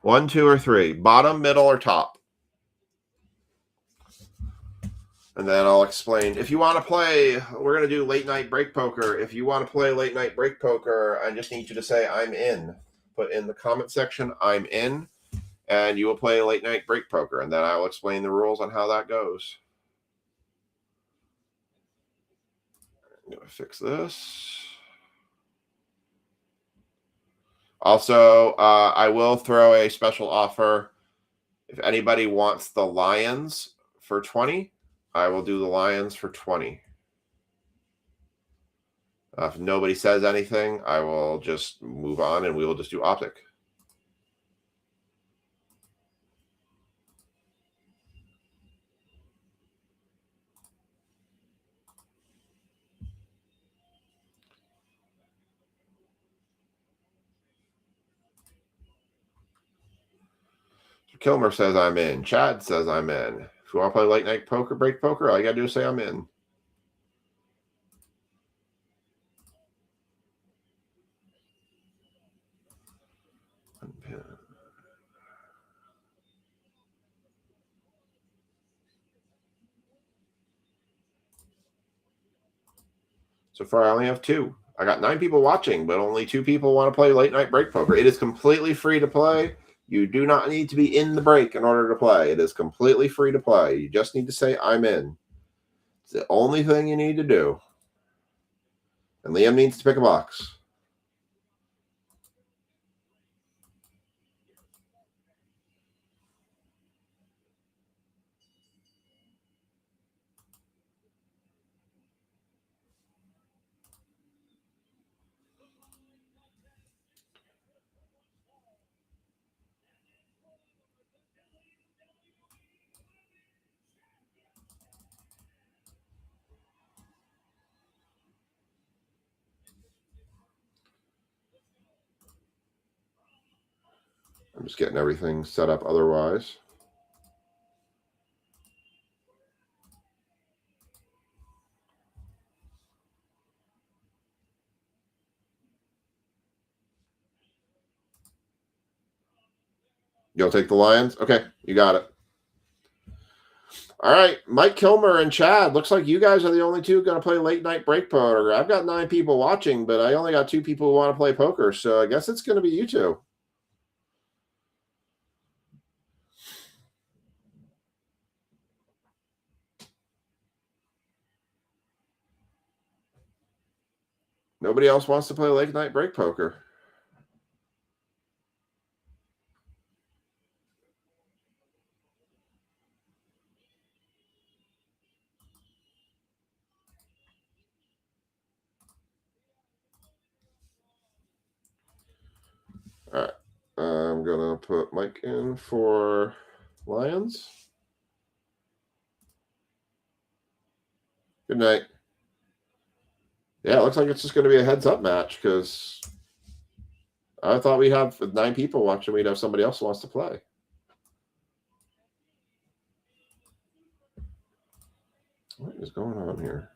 1, 2, or 3. Bottom, middle, or top? And then I'll explain. If you want to play, we're going to do late night break poker. If you want to play late night break poker, I just need you to say I'm in. Put in the comment section, I'm in. And you will play late night break poker. And then I will explain the rules on how that goes. I'm going to fix this. Also, I will throw a special offer. If anybody wants the Lions for 20, I will do the Lions for 20. If nobody says anything, I will just move on and we will just do Optic. Kilmer says I'm in. Chad says I'm in. If you want to play late night poker, break poker, all you got to do is say I'm in. So far, I only have 2. I got 9 people watching, but only 2 people want to play late night break poker. It is completely free to play. You do not need to be in the break in order to play. It is completely free to play. You just need to say, I'm in. It's the only thing you need to do. And Liam needs to pick a box. I'm just getting everything set up otherwise. You'll take the Lions? Okay, you got it. All right, Mike Kilmer and Chad. Looks like you guys are the only 2 going to play late night break poker. I've got 9 people watching, but I only got 2 people who want to play poker, so I guess it's going to be you 2. Nobody else wants to play late night break poker. I'm gonna put Mike in for Lions. Good night. Yeah, it looks like it's just going to be a heads-up match because I thought we have 9 people watching. We'd have somebody else who wants to play. What is going on here?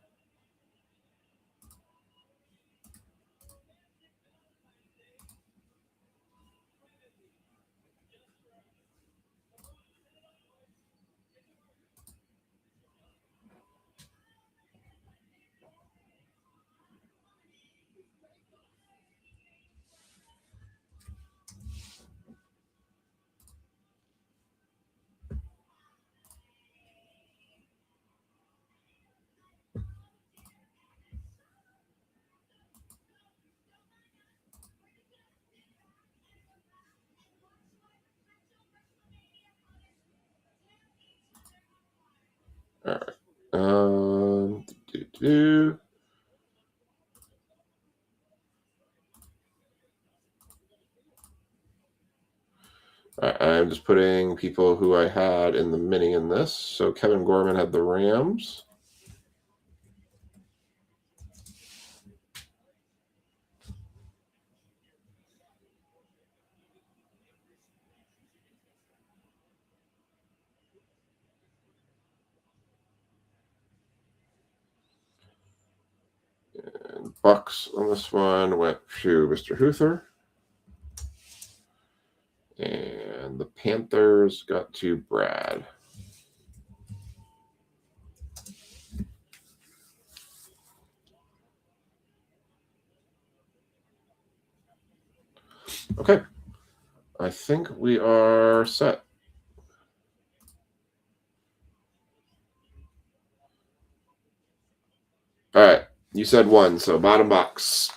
All right. All right, I'm just putting people who I had in the mini in this. So Kevin Gorman had the Rams. And Bucks on this one went to Mr. Huther. And the Panthers got to Brad. Okay. I think we are set. All right. You said 1, so bottom box.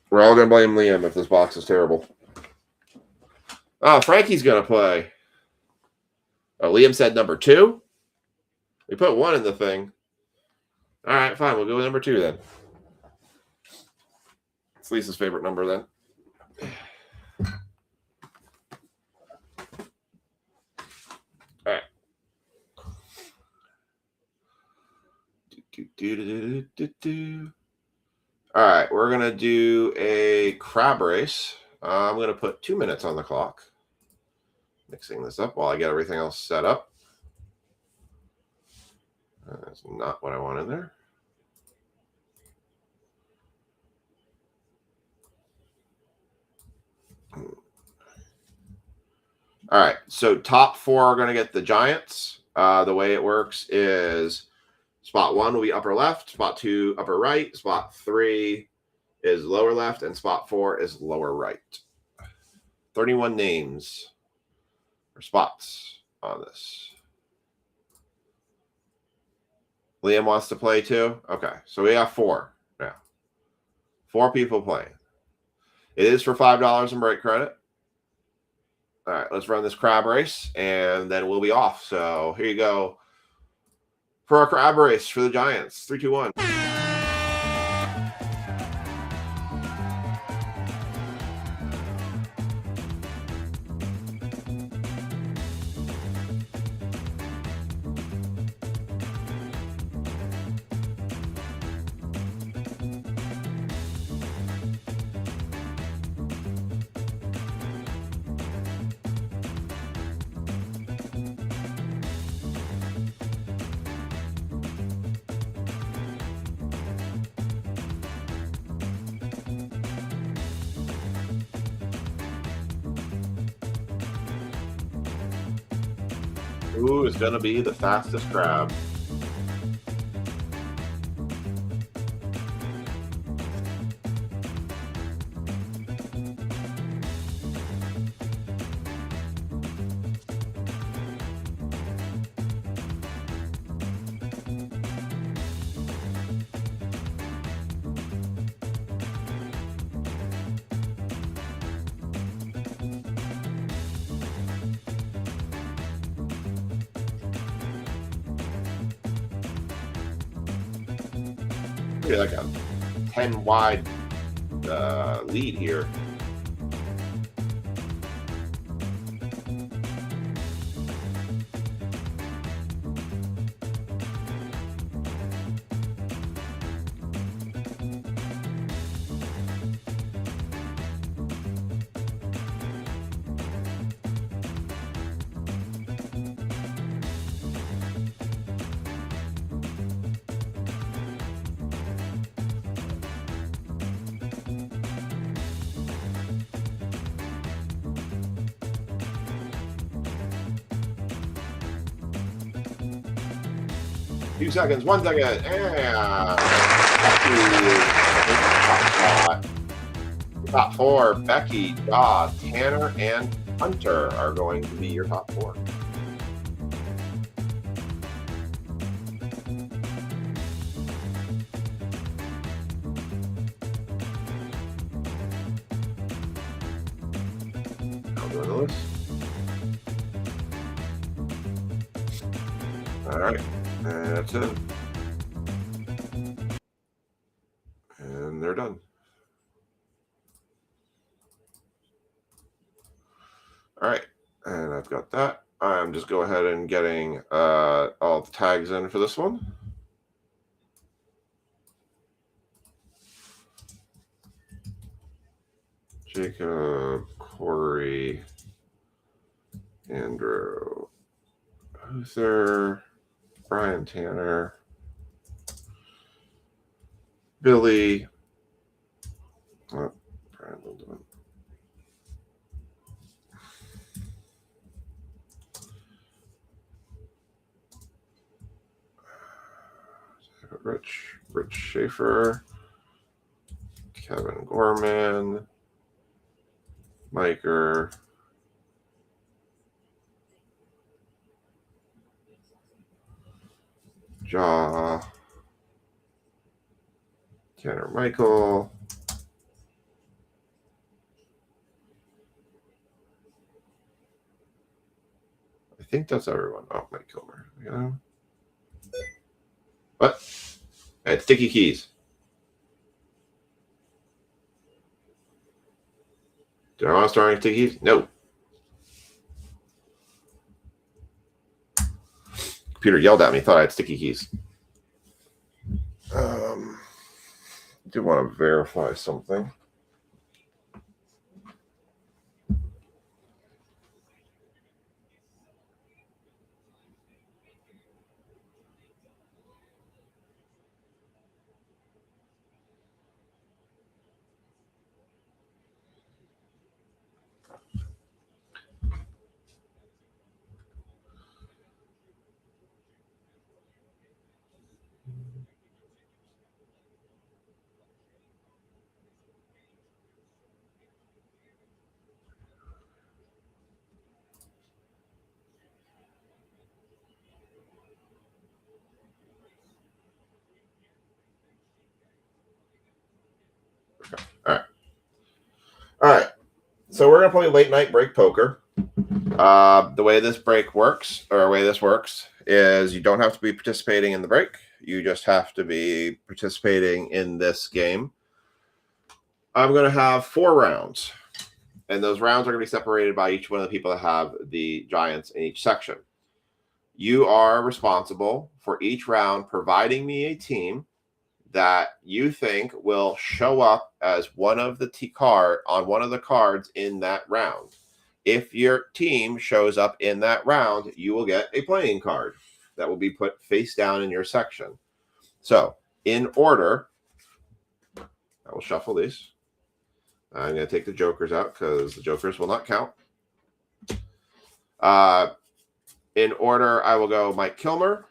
We're all going to blame Liam if this box is terrible. Oh, Frankie's going to play. Oh, Liam said number 2? We put 1 in the thing. All right, fine. We'll go with number 2 then. It's Lisa's favorite number then. All right. All right, we're going to do a crab race. I'm going to put 2 minutes on the clock. Mixing this up while I get everything else set up. That's not what I want in there. All right, so top 4 are going to get the Giants. The way it works is spot 1 will be upper left, spot 2 upper right, spot 3 is lower left, and spot 4 is lower right. 31 names or spots on this. Liam wants to play too? Okay, so we have 4 now. 4 people playing. It is for $5 in break credit. All right, let's run this crab race, and then we'll be off. So here you go for our crab race for the Giants. 3, 2, 1. Who is going to be the fastest crab? Look at that guy. 10 wide lead here. Few seconds, 1 second, and top 4. Becky, Jaw, Tanner, and Hunter are going to be your top 4. I'll go to the list. All right. That's it. And they're done. All right. And I've got that. I'm just go ahead and getting all the tags in for this one. Jacob, Corey, Andrew, Luther, Brian Tanner, Billy, Brian Lindemann, Rich Schaefer, Kevin Gorman, Miker, Jaw, Tanner Michael, I think that's everyone. Oh, Mike Kilmer. Yeah. What? And Sticky Keys. Do I want to start on Sticky Keys? No. Computer yelled at me, thought I had sticky keys. Do want to verify something. All right. So we're going to play late night break poker. The way this works is you don't have to be participating in the break. You just have to be participating in this game. I'm going to have 4 rounds, and those rounds are going to be separated by each one of the people that have the giants in each section. You are responsible for each round providing me a team that you think will show up as one of the on one of the cards in that round. If your team shows up in that round, you will get a playing card that will be put face down in your section. So, in order, I will shuffle these. I'm going to take the jokers out because the jokers will not count. In order, I will go Mike Kilmer,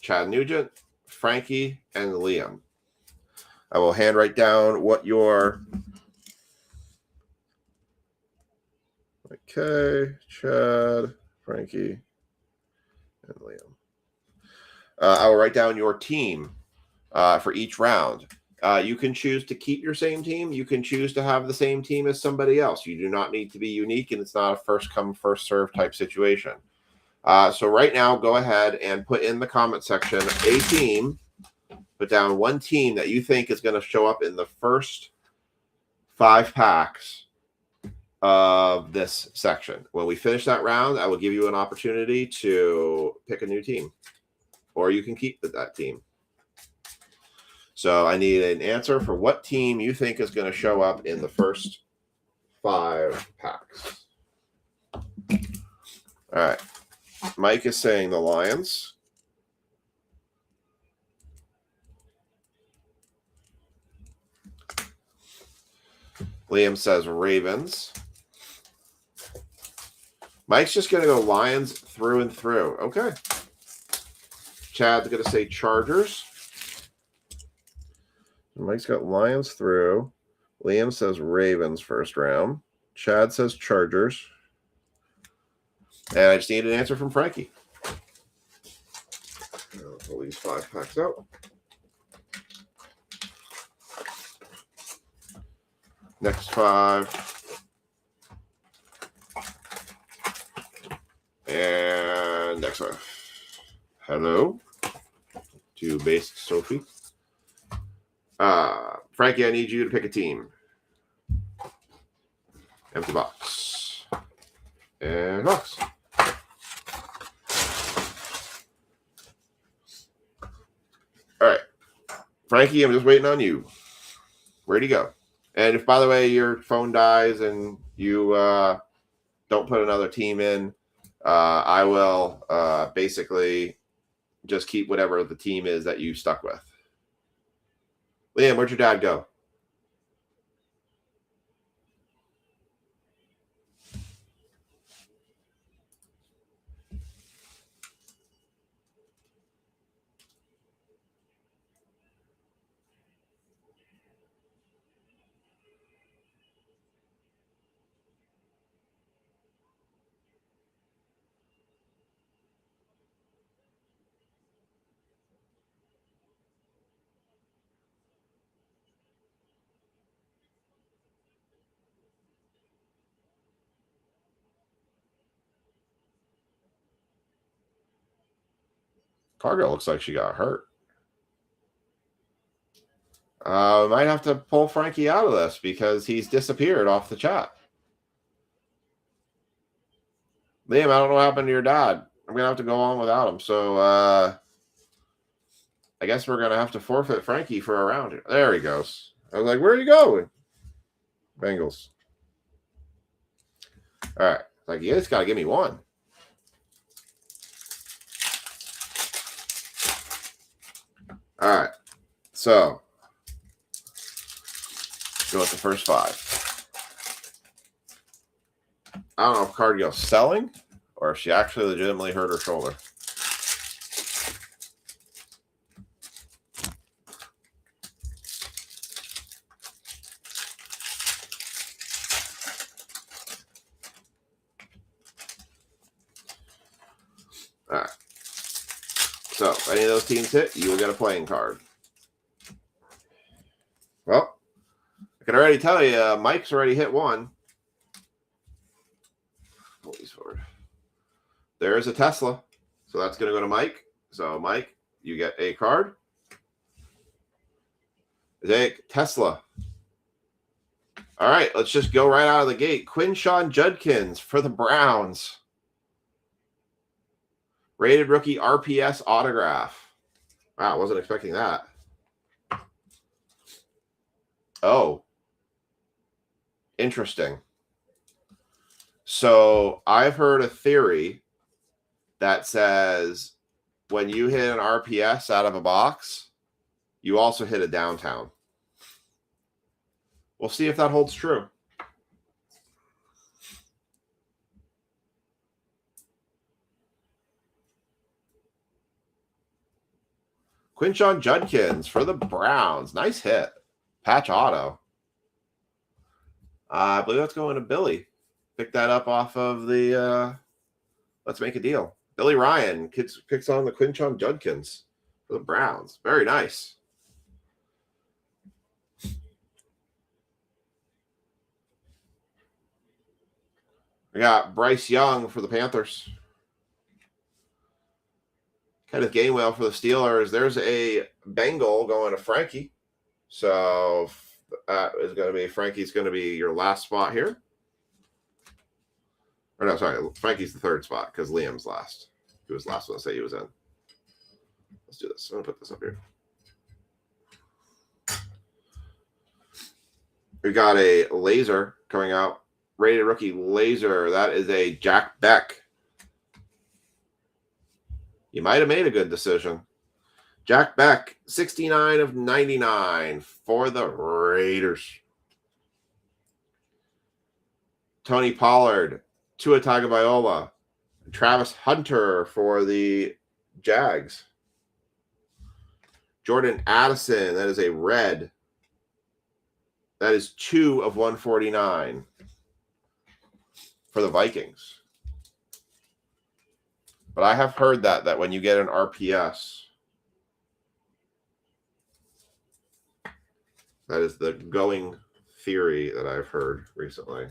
Chad Nugent, Frankie, and Liam. I will handwrite down what your... Okay, Chad, Frankie, and Liam. I will write down your team for each round. You can choose to keep your same team. You can choose to have the same team as somebody else. You do not need to be unique, and it's not a first come, first serve type situation. So right now, go ahead and put in the comment section a team Put down one team that you think is going to show up in the first 5 packs of this section. When we finish that round, I will give you an opportunity to pick a new team, or you can keep that team. So I need an answer for what team you think is going to show up in the first 5 packs. All right. Mike is saying the Lions. Liam says Ravens. Mike's just going to go Lions through and through. Okay. Chad's going to say Chargers. Mike's got Lions through. Liam says Ravens first round. Chad says Chargers. And I just need an answer from Frankie. I'll pull these 5 packs out. Next 5. And next 5. Hello to Basic Sophie. Frankie, I need you to pick a team. Empty box. And box. All right. Frankie, I'm just waiting on you. Where'd you go? And if, by the way, your phone dies and you don't put another team in, I will basically just keep whatever the team is that you stuck with. Liam, where'd your dad go? Cargill looks like she got hurt. Might have to pull Frankie out of this because he's disappeared off the chat. Liam, I don't know what happened to your dad. I'm going to have to go on without him. So I guess we're going to have to forfeit Frankie for a round here. There he goes. I was like, where are you going? Bengals. All right. Like, you just got to give me one. All right. So go with the first 5. I don't know if Cargill's selling or if she actually legitimately hurt her shoulder. All right. So if any of those teams hit, you will get a playing card. Well, I can already tell you, Mike's already hit one. Pull these forward. There's a Tesla. So that's going to go to Mike. So, Mike, you get a card. Tesla. All right, let's just go right out of the gate. Quinshon Judkins for the Browns. Rated rookie RPS autograph. Wow, wasn't expecting that. Oh. Interesting. So I've heard a theory that says when you hit an RPS out of a box, you also hit a downtown. We'll see if that holds true. Quinshon Judkins for the Browns. Nice hit. Patch auto. I believe that's going to Billy. Pick that up off of the Let's Make a Deal. Billy Ryan picks on the Quinshon Judkins for the Browns. Very nice. We got Bryce Young for the Panthers. Kenneth Gainwell for the Steelers. There's a Bengal going to Frankie. So that is going to be Frankie's going to be your last spot here. Or no, sorry, Frankie's the third spot because Liam's last. He was last one to say he was in. Let's do this. I'm going to put this up here. We got a laser coming out. Rated rookie laser. That is a Jack Beck. You might have made a good decision. Jack Beck, 69 of 99 for the Raiders. Tony Pollard, Tua Tagovailoa, Travis Hunter for the Jags. Jordan Addison, that is a red. That is 2 of 149 for the Vikings. But I have heard that when you get an RPS, that is the going theory that I've heard recently,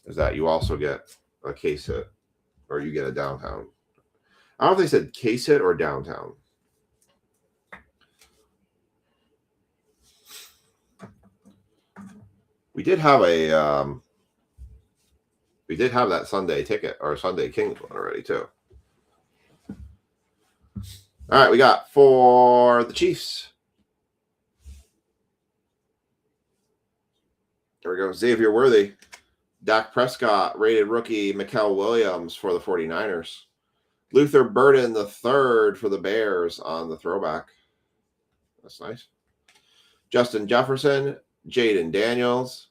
is that you also get a case hit or you get a downtown. I don't know if they said case hit or downtown. We did have that Sunday ticket or Sunday Kings one already too. All right, we got for the Chiefs. There we go. Xavier Worthy, Dak Prescott, rated rookie, Mikael Williams for the 49ers. Luther Burden the third for the Bears on the throwback. That's nice. Justin Jefferson, Jaden Daniels,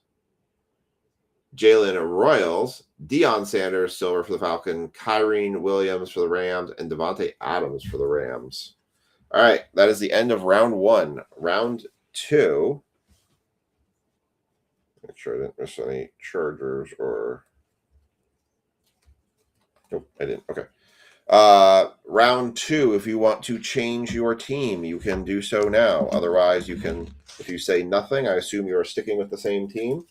Jalen Royals, Deion Sanders, silver for the Falcon, Kyrene Williams for the Rams, and Devontae Adams for the Rams. All right, that is the end of round 1. Round 2. Make sure I didn't miss any Chargers or... Nope, I didn't. Okay. Round 2, if you want to change your team, you can do so now. Otherwise, you can, if you say nothing, I assume you are sticking with the same team,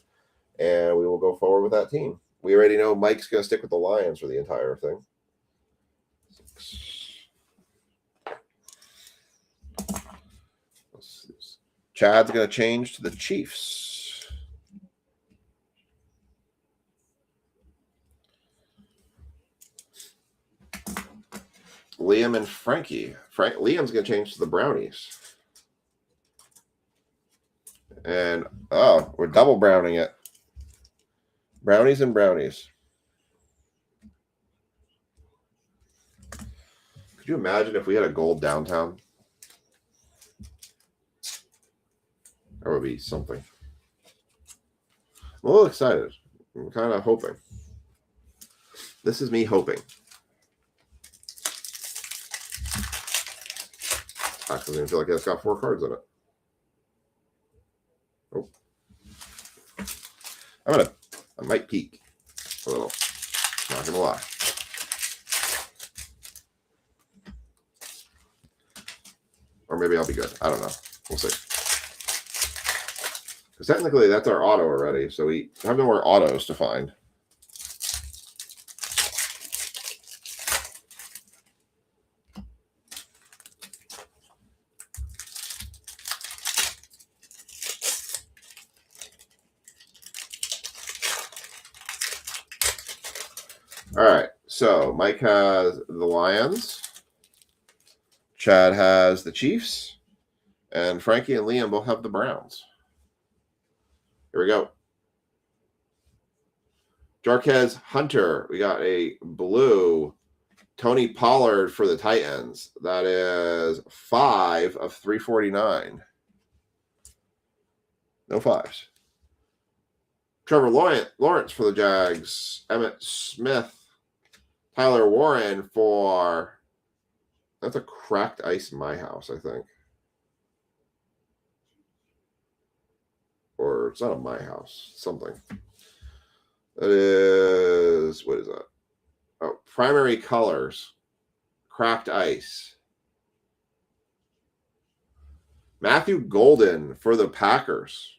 and we will go forward with that team. We already know Mike's going to stick with the Lions for the entire thing. 6. Chad's going to change to the Chiefs. Liam and Frankie. Liam's going to change to the Brownies. And, oh, we're double browning it. Brownies and Brownies. Could you imagine if we had a gold downtown? That would be something. I'm a little excited. I'm kind of hoping. This is me hoping. Actually, I feel like it's got 4 cards in it. Oh. I might peek a little. Not gonna lie. Or maybe I'll be good. I don't know. We'll see. Because technically that's our auto already, so we have no more autos to find. All right, so Mike has the Lions. Chad has the Chiefs. And Frankie and Liam both have the Browns. Here we go. Jarquez Hunter. We got a blue. Tony Pollard for the Titans. That is 5 of 349. No 5s. Trevor Lawrence for the Jags. Emmett Smith. Tyler Warren for... That's a cracked ice in my house, I think. Or it's not in my house. Something. That is... What is that? Oh, primary colors. Cracked ice. Matthew Golden for the Packers.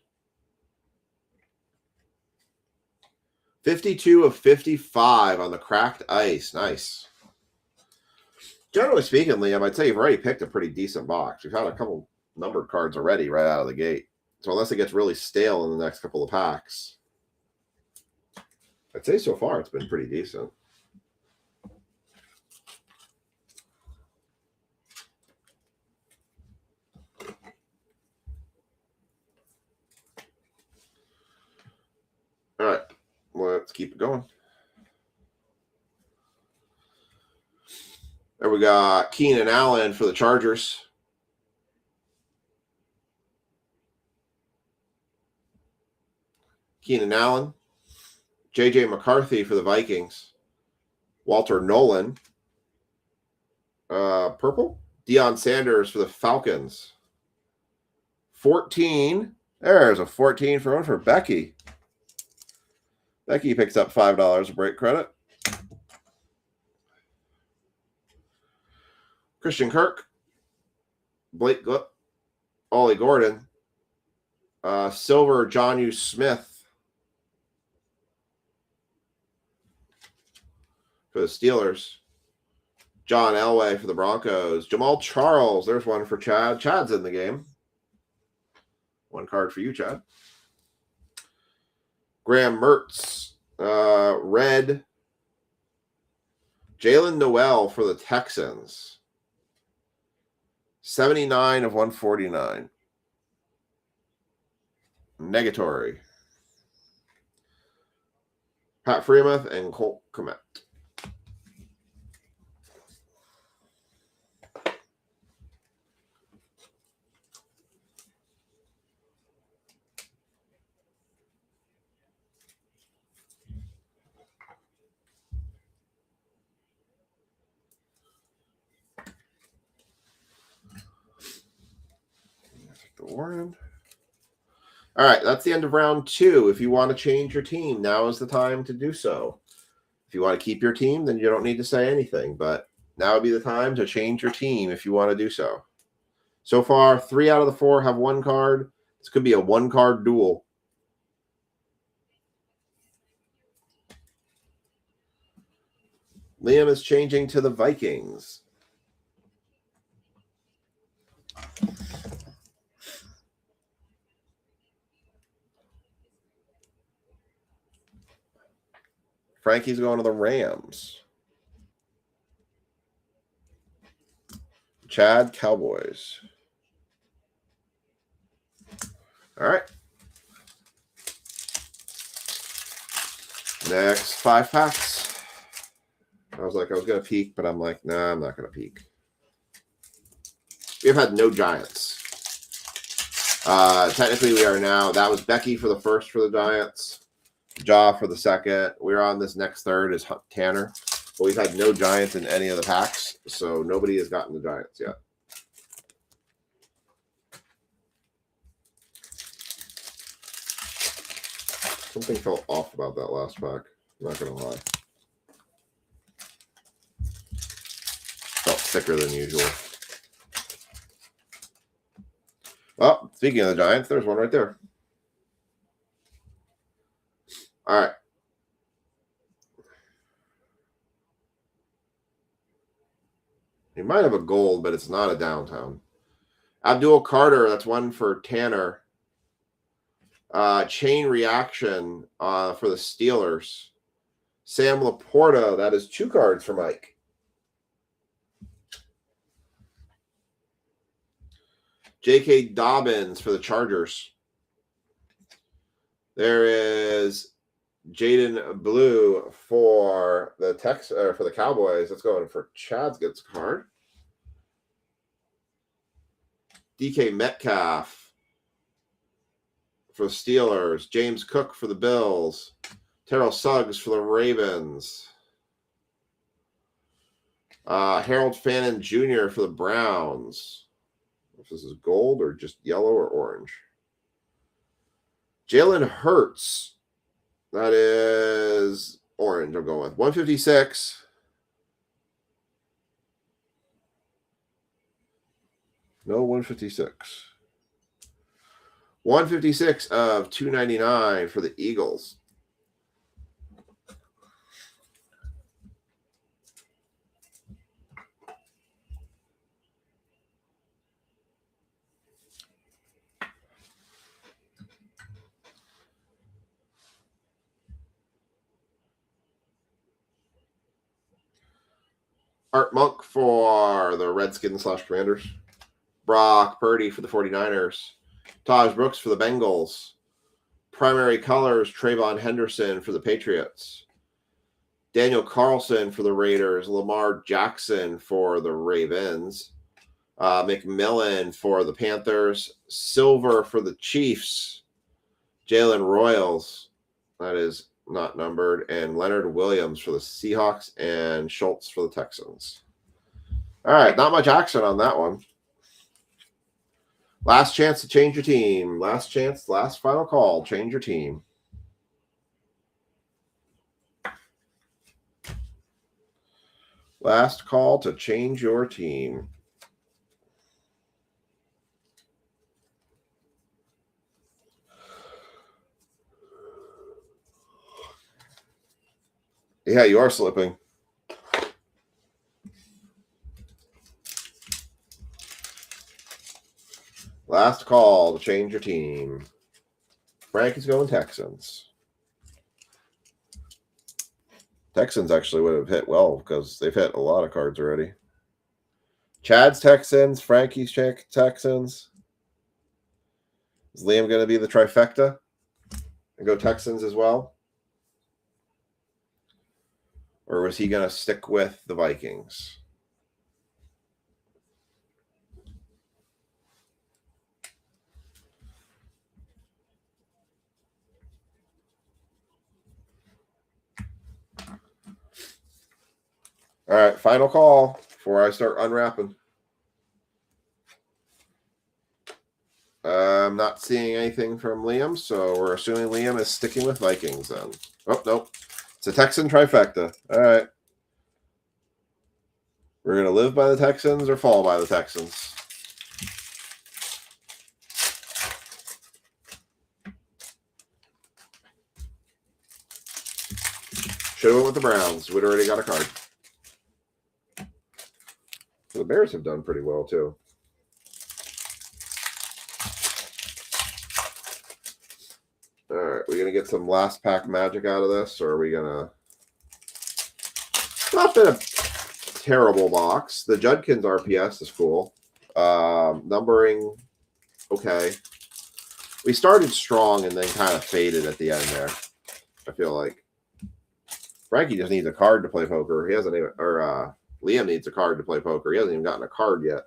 52 of 55 on the cracked ice. Nice. Generally speaking, Liam, I'd say you've already picked a pretty decent box. You've had a couple numbered cards already right out of the gate. So unless it gets really stale in the next couple of packs, I'd say so far it's been pretty decent. All right, let's keep it going. There we got Keenan Allen for the Chargers. Keenan Allen. J.J. McCarthy for the Vikings. Walter Nolan. Purple. Deion Sanders for the Falcons. 14. There's a 14 for Becky. Becky picks up $5 of break credit. Christian Kirk. Blake Glick. Ollie Gordon. Silver Jonnu Smith for the Steelers. John Elway for the Broncos. Jamal Charles. There's one for Chad. Chad's in the game. One card for you, Chad. Graham Mertz. Red. Jalen Noel for the Texans. 79 of 149. Negatory. Pat Freemuth and Colt Kmet. The Warren. All right, that's the end of round 2. If you want to change your team, now is the time to do so. If you want to keep your team, then you don't need to say anything. But now would be the time to change your team if you want to do so. So far, 3 out of the 4 have 1 card. This could be a 1-card duel. Liam is changing to the Vikings. Frankie's going to the Rams. Chad, Cowboys. All right. Next 5 packs. I was going to peek, but I'm like, nah, I'm not going to peek. We've had no Giants. Technically, we are now. That was Becky for the first for the Giants. Jaw for the second. We're on this next third is Tanner. But we've had no Giants in any of the packs, so nobody has gotten the Giants yet. Something felt off about that last pack. I'm not going to lie. Felt thicker than usual. Well, speaking of the Giants, there's one right there. All right. You might have a gold, but it's not a downtown. Abdul Carter, that's one for Tanner. Chain reaction for the Steelers. Sam Laporta, that is 2 cards for Mike. J.K. Dobbins for the Chargers. There is Jaden Blue for the for the Cowboys. Let's go in for Chad's gets card. DK Metcalf for the Steelers. James Cook for the Bills. Terrell Suggs for the Ravens. Harold Fannin Jr. for the Browns. If this is gold or just yellow or orange. Jalen Hurts. That is orange, I'm going with. 156. No 156. 156 of 299 for the Eagles. Art Monk for the Redskins / Commanders. Brock Purdy for the 49ers. Taj Brooks for the Bengals. Primary colors, Trayvon Henderson for the Patriots. Daniel Carlson for the Raiders. Lamar Jackson for the Ravens. McMillan for the Panthers. Silver for the Chiefs. Jalen Royals, that is not numbered. And Leonard Williams for the Seahawks. And Schultz for the Texans. All right, not much action on that one. Last chance to change your team. Last chance, last final call. Change your team. Last call to change your team. Yeah, you are slipping. Last call to change your team. Frankie's going Texans. Texans actually would have hit well because they've hit a lot of cards already. Chad's Texans. Frankie's Texans. Is Liam going to be the trifecta and go Texans as well? Or was he going to stick with the Vikings? All right, final call before I start unwrapping. I'm not seeing anything from Liam, so we're assuming Liam is sticking with Vikings then. Oh, nope. It's a Texan trifecta. All right. We're going to live by the Texans or fall by the Texans. Should have went with the Browns. We'd already got a card. The Bears have done pretty well, too. All right, we're going to get some last pack magic out of this, or are we going to... Not been a terrible box. The Judkins RPS is cool. Numbering, okay. We started strong and then kind of faded at the end there. I feel like Frankie just needs a card to play poker. He hasn't even, or Liam needs a card to play poker. He hasn't even gotten a card yet.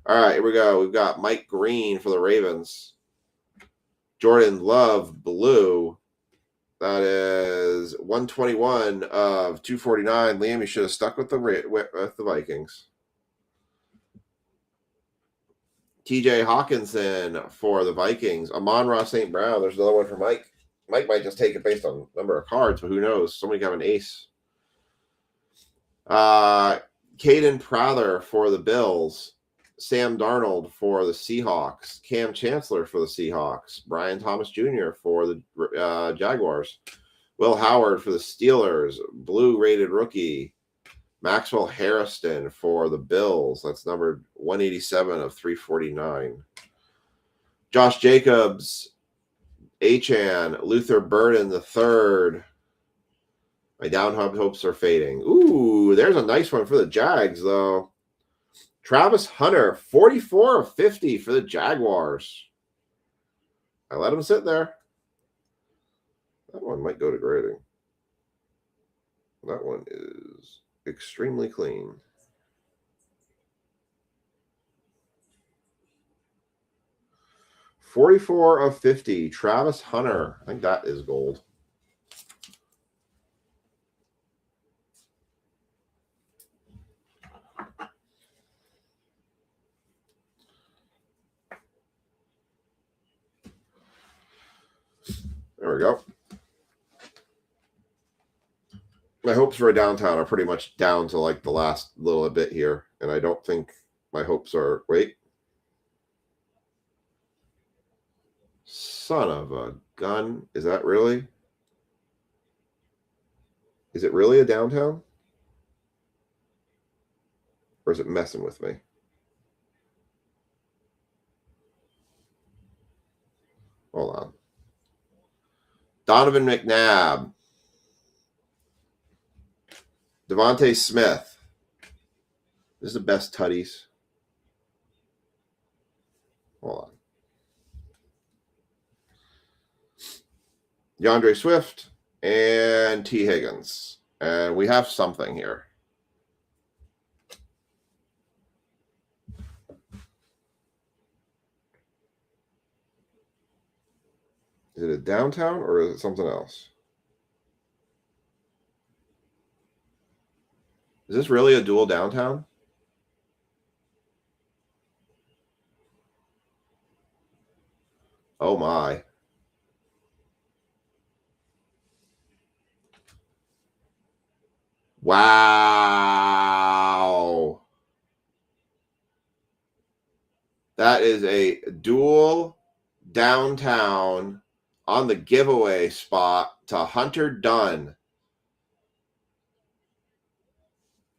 All right, here we go. We've got Mike Green for the Ravens. Jordan Love, blue. That is 121 of 249. Liam, you should have stuck with the Vikings. TJ Hawkinson for the Vikings. Amon-Ra St. Brown. There's another one for Mike. Mike might just take it based on number of cards, but who knows? Somebody got an ace. Caden Prather for the Bills. Sam Darnold for the Seahawks. Cam Chancellor for the Seahawks. Brian Thomas Jr. for the Jaguars. Will Howard for the Steelers. Blue rated rookie. Maxwell Harrison for the Bills. That's numbered 187 of 349. Josh Jacobs. Achan. Luther Burden III. My down hopes are fading. Ooh, there's a nice one for the Jags, though. Travis Hunter, 44 of 50 for the Jaguars. I let him sit there. That one might go to grading. That one is extremely clean. $44 of 50, Travis Hunter. I think that is gold. There we go. My hopes for a downtown are pretty much down to like the last little bit here. And I don't think my hopes are... Wait. Son of a gun. Is that really? Is it really a downtown? Or is it messing with me? Hold on. Donovan McNabb. Devontae Smith. This is the best tutties. Hold on. DeAndre Swift and T. Higgins. And we have something here. Is it a downtown or is it something else? Is this really a dual downtown? Oh my. Wow. That is a dual downtown on the giveaway spot to Hunter Dunn.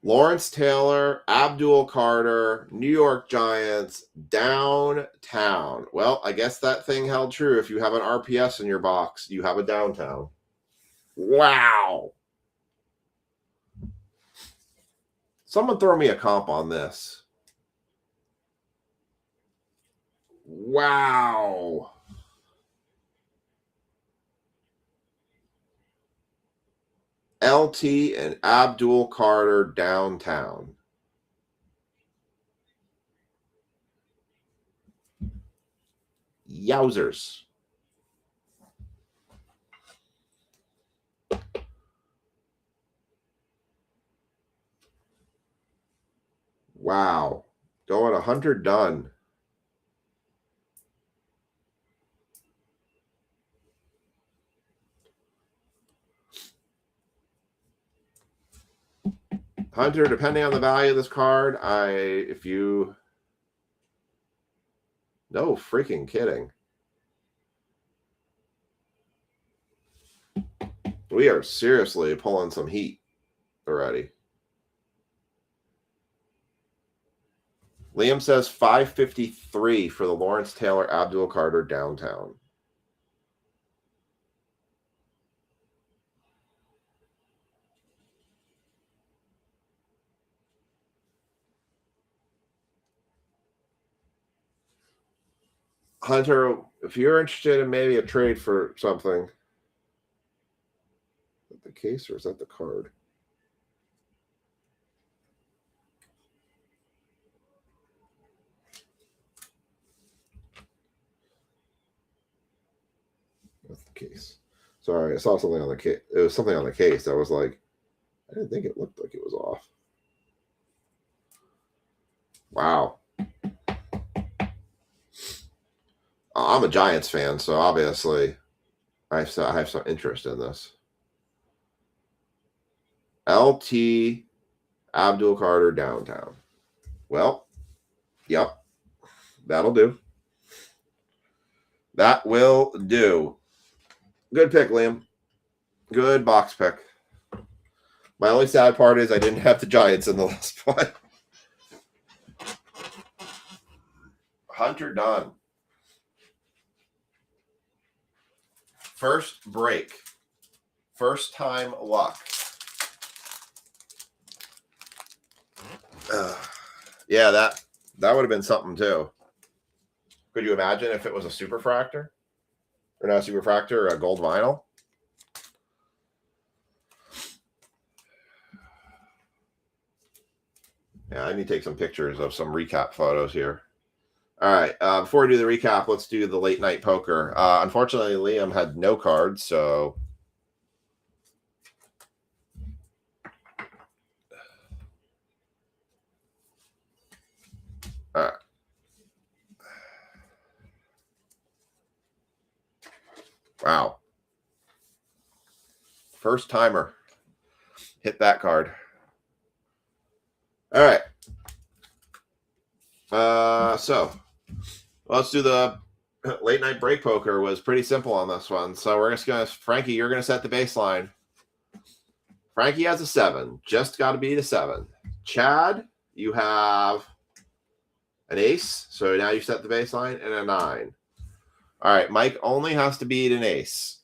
Lawrence Taylor, Abdul Carter, New York Giants, downtown. Well, I guess that thing held true. If you have an RPS in your box, you have a downtown. Wow. Someone throw me a comp on this. Wow. LT and Abdul Carter downtown. Yowzers. Wow. Going 100 done. Hunter, depending on the value of this card, if you no freaking kidding. We are seriously pulling some heat already. Liam says 553 for the Lawrence Taylor Abdul Carter downtown. Hunter, if you're interested in maybe a trade for something, is that the case or is that the card? That's the case. Sorry, I saw something on the case. It was something on the case. I was like, I didn't think it looked like it was off. Wow. I'm a Giants fan, so obviously I have some interest in this. LT Abdul Carter downtown. Well, yep. That'll do. That will do. Good pick, Liam. Good box pick. My only sad part is I didn't have the Giants in the last spot. Hunter Dunn. First break. First time luck. Yeah, that would have been something too. Could you imagine if it was a superfractor? Or not a superfractor, or a gold vinyl? Yeah, I need to take some pictures of some recap photos here. All right, before we do the recap, let's do the late night poker. Unfortunately, Liam had no cards, so all right. Wow. First timer. Hit that card. All right. So let's do the late night break poker. Was pretty simple on this one. So we're just going to, Frankie, you're going to set the baseline. Frankie has a 7. Just got to beat a 7. Chad, you have an ace. So now you set the baseline and a 9. All right. Mike only has to beat an ace.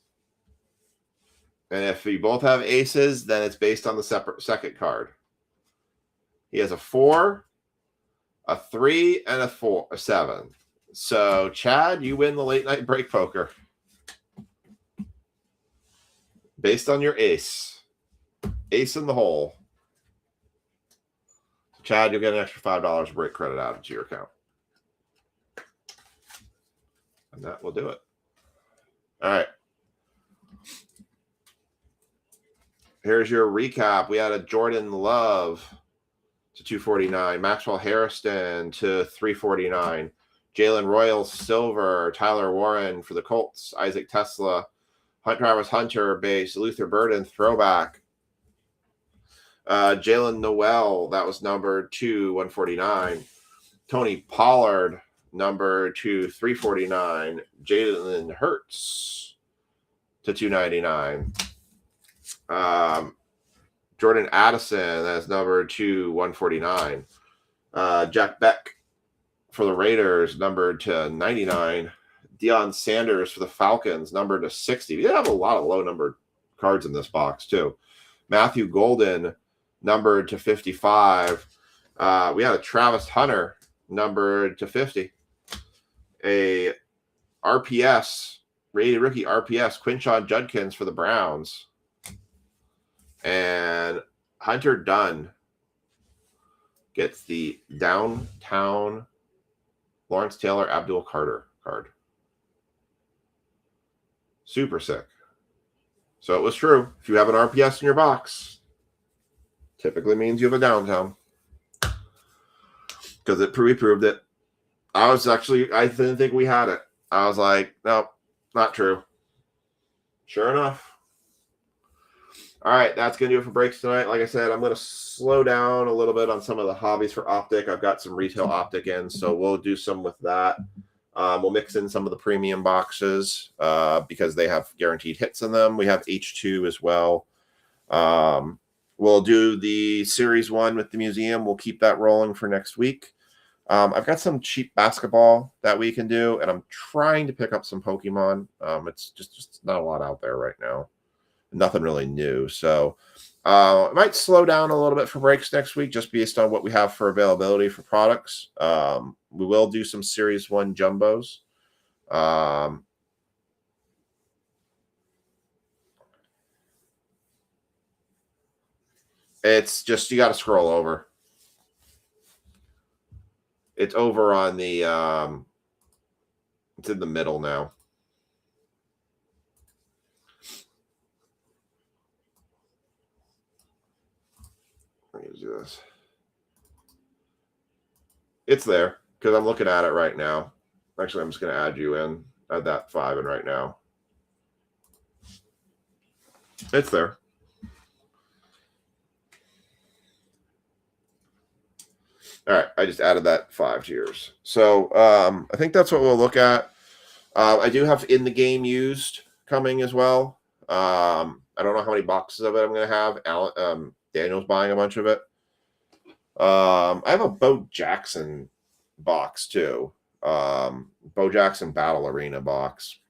And if you both have aces, then it's based on the second card. He has a 4, a 3, and a 4, a 7. So, Chad, you win the late night break poker. Based on your ace. Ace in the hole. Chad, you'll get an extra $5 break credit out into your account. And that will do it. All right. Here's your recap. We had a Jordan Love to 249. Maxwell Harrison to 349. Jalen Royal Silver. Tyler Warren for the Colts. Isaac Tesla. Travis Hunter base. Luther Burden throwback. Jalen Noel, that was number 2, 149. Tony Pollard, number 2, 349. Jalen Hurts to 299. Jordan Addison, that's number 2, 149. Jack Beck for the Raiders, numbered to 99. Deion Sanders for the Falcons, numbered to 60. We have a lot of low-numbered cards in this box, too. Matthew Golden, numbered to 55. We had a Travis Hunter, numbered to 50. A RPS, rated rookie RPS, Quinshon Judkins for the Browns. And Hunter Dunn gets the downtown Lawrence Taylor Abdul Carter card. Super sick. So it was true. If you have an RPS in your box, typically means you have a downtown. Because it proved it. I didn't think we had it. I was like, nope, not true. Sure enough. All right, that's going to do it for breaks tonight. Like I said, I'm going to slow down a little bit on some of the hobbies for Optic. I've got some retail Optic in, so we'll do some with that. We'll mix in some of the premium boxes because they have guaranteed hits in them. We have H2 as well. We'll do the Series 1 with the museum. We'll keep that rolling for next week. I've got some cheap basketball that we can do, and I'm trying to pick up some Pokemon. It's just not a lot out there right now. Nothing really new. So it might slow down a little bit for breaks next week just based on what we have for availability for products. We will do some Series 1 jumbos. It's just, you got to scroll over. It's over on the, it's in the middle now. Let me do this. It's there because I'm looking at it right now. Actually, I'm just going to add you in. Add that 5 in right now. It's there. All right, I just added that 5 to yours. So I think that's what we'll look at. I do have in the game used coming as well. I don't know how many boxes of it I'm going to have. Daniel's buying a bunch of it. I have a Bo Jackson box too. Bo Jackson Battle Arena box.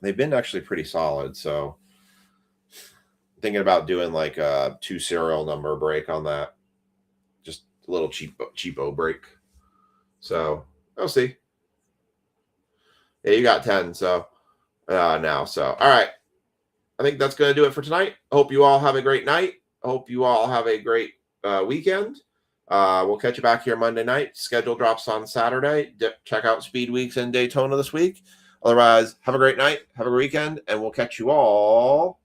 They've been actually pretty solid. So thinking about doing like a 2 serial number break on that. Just a little cheapo break. So we'll see. Yeah, you got 10. So now. So all right. I think that's going to do it for tonight. Hope you all have a great night. Hope you all have a great weekend. We'll catch you back here Monday night. Schedule drops on Saturday. Check out Speed Weeks in Daytona this week. Otherwise, have a great night. Have a great weekend. And we'll catch you all